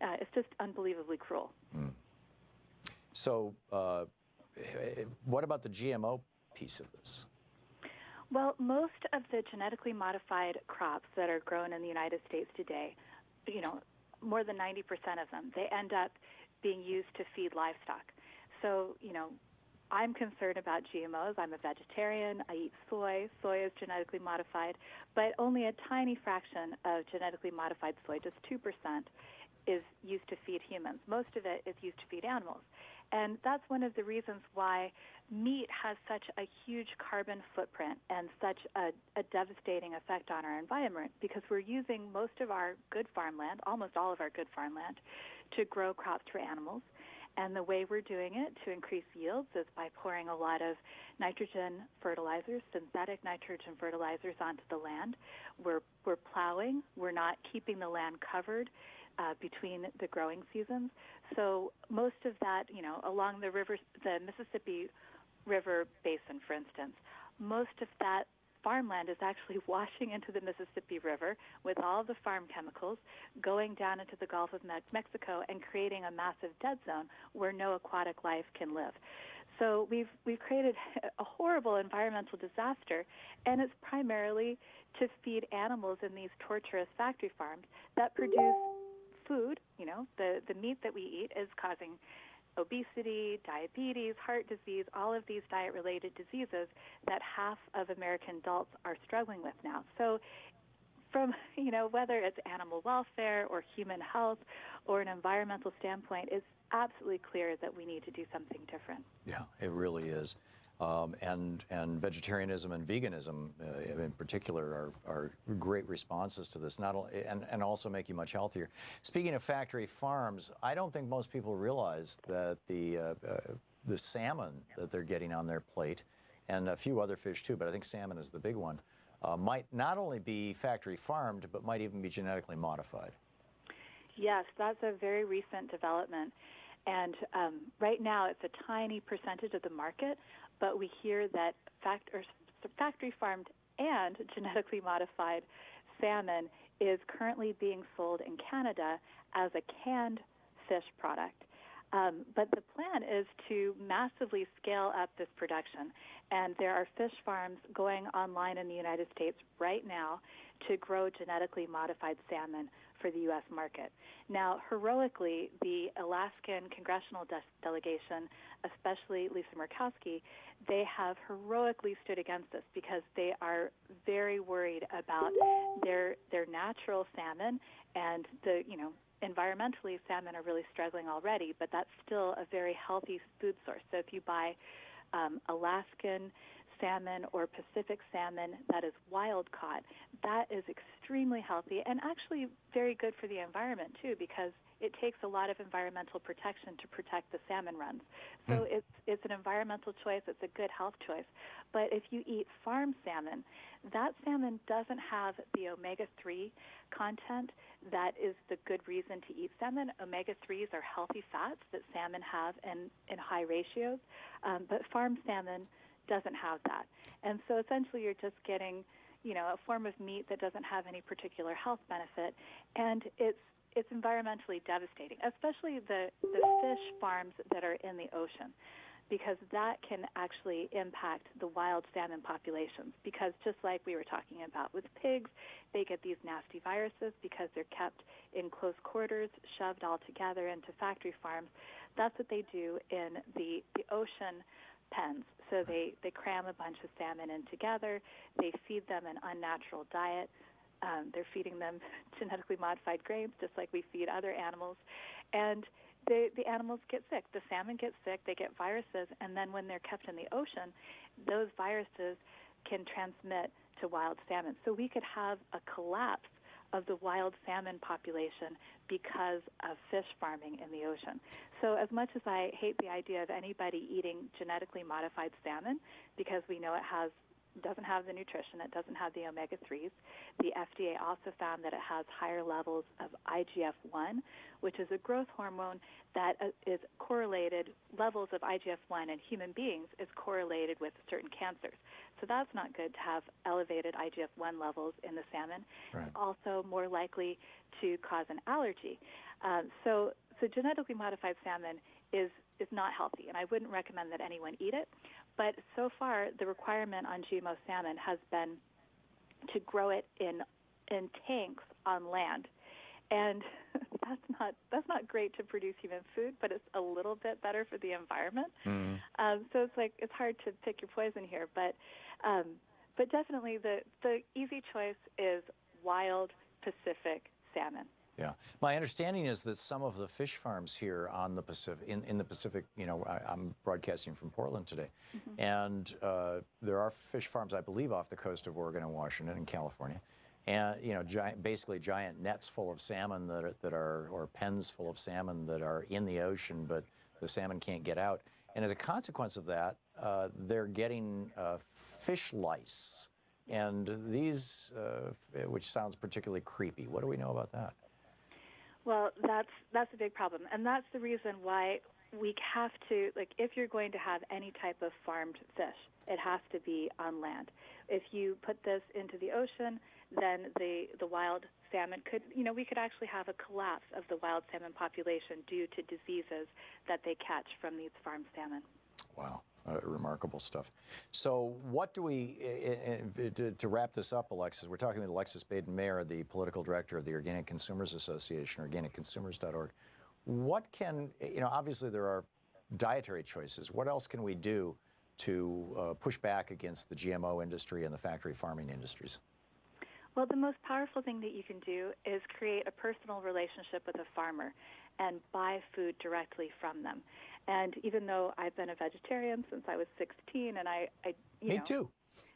H: it's just unbelievably cruel.
B: So, what about the GMO piece of this?
H: Well, most of the genetically modified crops that are grown in the United States today, more than 90% of them, they end up being used to feed livestock. So, I'm concerned about GMOs. I'm a vegetarian. I eat soy. Soy is genetically modified, but only a tiny fraction of genetically modified soy, just 2%, is used to feed humans. Most of it is used to feed animals. And that's one of the reasons why meat has such a huge carbon footprint and such a devastating effect on our environment, because we're using most of our good farmland, almost all of our good farmland, to grow crops for animals. And the way we're doing it to increase yields is by pouring a lot of nitrogen fertilizers, synthetic nitrogen fertilizers, onto the land. We're plowing. We're not keeping the land covered between the growing seasons. So most of that, along the rivers, the Mississippi River Basin, for instance, most of that farmland is actually washing into the Mississippi River with all the farm chemicals, going down into the Gulf of Mexico and creating a massive dead zone where no aquatic life can live. So we've created a horrible environmental disaster, and it's primarily to feed animals in these torturous factory farms that produce food. The meat that we eat is causing obesity, diabetes, heart disease, all of these diet-related diseases that half of American adults are struggling with now. So from, whether it's animal welfare or human health or an environmental standpoint, it's absolutely clear that we need to do something different.
B: Yeah, it really is. And vegetarianism and veganism in particular are great responses to this, not only, and also make you much healthier. Speaking of factory farms, I don't think most people realize that the salmon that they're getting on their plate, and a few other fish too, but I think salmon is the big one, might not only be factory farmed, but might even be genetically modified.
H: Yes, that's a very recent development. And right now it's a tiny percentage of the market, but we hear that factory farmed and genetically modified salmon is currently being sold in Canada as a canned fish product. But the plan is to massively scale up this production. And there are fish farms going online in the United States right now to grow genetically modified salmon for the U.S. market. Now, heroically, the Alaskan congressional delegation, especially Lisa Murkowski, they have heroically stood against this because they are very worried about their natural salmon, and environmentally, salmon are really struggling already, but that's still a very healthy food source. So if you buy Alaskan salmon or Pacific salmon that is wild caught, that is extremely healthy and actually very good for the environment too, because it takes a lot of environmental protection to protect the salmon runs. So it's an environmental choice, it's a good health choice. But if you eat farm salmon, that salmon doesn't have the omega-3 content that is the good reason to eat salmon. Omega-3s are healthy fats that salmon have in high ratios, but farm salmon doesn't have that. And so essentially you're just getting, a form of meat that doesn't have any particular health benefit, and it's environmentally devastating, especially the fish farms that are in the ocean, because that can actually impact the wild salmon populations. Because just like we were talking about with pigs, they get these nasty viruses because they're kept in close quarters, shoved all together into factory farms. That's what they do in the ocean pens. So they cram a bunch of salmon in together. They feed them an unnatural diet. They're feeding them genetically modified grains, just like we feed other animals. And the animals get sick. The salmon get sick. They get viruses. And then when they're kept in the ocean, those viruses can transmit to wild salmon. So we could have a collapse of the wild salmon population because of fish farming in the ocean. So as much as I hate the idea of anybody eating genetically modified salmon, because we know it has doesn't have the nutrition. It doesn't have the omega-3s. The FDA also found that it has higher levels of IGF-1, which is a growth hormone that is correlated. Levels of IGF-1 in human beings is correlated with certain cancers. So that's not good to have elevated IGF-1 levels in the salmon.
B: Right.
H: It's also more likely to cause an allergy. So genetically modified salmon is not healthy, and I wouldn't recommend that anyone eat it. But so far, the requirement on GMO salmon has been to grow it in tanks on land, and that's not great to produce human food, but it's a little bit better for the environment. So it's hard to pick your poison here, but definitely the easy choice is wild Pacific salmon.
B: Yeah. My understanding is that some of the fish farms here on the Pacific, in the Pacific, I'm broadcasting from Portland today, and there are fish farms, I believe, off the coast of Oregon and Washington and California, and basically giant nets full of salmon or pens full of salmon that are in the ocean, but the salmon can't get out. And as a consequence of that, they're getting fish lice, and these, which sounds particularly creepy. What do we know about that?
H: Well, that's a big problem, and that's the reason why we have to, if you're going to have any type of farmed fish, it has to be on land. If you put this into the ocean, then the wild salmon we could actually have a collapse of the wild salmon population due to diseases that they catch from these farmed salmon.
B: Wow. Remarkable stuff. So what do we, to wrap this up, Alexis, we're talking with Alexis Baden-Mayer, the political director of the Organic Consumers Association, organicconsumers.org. What can, obviously there are dietary choices. What else can we do to push back against the GMO industry and the factory farming industries?
H: Well, the most powerful thing that you can do is create a personal relationship with a farmer and buy food directly from them. And even though I've been a vegetarian since I was 16, and
B: Me too.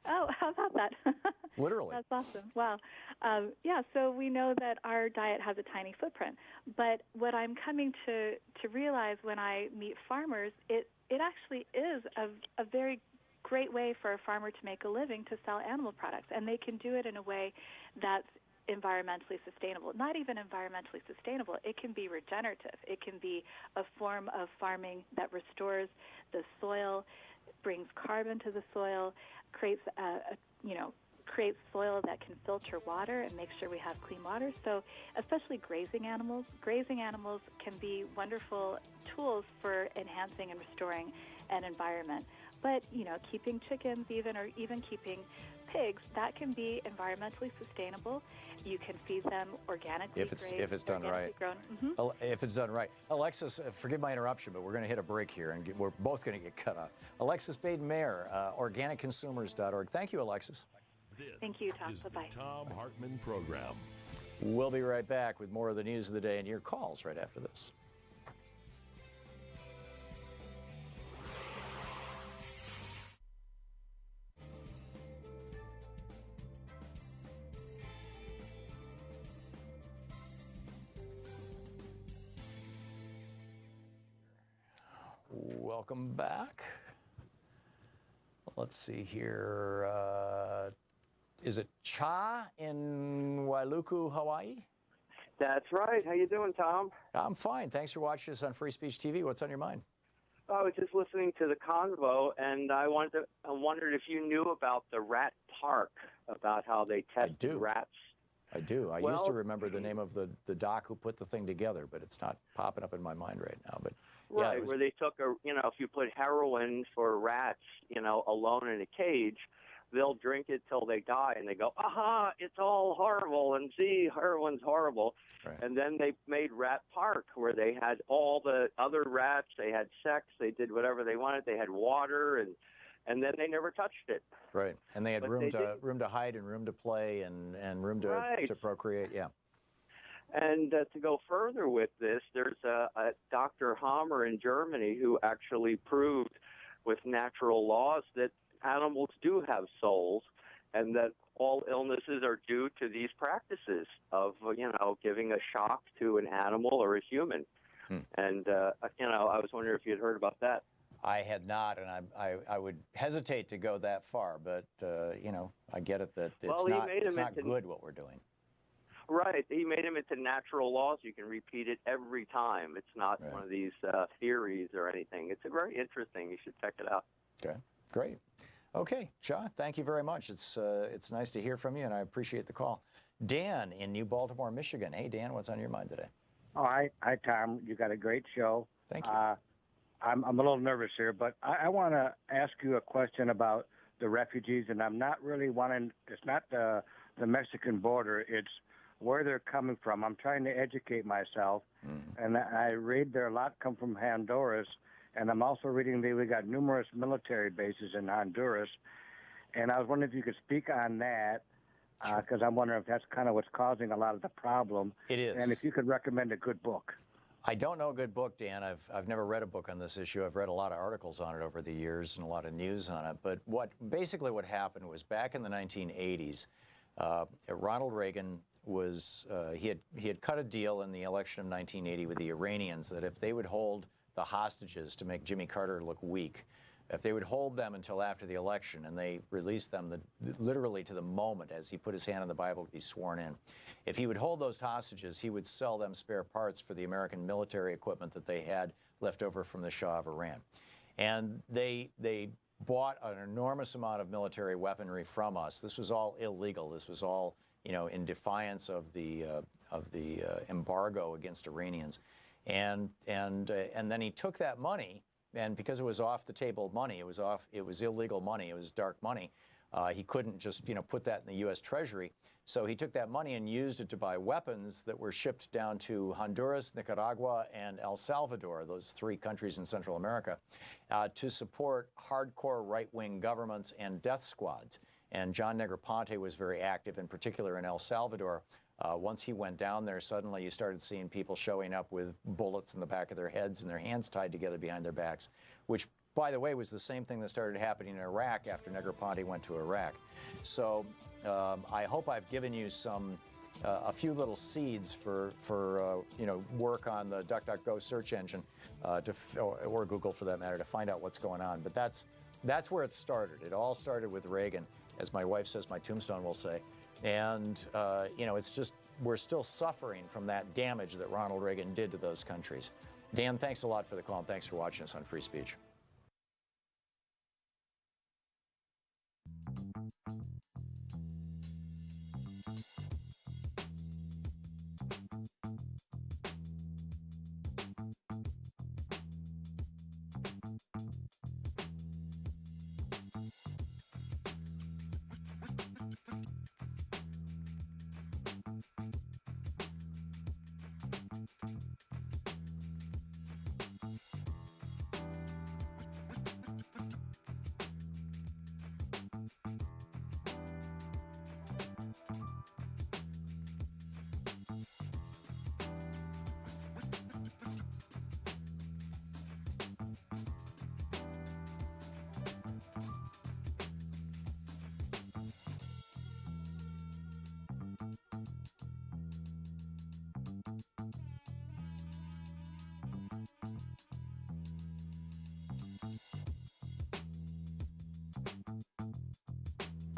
H: Oh, how about that?
B: Literally.
H: That's awesome. Wow. So we know that our diet has a tiny footprint. But what I'm coming to realize when I meet farmers, it actually is a very great way for a farmer to make a living to sell animal products. And they can do it in a way that's environmentally sustainable. Not even environmentally sustainable. It can be regenerative. It can be a form of farming that restores the soil, brings carbon to the soil, creates creates soil that can filter water and make sure we have clean water. So especially grazing animals can be wonderful tools for enhancing and restoring an environment. But, keeping chickens or even keeping pigs, that can be environmentally sustainable. You can feed them organically.
B: If it's done right. If it's done right. Alexis, forgive my interruption, but we're going to hit a break here, and we're both going to get cut off. Alexis Baden-Mayer, organicconsumers.org. Thank you, Alexis.
H: Thank you, Tom. Bye-bye.
D: The Thom Hartmann Program.
B: We'll be right back with more of the news of the day and your calls right after this. Welcome back. Let's see here. Is it Cha in Wailuku, Hawaii?
I: That's right. How you doing, Tom?
B: I'm fine. Thanks for watching us on Free Speech TV. What's on your mind?
I: I was just listening to the convo, and I wondered if you knew about the rat park, about how they tested rats.
B: I do. I used to remember the name of the doc who put the thing together, but it's not popping up in my mind right now. But
I: right, where they took if you put heroin for rats, alone in a cage, they'll drink it till they die, and they go, aha, it's all horrible, and see, heroin's horrible.
B: Right.
I: And then they made Rat Park, where they had all the other rats, they had sex, they did whatever they wanted, they had water, and then they never touched it.
B: Right, and they had room to hide and room to play and room to procreate, yeah.
I: And to go further with this, there's a Dr. Hammer in Germany who actually proved with natural laws that animals do have souls, and that all illnesses are due to these practices of, giving a shock to an animal or a human. And, I was wondering if you'd heard about that.
B: I had not, and I would hesitate to go that far, but you know, I get it that it's not good what we're doing.
I: Right. He made them into natural laws. You can repeat it every time. It's not one of these theories or anything. It's very interesting. You should check it out.
B: Okay, great. Okay, Shaw, thank you very much. It's nice to hear from you, and I appreciate the call. Dan in New Baltimore, Michigan. Hey, Dan, what's on your mind today?
K: Oh, hi, Tom. You got a great show.
B: Thank you.
K: I'm a little nervous here, but I want to ask you a question about the refugees, and I'm not really wanting. It's not the Mexican border. It's where they're coming from. I'm trying to educate myself, and I read there a lot come from Honduras, and I'm also reading that we got numerous military bases in Honduras, and I was wondering if you could speak on that, because I'm wondering if that's kind of what's causing a lot of the problem.
B: It is.
K: And if you could recommend a good book.
B: I don't know a good book, Dan. I've never read a book on this issue. I've read a lot of articles on it over the years and a lot of news on it. But basically what happened was back in the 1980s, Ronald Reagan was he had cut a deal in the election of 1980 with the Iranians that if they would hold the hostages to make Jimmy Carter look weak, if they would hold them until after the election, and they released them literally to the moment as he put his hand on the Bible to be sworn in, if he would hold those hostages, he would sell them spare parts for the American military equipment that they had left over from the Shah of Iran. And they bought an enormous amount of military weaponry from us. This was all illegal. This was all, you know, in defiance of the embargo against Iranians. And then he took that money, and because it was off the table money, it was illegal money, it was dark money. He couldn't just, you know, put that in the U.S. Treasury. So he took that money and used it to buy weapons that were shipped down to Honduras, Nicaragua, and El Salvador, those three countries in Central America, to support hardcore right-wing governments and death squads. And John Negroponte was very active, in particular in El Salvador. Once he went down there, suddenly you started seeing people showing up with bullets in the back of their heads and their hands tied together behind their backs, which, by the way, was the same thing that started happening in Iraq after Negroponte went to Iraq. So I hope I've given you a few little seeds for you know, work on the DuckDuckGo search engine, or Google for that matter, to find out what's going on. But that's where it started. It all started with Reagan, as my wife says, my tombstone will say. And, you know, it's just, we're still suffering from that damage that Ronald Reagan did to those countries. Dan, thanks a lot for the call, and thanks for watching us on Free Speech.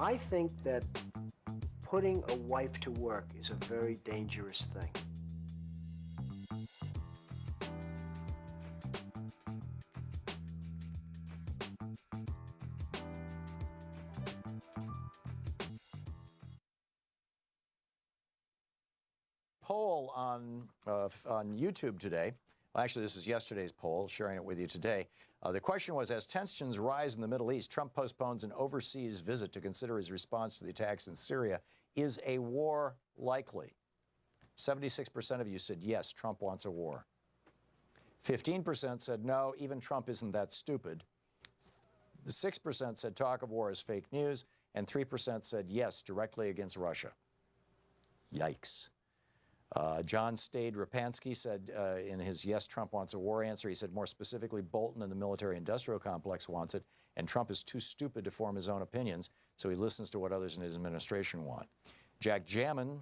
L: I think that putting a wife to work is a very dangerous thing.
B: Poll on YouTube today. Well, actually, this is yesterday's poll, sharing it with you today. The question was, as tensions rise in the Middle East, Trump postpones an overseas visit to consider his response to the attacks in Syria. Is a war likely? 76% of you said yes, Trump wants a war. 15% said no, even Trump isn't that stupid. 6% said talk of war is fake news, and 3% said yes, directly against Russia. Yikes. John Stade Rapansky said in his yes, Trump wants a war answer, he said more specifically Bolton and the military-industrial complex wants it, and Trump is too stupid to form his own opinions, so he listens to what others in his administration want. Jack Jamin,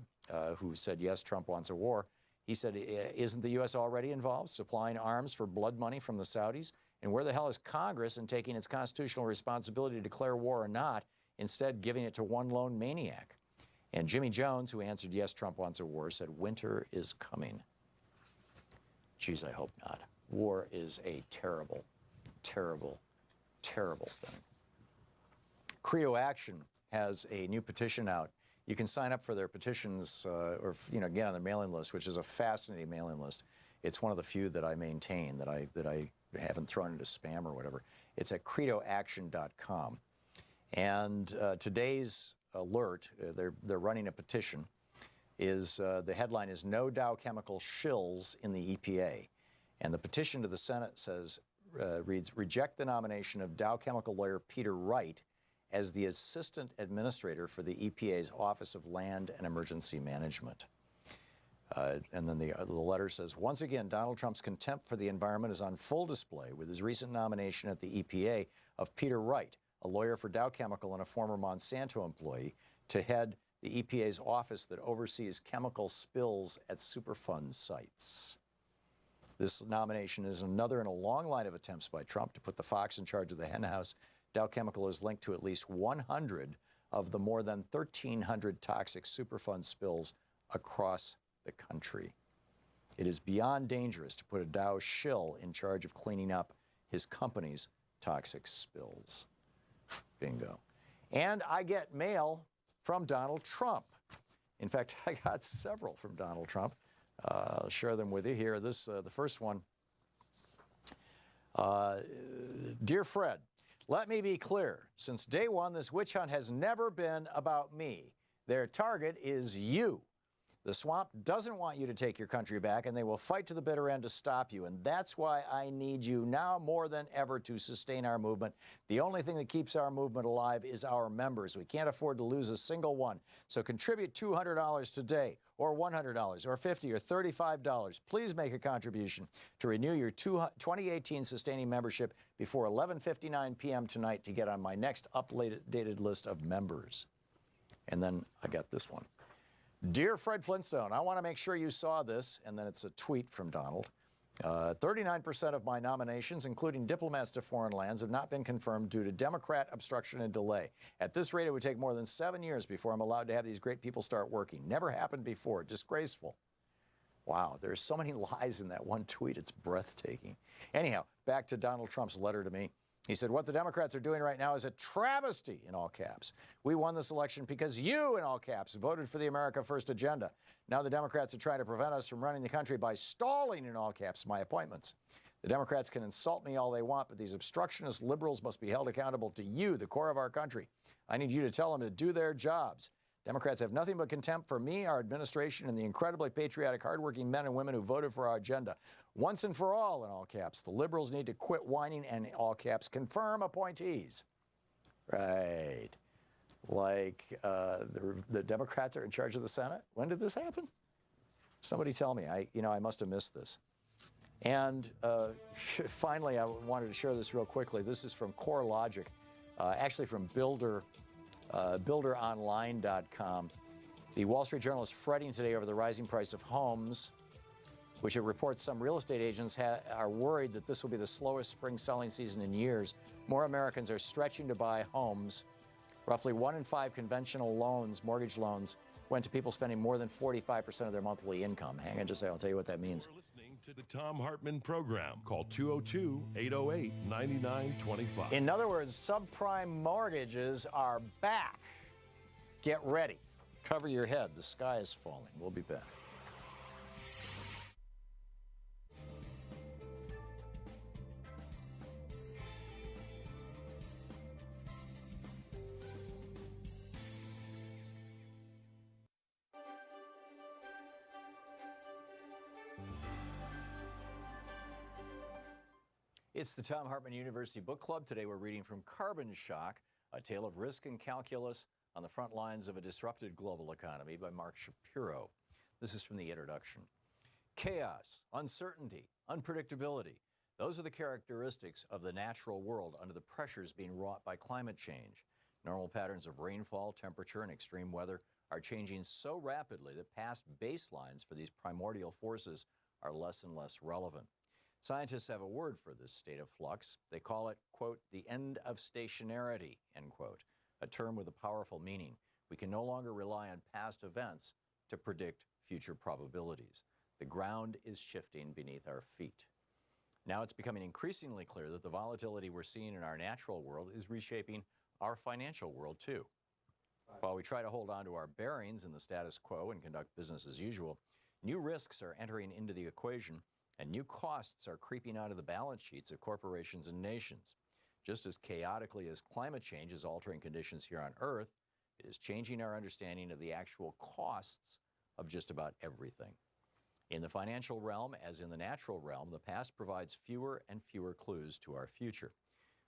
B: who said yes, Trump wants a war, he said, isn't the U.S. already involved, supplying arms for blood money from the Saudis? And where the hell is Congress in taking its constitutional responsibility to declare war or not, instead giving it to one lone maniac? And Jimmy Jones, who answered yes, Trump wants a war, said winter is coming. Geez, I hope not. War is a terrible, terrible, terrible thing. Credo Action has a new petition out. You can sign up for their petitions or get on their mailing list, which is a fascinating mailing list. It's one of the few that I maintain that I haven't thrown into spam or whatever. It's at credoaction.com. And today's alert, they're running a petition, is the headline is "No Dow Chemical Shills in the EPA." And the petition to the Senate reads, "Reject the nomination of Dow Chemical lawyer Peter Wright as the Assistant Administrator for the EPA's Office of Land and Emergency Management." And then the letter says, "Once again, Donald Trump's contempt for the environment is on full display with his recent nomination at the EPA of Peter Wright, a lawyer for Dow Chemical and a former Monsanto employee, to head the EPA's office that oversees chemical spills at Superfund sites." This nomination is another in a long line of attempts by Trump to put the fox in charge of the henhouse. Dow Chemical is linked to at least 100 of the more than 1,300 toxic Superfund spills across the country. It is beyond dangerous to put a Dow shill in charge of cleaning up his company's toxic spills. Bingo. And I get mail from Donald Trump. In fact, I got several from Donald Trump. I'll share them with you here. The first one. Dear Fred, let me be clear. Since day one, this witch hunt has never been about me. Their target is you. The swamp doesn't want you to take your country back, and they will fight to the bitter end to stop you. And that's why I need you now more than ever to sustain our movement. The only thing that keeps our movement alive is our members. We can't afford to lose a single one. So contribute $200 today, or $100, or $50, or $35. Please make a contribution to renew your 2018 sustaining membership before 11:59 p.m. tonight to get on my next updated list of members. And then I got this one. Dear Fred Flintstone, I want to make sure you saw this, and then it's a tweet from Donald. 39% of my nominations, including diplomats to foreign lands, have not been confirmed due to Democrat obstruction and delay. At this rate, it would take more than 7 years before I'm allowed to have these great people start working. Never happened before. Disgraceful. Wow, there's so many lies in that one tweet. It's breathtaking. Anyhow, back to Donald Trump's letter to me. He said, what the Democrats are doing right now is a travesty, in all caps. We won this election because you, in all caps, voted for the America First agenda. Now the Democrats are trying to prevent us from running the country by stalling, in all caps, my appointments. The Democrats can insult me all they want, but these obstructionist liberals must be held accountable to you, the core of our country. I need you to tell them to do their jobs. Democrats have nothing but contempt for me, our administration, and the incredibly patriotic, hardworking men and women who voted for our agenda. Once and for all, in all caps, the liberals need to quit whining and, in all caps, confirm appointees. Right. Like the Democrats are in charge of the Senate? When did this happen? Somebody tell me. I must have missed this. And finally, I wanted to share this real quickly. This is from CoreLogic, actually from builderonline.com. The Wall Street Journal is fretting today over the rising price of homes, which it reports some real estate agents are worried that this will be the slowest spring selling season in years. More Americans are stretching to buy homes. Roughly 1 in 5 conventional loans, mortgage loans, went to people spending more than 45% of their monthly income. Hang on just a second, I'll tell you what that means.
D: You're listening to the Thom Hartmann Program. Call 202-808-9925.
B: In other words, subprime mortgages are back. Get ready. Cover your head. The sky is falling. We'll be back. It's the Thom Hartmann University Book Club. Today we're reading from Carbon Shock, A Tale of Risk and Calculus on the Front Lines of a Disrupted Global Economy by Mark Shapiro. This is from the introduction. Chaos, uncertainty, unpredictability. Those are the characteristics of the natural world under the pressures being wrought by climate change. Normal patterns of rainfall, temperature, and extreme weather are changing so rapidly that past baselines for these primordial forces are less and less relevant. Scientists have a word for this state of flux. They call it, quote, the end of stationarity, end quote, a term with a powerful meaning. We can no longer rely on past events to predict future probabilities. The ground is shifting beneath our feet. Now it's becoming increasingly clear that the volatility we're seeing in our natural world is reshaping our financial world too. While we try to hold on to our bearings in the status quo and conduct business as usual, new risks are entering into the equation and new costs are creeping out of the balance sheets of corporations and nations. Just as chaotically as climate change is altering conditions here on Earth, it is changing our understanding of the actual costs of just about everything. In the financial realm, as in the natural realm, the past provides fewer and fewer clues to our future.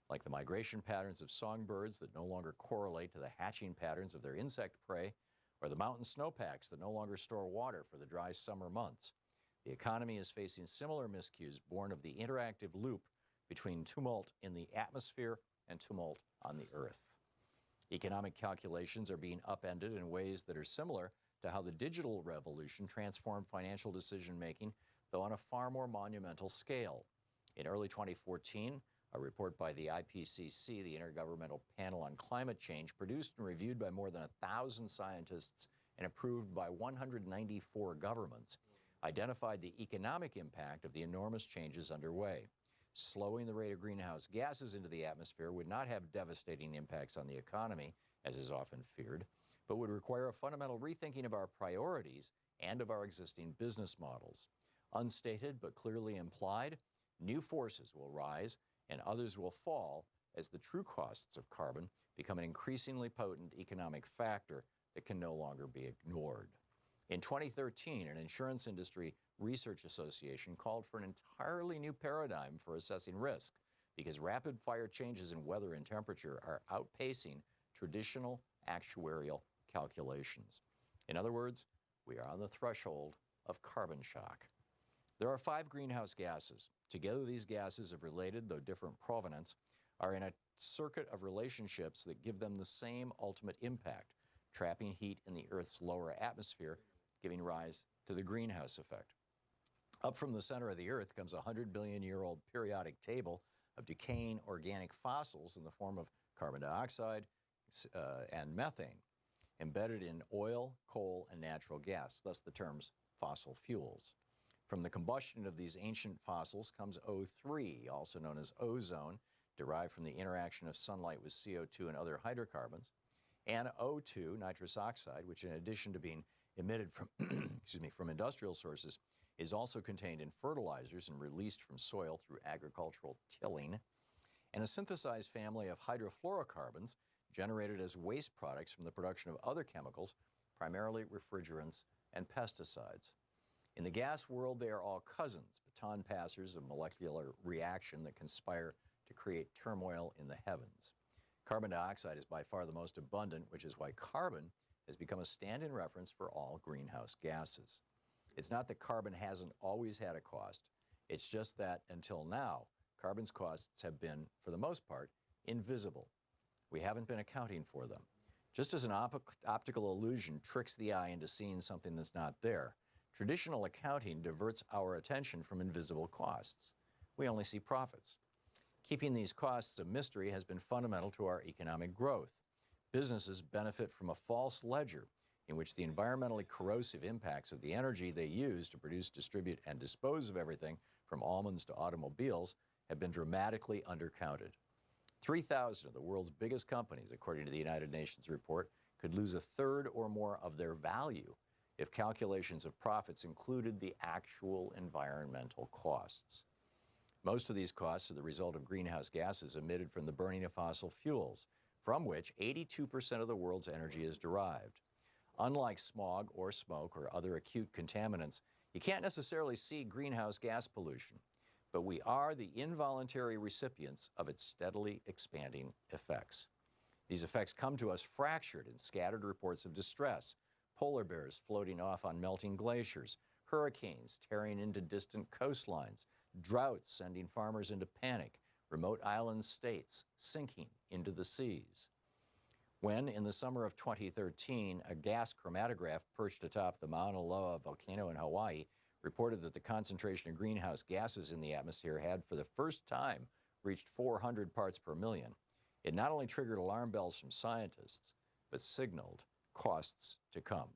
B: Like the migration patterns of songbirds that no longer correlate to the hatching patterns of their insect prey, or the mountain snowpacks that no longer store water for the dry summer months. The economy is facing similar miscues born of the interactive loop between tumult in the atmosphere and tumult on the earth. Economic calculations are being upended in ways that are similar to how the digital revolution transformed financial decision-making, though on a far more monumental scale. In early 2014, a report by the IPCC, the Intergovernmental Panel on Climate Change, produced and reviewed by more than 1,000 scientists and approved by 194 governments, identified the economic impact of the enormous changes underway. Slowing the rate of greenhouse gases into the atmosphere would not have devastating impacts on the economy, as is often feared, but would require a fundamental rethinking of our priorities and of our existing business models. Unstated but clearly implied, new forces will rise and others will fall as the true costs of carbon become an increasingly potent economic factor that can no longer be ignored. In 2013, an insurance industry research association called for an entirely new paradigm for assessing risk because rapid-fire changes in weather and temperature are outpacing traditional actuarial calculations. In other words, we are on the threshold of carbon shock. There are 5 greenhouse gases. Together, these gases of related, though different provenance, are in a circuit of relationships that give them the same ultimate impact, trapping heat in the Earth's lower atmosphere, giving rise to the greenhouse effect. Up from the center of the Earth comes a 100-billion-year-old periodic table of decaying organic fossils in the form of carbon dioxide and methane, embedded in oil, coal, and natural gas, thus the terms fossil fuels. From the combustion of these ancient fossils comes O3, also known as ozone, derived from the interaction of sunlight with CO2 and other hydrocarbons, and O2, nitrous oxide, which in addition to being emitted from, from industrial sources, is also contained in fertilizers and released from soil through agricultural tilling, and a synthesized family of hydrofluorocarbons generated as waste products from the production of other chemicals, primarily refrigerants and pesticides. In the gas world, they are all cousins, baton passers of molecular reaction that conspire to create turmoil in the heavens. Carbon dioxide is by far the most abundant, which is why carbon has become a stand-in reference for all greenhouse gases. It's not that carbon hasn't always had a cost. It's just that, until now, carbon's costs have been, for the most part, invisible. We haven't been accounting for them. Just as an optical illusion tricks the eye into seeing something that's not there, traditional accounting diverts our attention from invisible costs. We only see profits. Keeping these costs a mystery has been fundamental to our economic growth. Businesses benefit from a false ledger in which the environmentally corrosive impacts of the energy they use to produce, distribute, and dispose of everything from almonds to automobiles have been dramatically undercounted. 3,000 of the world's biggest companies, according to the United Nations report, could lose 1/3 or more of their value if calculations of profits included the actual environmental costs. Most of these costs are the result of greenhouse gases emitted from the burning of fossil fuels, from which 82% of the world's energy is derived. Unlike smog or smoke or other acute contaminants, you can't necessarily see greenhouse gas pollution, but we are the involuntary recipients of its steadily expanding effects. These effects come to us fractured in scattered reports of distress, polar bears floating off on melting glaciers, hurricanes tearing into distant coastlines, droughts sending farmers into panic, remote island states sinking into the seas. When, in the summer of 2013, a gas chromatograph perched atop the Mauna Loa volcano in Hawaii reported that the concentration of greenhouse gases in the atmosphere had, for the first time, reached 400 parts per million. It not only triggered alarm bells from scientists, but signaled costs to come.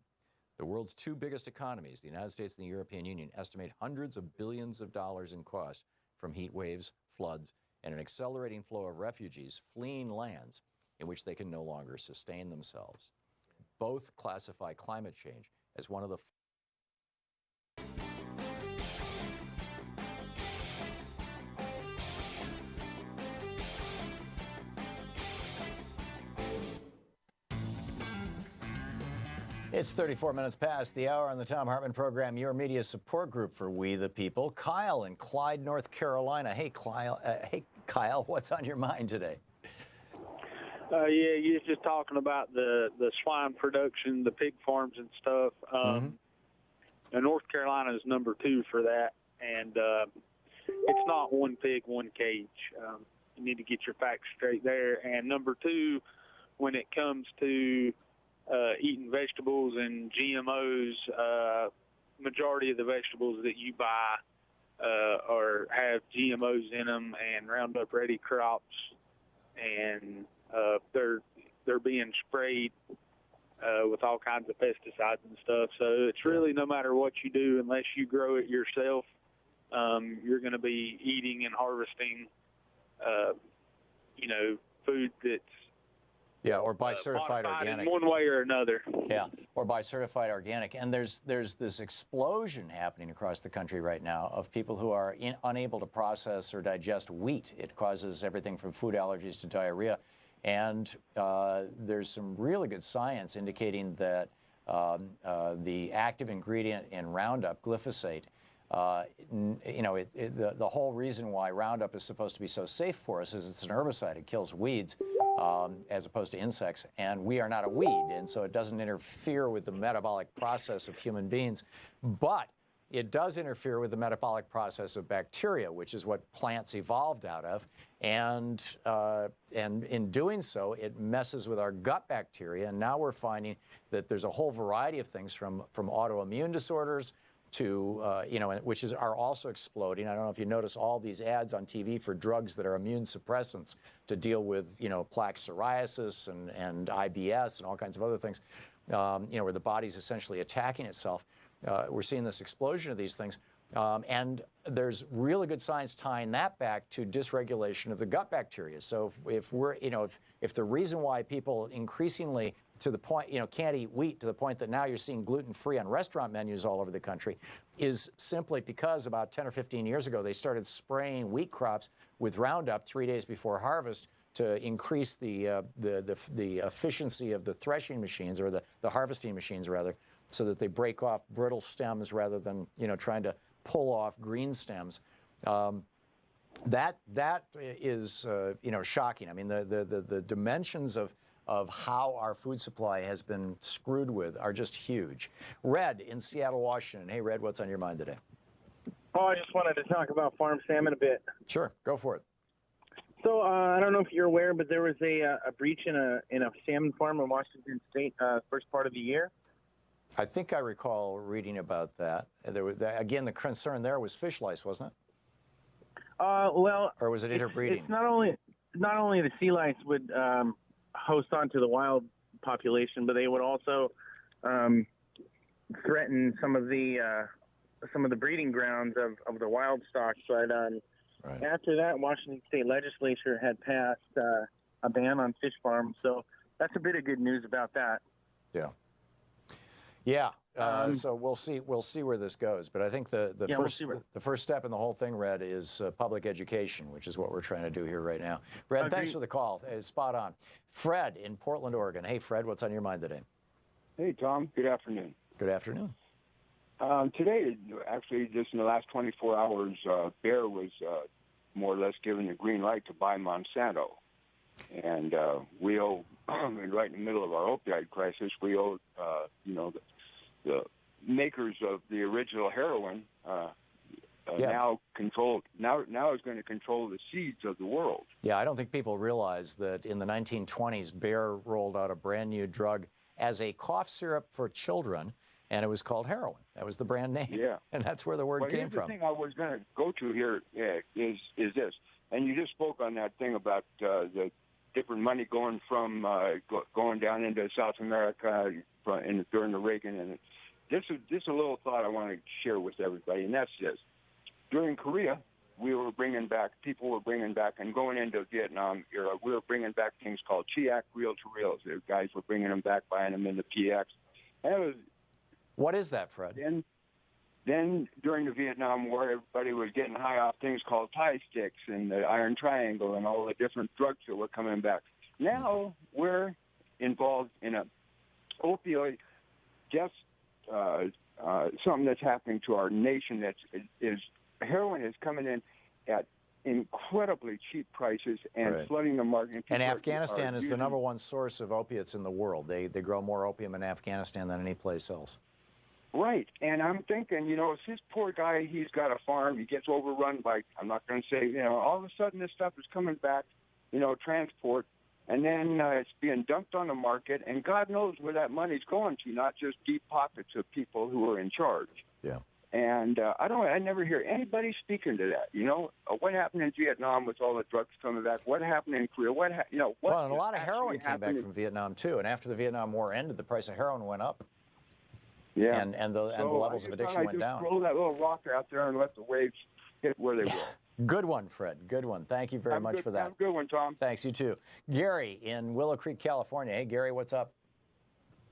B: The world's two biggest economies, the United States and the European Union, estimate hundreds of billions of dollars in cost from heat waves, floods, and an accelerating flow of refugees fleeing lands in which they can no longer sustain themselves. Both classify climate change as one of the It's 34 minutes past the hour on the Thom Hartmann Program, your media support group for We the People. Kyle in Clyde, North Carolina. Hey, Kyle, what's on your mind today?
M: Yeah, you was just talking about the swine production, the pig farms and stuff. And North Carolina is number 2 for that, and it's not one pig, one cage. You need to get your facts straight there. And number 2, when it comes to eating vegetables and GMOs, majority of the vegetables that you buy or have GMOs in them and Roundup Ready crops, and they're being sprayed with all kinds of pesticides and stuff. So it's really no matter what you do, unless you grow it yourself, you're going to be eating and harvesting, food that's
B: or by certified organic.
M: In one way or another.
B: Yeah, or by certified organic. And there's this explosion happening across the country right now of people who are unable to process or digest wheat. It causes everything from food allergies to diarrhea. And there's some really good science indicating that the active ingredient in Roundup, glyphosate, the whole reason why Roundup is supposed to be so safe for us is it's an herbicide. It kills weeds as opposed to insects, and we are not a weed, and so it doesn't interfere with the metabolic process of human beings. But it does interfere with the metabolic process of bacteria, which is what plants evolved out of, and in doing so, it messes with our gut bacteria. And now we're finding that there's a whole variety of things from autoimmune disorders to, which are also exploding. I don't know if you notice all these ads on TV for drugs that are immune suppressants to deal with, plaque psoriasis and IBS and all kinds of other things, where the body's essentially attacking itself. We're seeing this explosion of these things. And there's really good science tying that back to dysregulation of the gut bacteria. So if the reason why people increasingly to the point, can't eat wheat to the point that now you're seeing gluten-free on restaurant menus all over the country is simply because about 10 or 15 years ago, they started spraying wheat crops with Roundup 3 days before harvest to increase the efficiency of the threshing machines, or the harvesting machines rather, so that they break off brittle stems rather than, trying to pull off green stems. That is, shocking. I mean, the dimensions of how our food supply has been screwed with are just huge. Red in Seattle, Washington. Hey, Red, what's on your mind today?
N: Oh, I just wanted to talk about farm salmon a bit.
B: Sure, go for it.
N: So I don't know if you're aware, but there was a breach in a salmon farm in Washington State first part of the year.
B: I think I recall reading about that. Again, the concern there was fish lice, wasn't it?
N: Well,
B: or was it interbreeding?
N: It's not only the sea lice would host onto the wild population, but they would also threaten some of the breeding grounds of the wild stock. But
B: right.
N: After that, Washington State Legislature had passed a ban on fish farms. So that's a bit of good news about that.
B: Yeah. Yeah. So we'll see where this goes. But I think the first step in the whole thing, Red, is public education, which is what we're trying to do here right now. Red, thanks for the call. It's spot on. Fred in Portland, Oregon. Hey, Fred, what's on your mind today?
W: Hey, Tom. Good afternoon.
B: Good afternoon.
W: Today, actually, just in the last 24 hours, Bayer was more or less given the green light to buy Monsanto. And we owe, right in the middle of our opioid crisis, we owe, the makers of the original heroin now is going to control the seeds of the world.
B: Yeah, I don't think people realize that in the 1920s, Bayer rolled out a brand new drug as a cough syrup for children and it was called heroin. That was the brand name.
W: Yeah.
B: And that's where the word came from.
W: The thing I was going to go to here is this, and you just spoke on that thing about the different money going from going down into South America during the Reagan, and this is a little thought I want to share with everybody, and that's this: during Korea, people were bringing back, and going into Vietnam era, we were bringing back things called Chiak reel-to-reels. The guys were bringing them back, buying them into PX.
B: What is that, Fred?
W: Then during the Vietnam War, everybody was getting high off things called Thai sticks and the Iron Triangle and all the different drugs that were coming back. Now we're involved in a opioid, just something that's happening to our nation. Heroin is coming in at incredibly cheap prices and flooding the market.
B: And Afghanistan is the #1 source of opiates in the world. They grow more opium in Afghanistan than any place else.
W: Right, and I'm thinking, it's this poor guy, he's got a farm, he gets overrun by, I'm not going to say, all of a sudden this stuff is coming back, transport, and then it's being dumped on the market, and God knows where that money's going to, not just deep pockets of people who are in charge.
B: Yeah.
W: And I never hear anybody speaking to that. What happened in Vietnam with all the drugs coming back? What happened in Korea?
B: Well, and a lot of heroin came back from Vietnam too. And after the Vietnam War ended, the price of heroin went up.
W: Yeah.
B: And the levels of addiction went down.
W: Throw that little rock out there and let the waves hit where they will.
B: Good one, Fred. Good one. Thank you very much for that.
W: Have a good one, Tom.
B: Thanks, you too. Gary in Willow Creek, California. Hey, Gary, what's up?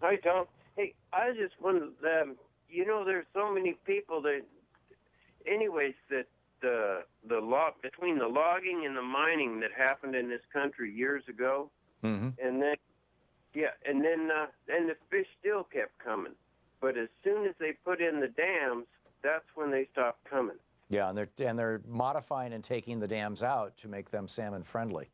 O: Hi, Tom. Hey, I just wanted, there's so many people that, that the law between the logging and the mining that happened in this country years ago, and then the fish still kept coming. But as soon as they put in the dams, that's when they stopped coming.
B: Yeah, and they're modifying and taking the dams out to make them salmon friendly.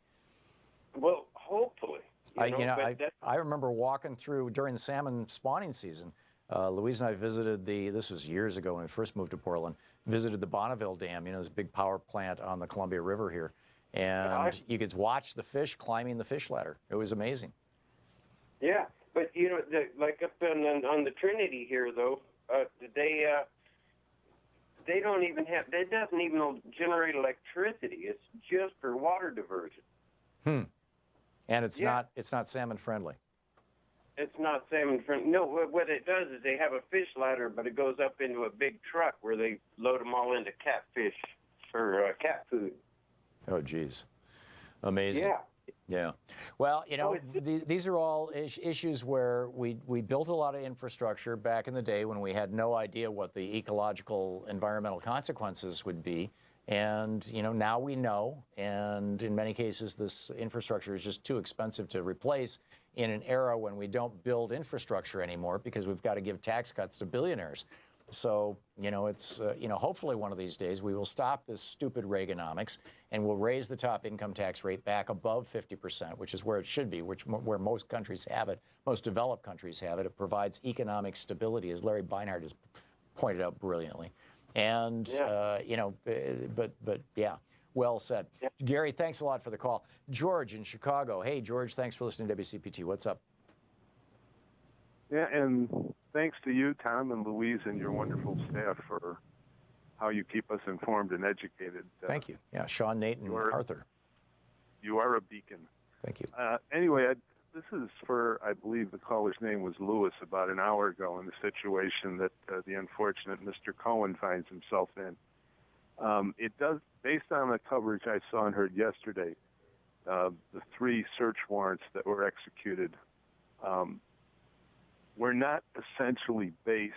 O: Well, hopefully.
B: I remember walking through during the salmon spawning season. Louise and I visited this was years ago when we first moved to Portland, visited the Bonneville Dam, this big power plant on the Columbia River here. And you could watch the fish climbing the fish ladder. It was amazing.
O: Yeah, but, like up on the Trinity here, though, they don't even have, that doesn't even generate electricity. It's just for water diversion.
B: And it's not salmon friendly.
O: It's not salmon friendly. No, what it does is they have a fish ladder, but it goes up into a big truck where they load them all into catfish for cat food.
B: Oh, geez. Amazing.
O: Yeah.
B: Yeah. Well, these are all issues where we built a lot of infrastructure back in the day when we had no idea what the ecological, environmental consequences would be. And, now we know. And in many cases, this infrastructure is just too expensive to replace in an era when we don't build infrastructure anymore because we've got to give tax cuts to billionaires. So, it's, hopefully one of these days we will stop this stupid Reaganomics and we'll raise the top income tax rate back above 50%, which is where it should be, where most countries have it, most developed countries have it. It provides economic stability, as Larry Beinhardt has pointed out brilliantly. And, well said. Yeah. Gary, thanks a lot for the call. George in Chicago. Hey, George, thanks for listening to WCPT. What's up?
P: Yeah, and thanks to you, Tom, and Louise, and your wonderful staff for how you keep us informed and educated.
B: Thank you. Yeah, Sean, Nate, and Arthur.
P: You are a beacon.
B: Thank you.
P: Anyway, this is for, I believe the caller's name was Lewis, about an hour ago in the situation that the unfortunate Mr. Cohen finds himself in. It does, based on the coverage I saw and heard yesterday, the 3 search warrants that were executed were not essentially based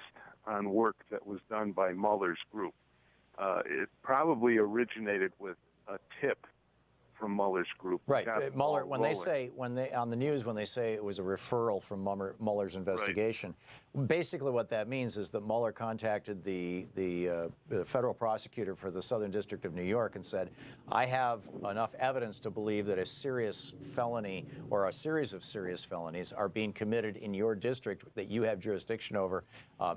P: on work that was done by Mueller's group. It probably originated with a tip from Mueller's group.
B: Right. Mueller, when they on the news, when they say it was a referral from Mueller's investigation, basically what that means is that Mueller contacted the federal prosecutor for the Southern District of New York and said, I have enough evidence to believe that a serious felony or a series of serious felonies are being committed in your district that you have jurisdiction over.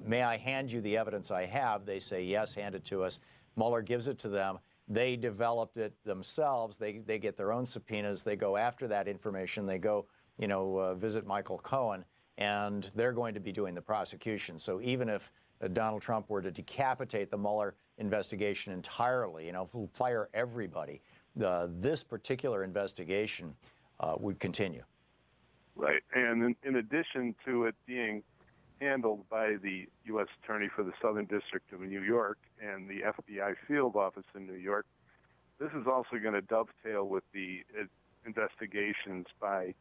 B: May I hand you the evidence I have? They say, yes, hand it to us. Mueller gives it to them. They developed it themselves. They get their own subpoenas. They go after that information. They go, visit Michael Cohen. and they're going to be doing the prosecution. So even if Donald Trump were to decapitate the Mueller investigation entirely, fire everybody, this particular investigation would continue.
P: Right. And in addition to it being handled by the U.S. Attorney for the Southern District of New York and the FBI field office in New York, this is also going to dovetail with the investigations by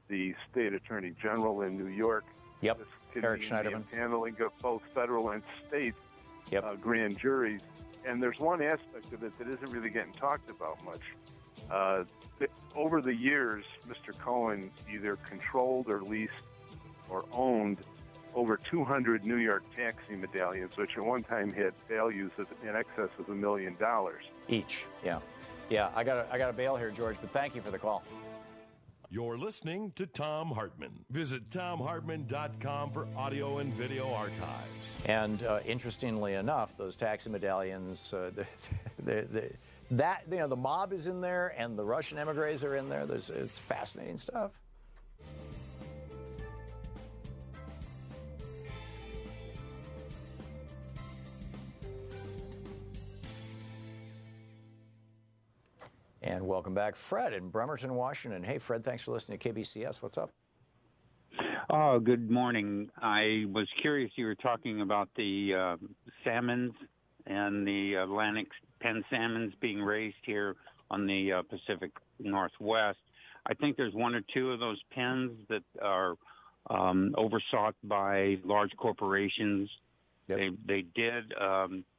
P: the State Attorney General in New York.
B: Yep, Eric
P: Schneiderman.
B: Schneiderman.
P: Handling of both federal and state grand juries. And there's one aspect of it that isn't really getting talked about much. Over the years, Mr. Cohen either controlled or leased or owned over 200 New York taxi medallions, which at one time had values of in excess of $1 million.
B: Each, yeah. Yeah, I got to bail here, George, but thank you for the call.
D: You're listening to Thom Hartmann. Visit thomhartmann.com for audio and video archives.
B: And interestingly enough, those taxi medallions, the mob is in there and the Russian emigres are in there. It's fascinating stuff. And welcome back, Fred in Bremerton, Washington. Hey, Fred, thanks for listening to KBCS. What's up?
A: Oh, good morning. I was curious, you were talking about the salmons and the Atlantic pen salmons being raised here on the Pacific Northwest. I think there's one or two of those pens that are oversought by large corporations. Yep. They did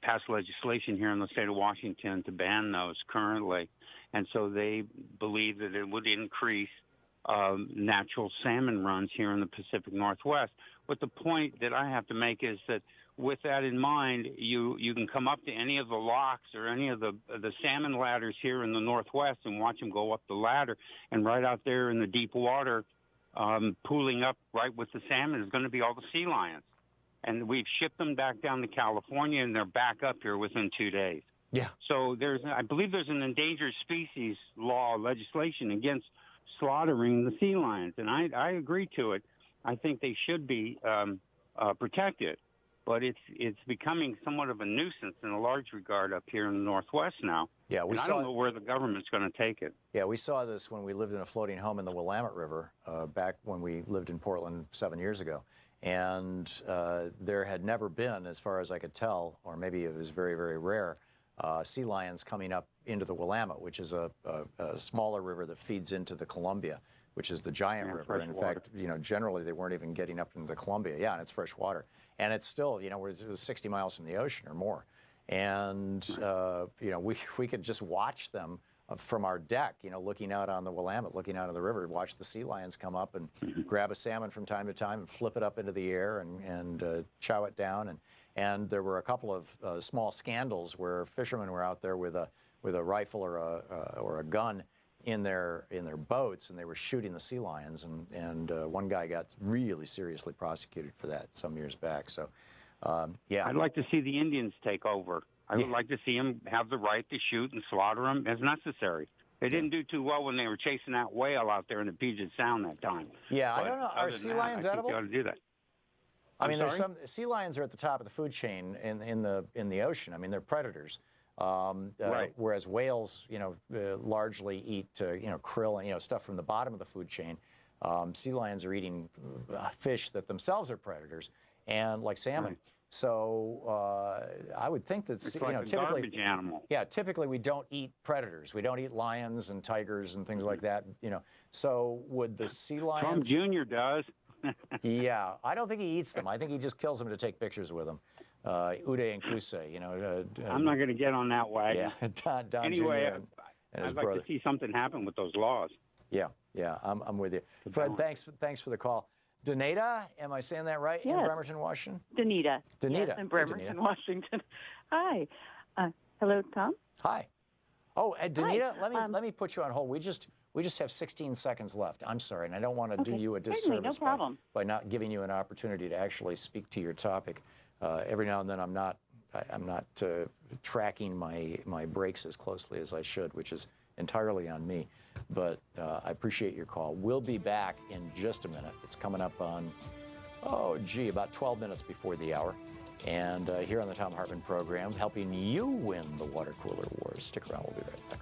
A: pass legislation here in the state of Washington to ban those currently. And so they believe that it would increase natural salmon runs here in the Pacific Northwest. But the point that I have to make is that with that in mind, you can come up to any of the locks or any of the salmon ladders here in the Northwest and watch them go up the ladder. And right out there in the deep water, pooling up right with the salmon is going to be all the sea lions. And we've shipped them back down to California, and they're back up here within 2 days.
B: Yeah.
A: So I believe there's an endangered species law legislation against slaughtering the sea lions, and I agree to it. I think they should be protected, but it's becoming somewhat of a nuisance in a large regard up here in the Northwest now.
B: Yeah,
A: I don't know where the government's going to take it.
B: Yeah, we saw this when we lived in a floating home in the Willamette River back when we lived in Portland 7 years ago. And there had never been, as far as I could tell, or maybe it was very, very rare, sea lions coming up into the Willamette, which is a smaller river that feeds into the Columbia, which is the giant river. And in fact, generally they weren't even getting up into the Columbia. Yeah, and it's fresh water. And it's still, we're 60 miles from the ocean or more. And, we could just watch them from our deck, looking out on the Willamette, looking out of the river, watch the sea lions come up and grab a salmon from time to time and flip it up into the air and chow it down. And there were a couple of small scandals where fishermen were out there with a rifle or a gun in their boats, and they were shooting the sea lions. And one guy got really seriously prosecuted for that some years back. So, yeah.
A: I'd like to see the Indians take over. I would like to see them have the right to shoot and slaughter them as necessary. They didn't do too well when they were chasing that whale out there in the Puget Sound that time.
B: Yeah,
A: but
B: I don't know. Are sea lions edible?
A: You ought to do that.
B: I mean, there's some sea lions are at the top of the food chain in the ocean. I mean, they're predators.
A: Right.
B: Whereas whales, largely eat krill, stuff from the bottom of the food chain. Sea lions are eating fish that themselves are predators, and like salmon. Right. So I would think that
A: it's like a
B: typically,
A: garbage animal.
B: Yeah, typically we don't eat predators. We don't eat lions and tigers and things like that. So would the sea lions?
A: Trump Jr. does.
B: Yeah, I don't think he eats them. I think he just kills them to take pictures with them. Uday and Kusei,
A: I'm not going to get on that wagon.
B: Yeah, Don
A: anyway,
B: Jr. and his
A: I'd like
B: brother.
A: to see something happen with those laws.
B: Yeah, I'm with you. Fred, thanks for the call. Danita, am I saying that right?
Q: Yes.
B: In Bremerton, Washington?
Q: Danita.
B: Danita.
Q: Yes, in Bremerton, Washington. Hi. Hello, Tom.
B: Hi. Oh, Danita,
Q: Hi.
B: let me put you on hold. We just have 16 seconds left. I'm sorry, and I don't want to do you a disservice by not giving you an opportunity to actually speak to your topic. Every now and then I'm not tracking my breaks as closely as I should, which is entirely on me. But I appreciate your call. We'll be back in just a minute. It's coming up on about 12 minutes before the hour. And here on the Thom Hartmann Program, helping you win the water cooler wars. Stick around, we'll be right back.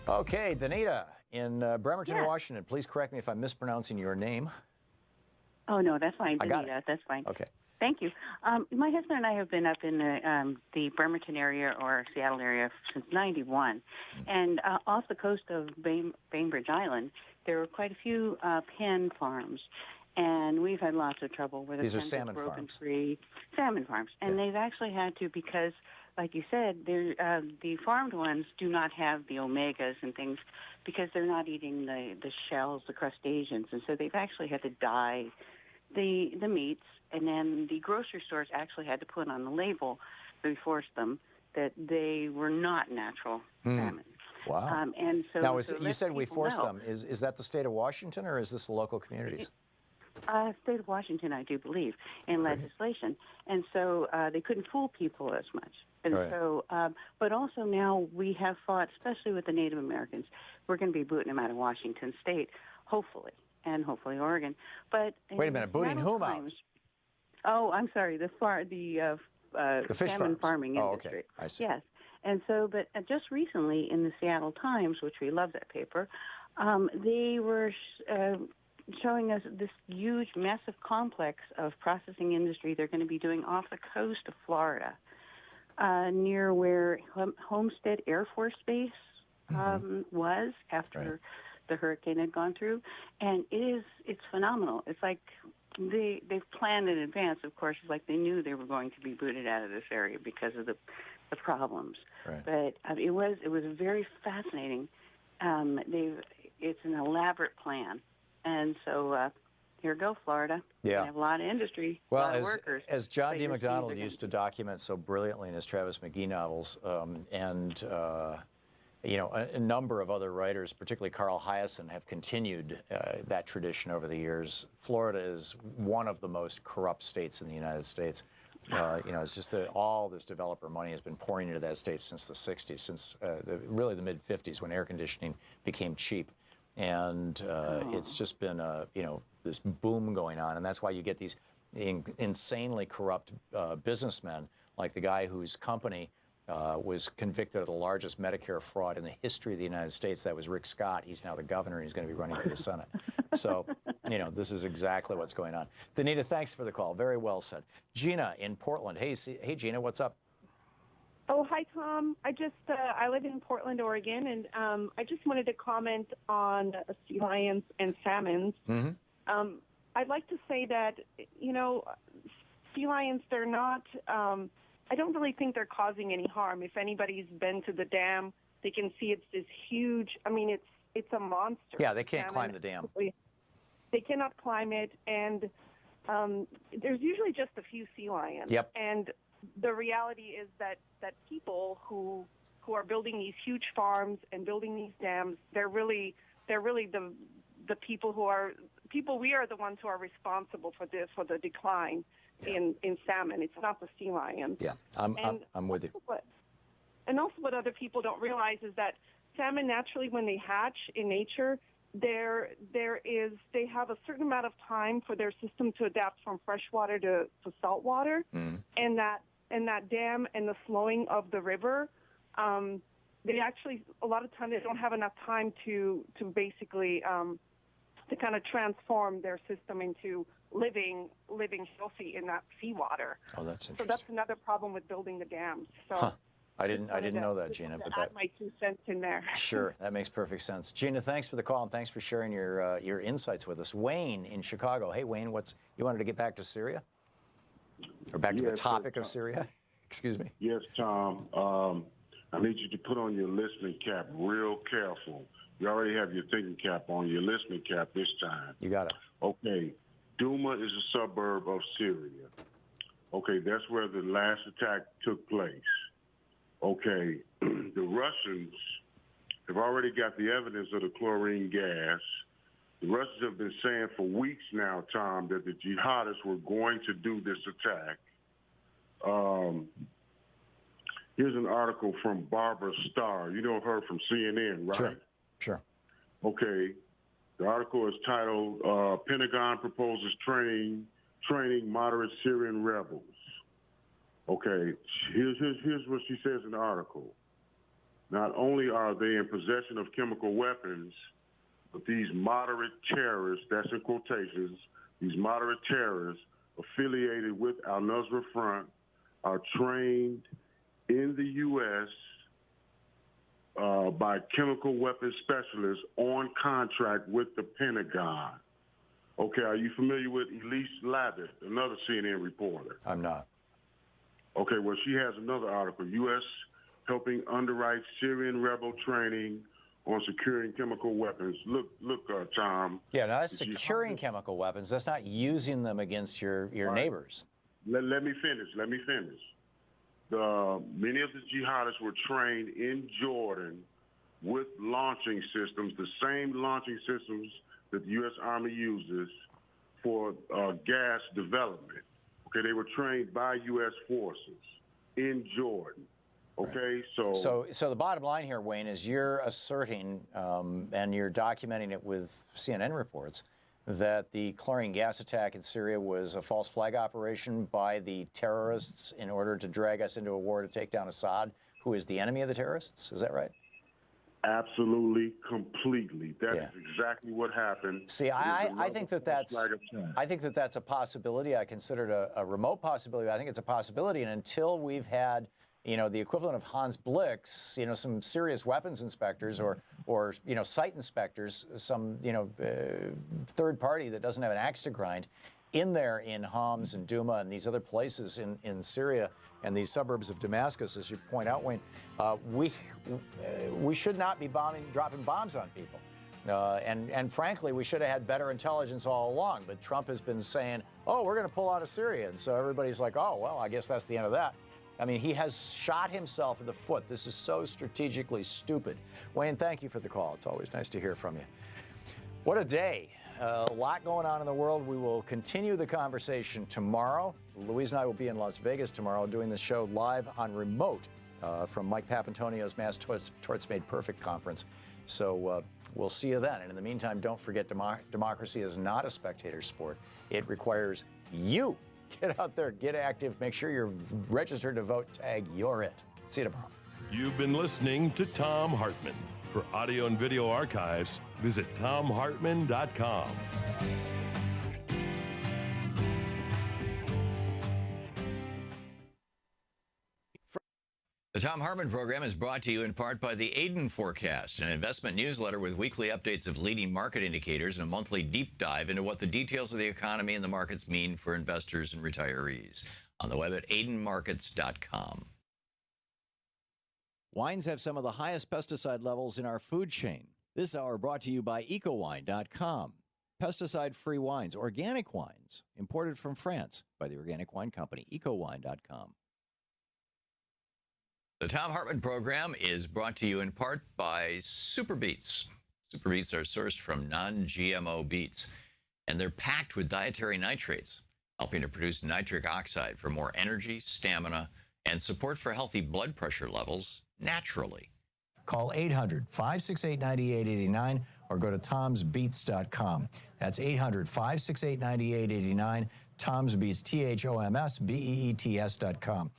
B: Okay, Danita in Bremerton, Washington. Please correct me if I'm mispronouncing your name.
Q: Oh, no, that's fine.
B: I got
Q: Danita, that's fine.
B: Okay.
Q: Thank you. My husband and I have been up in the Bremerton area or Seattle area since '91. And off the coast of Bainbridge Island, there were quite a few pen farms. And we've had lots of trouble where the
B: These are
Q: pens have
B: salmon
Q: broken
B: farms.
Q: free. Salmon farms. And they've actually had to, because, like you said, the farmed ones do not have the omegas and things because they're not eating the shells, the crustaceans. And so they've actually had to dye the meats. And then the grocery stores actually had to put on the label, we forced them, that they were not natural salmon.
B: Wow.
Q: And so
B: now,
Q: so
B: you
Q: let
B: said we
Q: people
B: forced
Q: know.
B: them. Is that the state of Washington or is this the local communities?
Q: State of Washington, I do believe, in legislation. And so they couldn't fool people as much. And
B: Right.
Q: so, but also now we have fought, especially with the Native Americans. We're going to be booting them out of Washington State, hopefully, and hopefully Oregon. But
B: Wait a minute, booting whom out?
Q: times, oh, I'm sorry, the
B: fish
Q: salmon
B: farms.
Q: farming
B: Oh,
Q: industry.
B: okay. I see.
Q: Yes. And so, but just recently in the Seattle Times, which we love that paper, they were showing us this huge, massive complex of processing industry they're going to be doing off the coast of Florida, near where Homestead Air Force Base was after the hurricane had gone through. And it's phenomenal. It's like they've planned in advance, of course. It's like they knew they were going to be booted out of this area because of the problems.
B: Right.
Q: But it was very fascinating. It's an elaborate plan. And so here go, Florida.
B: Yeah.
Q: They have a lot of industry, a
B: Well,
Q: lot of workers.
B: as John
Q: But
B: D.
Q: you're seeing
B: McDonald
Q: they're
B: used to document so brilliantly in his Travis McGee novels, and a number of other writers, particularly Carl Hiaasen, have continued that tradition over the years. Florida is one of the most corrupt states in the United States. It's just that all this developer money has been pouring into that state since the 60s, since really the mid-50s when air conditioning became cheap. And it's just been this boom going on, and that's why you get these insanely corrupt businessmen, like the guy whose company was convicted of the largest Medicare fraud in the history of the United States. That was Rick Scott. He's now the governor, and he's going to be running for the Senate. So, this is exactly what's going on. Danita, thanks for the call. Very well said. Gina in Portland. Hey, Gina, what's up?
R: Oh, hi, Tom. I live in Portland, Oregon, and I just wanted to comment on sea lions and salmons.
B: Mm-hmm.
R: I'd like to say that, sea lions, they're not, I don't really think they're causing any harm. If anybody's been to the dam, they can see it's this huge, it's a monster.
B: Yeah, they can't climb the dam.
R: They cannot climb it, and there's usually just a few sea lions.
B: Yep.
R: And the reality is that people who who are building these huge farms and building these dams, they're really the people we are the ones who are responsible for the decline in salmon. It's not the sea lions.
B: Yeah, I'm with you.
R: And also what other people don't realize is that salmon naturally, when they hatch in nature, they have a certain amount of time for their system to adapt from freshwater to saltwater, and that dam and the slowing of the river, they actually, a lot of times they don't have enough time to basically to kind of transform their system into living healthy in that seawater.
B: Oh, that's interesting.
R: So that's another problem with building the dams. So.
B: Huh. I didn't know that, Gina. But
R: add my 2 cents in there.
B: Sure, that makes perfect sense. Gina, thanks for the call and thanks for sharing your insights with us. Wayne in Chicago. Hey, Wayne, you wanted to get back to Syria, or back to the topic of Syria? Excuse me.
J: Yes, Tom. I need you to put on your listening cap real careful. You already have your thinking cap on, your listening cap this time.
B: You got it.
J: Okay. Douma is a suburb of Syria. Okay, that's where the last attack took place. Okay, the Russians have already got the evidence of the chlorine gas. The Russians have been saying for weeks now, Tom, that the jihadists were going to do this attack. Here's an article from Barbara Starr. You know her from CNN, right?
B: Sure.
J: Okay. The article is titled, Pentagon Proposes Training Moderate Syrian Rebels. Okay, here's what she says in the article. Not only are they in possession of chemical weapons, but these moderate terrorists, that's in quotations, these moderate terrorists affiliated with al-Nusra Front are trained in the U.S. By chemical weapons specialists on contract with the Pentagon. Okay, are you familiar with Elise Lavit, another CNN reporter?
B: I'm not.
J: Okay, well, she has another article, U.S. helping underwrite Syrian rebel training on securing chemical weapons. Look, Tom.
B: Yeah, now that's securing chemical weapons. That's not using them against your neighbors.
J: Let me finish. Many of the jihadists were trained in Jordan with launching systems, the same launching systems that the U.S. Army uses for gas development. Okay, they were trained by U.S. forces in Jordan. Okay,
B: so the bottom line here, Wayne, is you're asserting, and you're documenting it with CNN reports, that the chlorine gas attack in Syria was a false flag operation by the terrorists in order to drag us into a war to take down Assad, who is the enemy of the terrorists. Is that right?
J: Absolutely, completely. That is exactly what happened.
B: See, I think that's a possibility. I consider it a remote possibility. I think it's a possibility, and until we've had, the equivalent of Hans Blix, some serious weapons inspectors or site inspectors, some third party that doesn't have an axe to grind, in there in Homs and Douma and these other places in Syria and these suburbs of Damascus, as you point out, Wayne, we should not be dropping bombs on people. And frankly, we should have had better intelligence all along. But Trump has been saying, oh, we're going to pull out of Syria. And so everybody's like, oh, well, I guess that's the end of that. I mean, he has shot himself in the foot. This is so strategically stupid. Wayne, thank you for the call. It's always nice to hear from you. What a day. A lot going on in the world. We will continue the conversation tomorrow. Louise and I will be in Las Vegas tomorrow doing the show live on remote from Mike Papantonio's Mass Torts Made Perfect conference. So we'll see you then. And in the meantime, don't forget democracy is not a spectator sport. It requires you. Get out there, get active, make sure you're registered to vote, tag You're It. See you tomorrow.
D: You've been listening to Thom Hartmann. For audio and video archives, visit thomhartmann.com.
S: The Thom Hartmann Program is brought to you in part by the Aiden Forecast, an investment newsletter with weekly updates of leading market indicators and a monthly deep dive into what the details of the economy and the markets mean for investors and retirees. On the web at aidenmarkets.com.
B: Wines have some of the highest pesticide levels in our food chain. This hour brought to you by ecowine.com. Pesticide-free wines, organic wines, imported from France by the Organic Wine Company, ecowine.com.
S: The Thom Hartmann Program is brought to you in part by Super Beets. Super Beets are sourced from non-GMO beets, and they're packed with dietary nitrates, helping to produce nitric oxide for more energy, stamina, and support for healthy blood pressure levels naturally.
G: Call 800-568-9889 or go to tomsbeats.com. That's 800-568-9889, Tom's Beets, THOMSBEETS.com.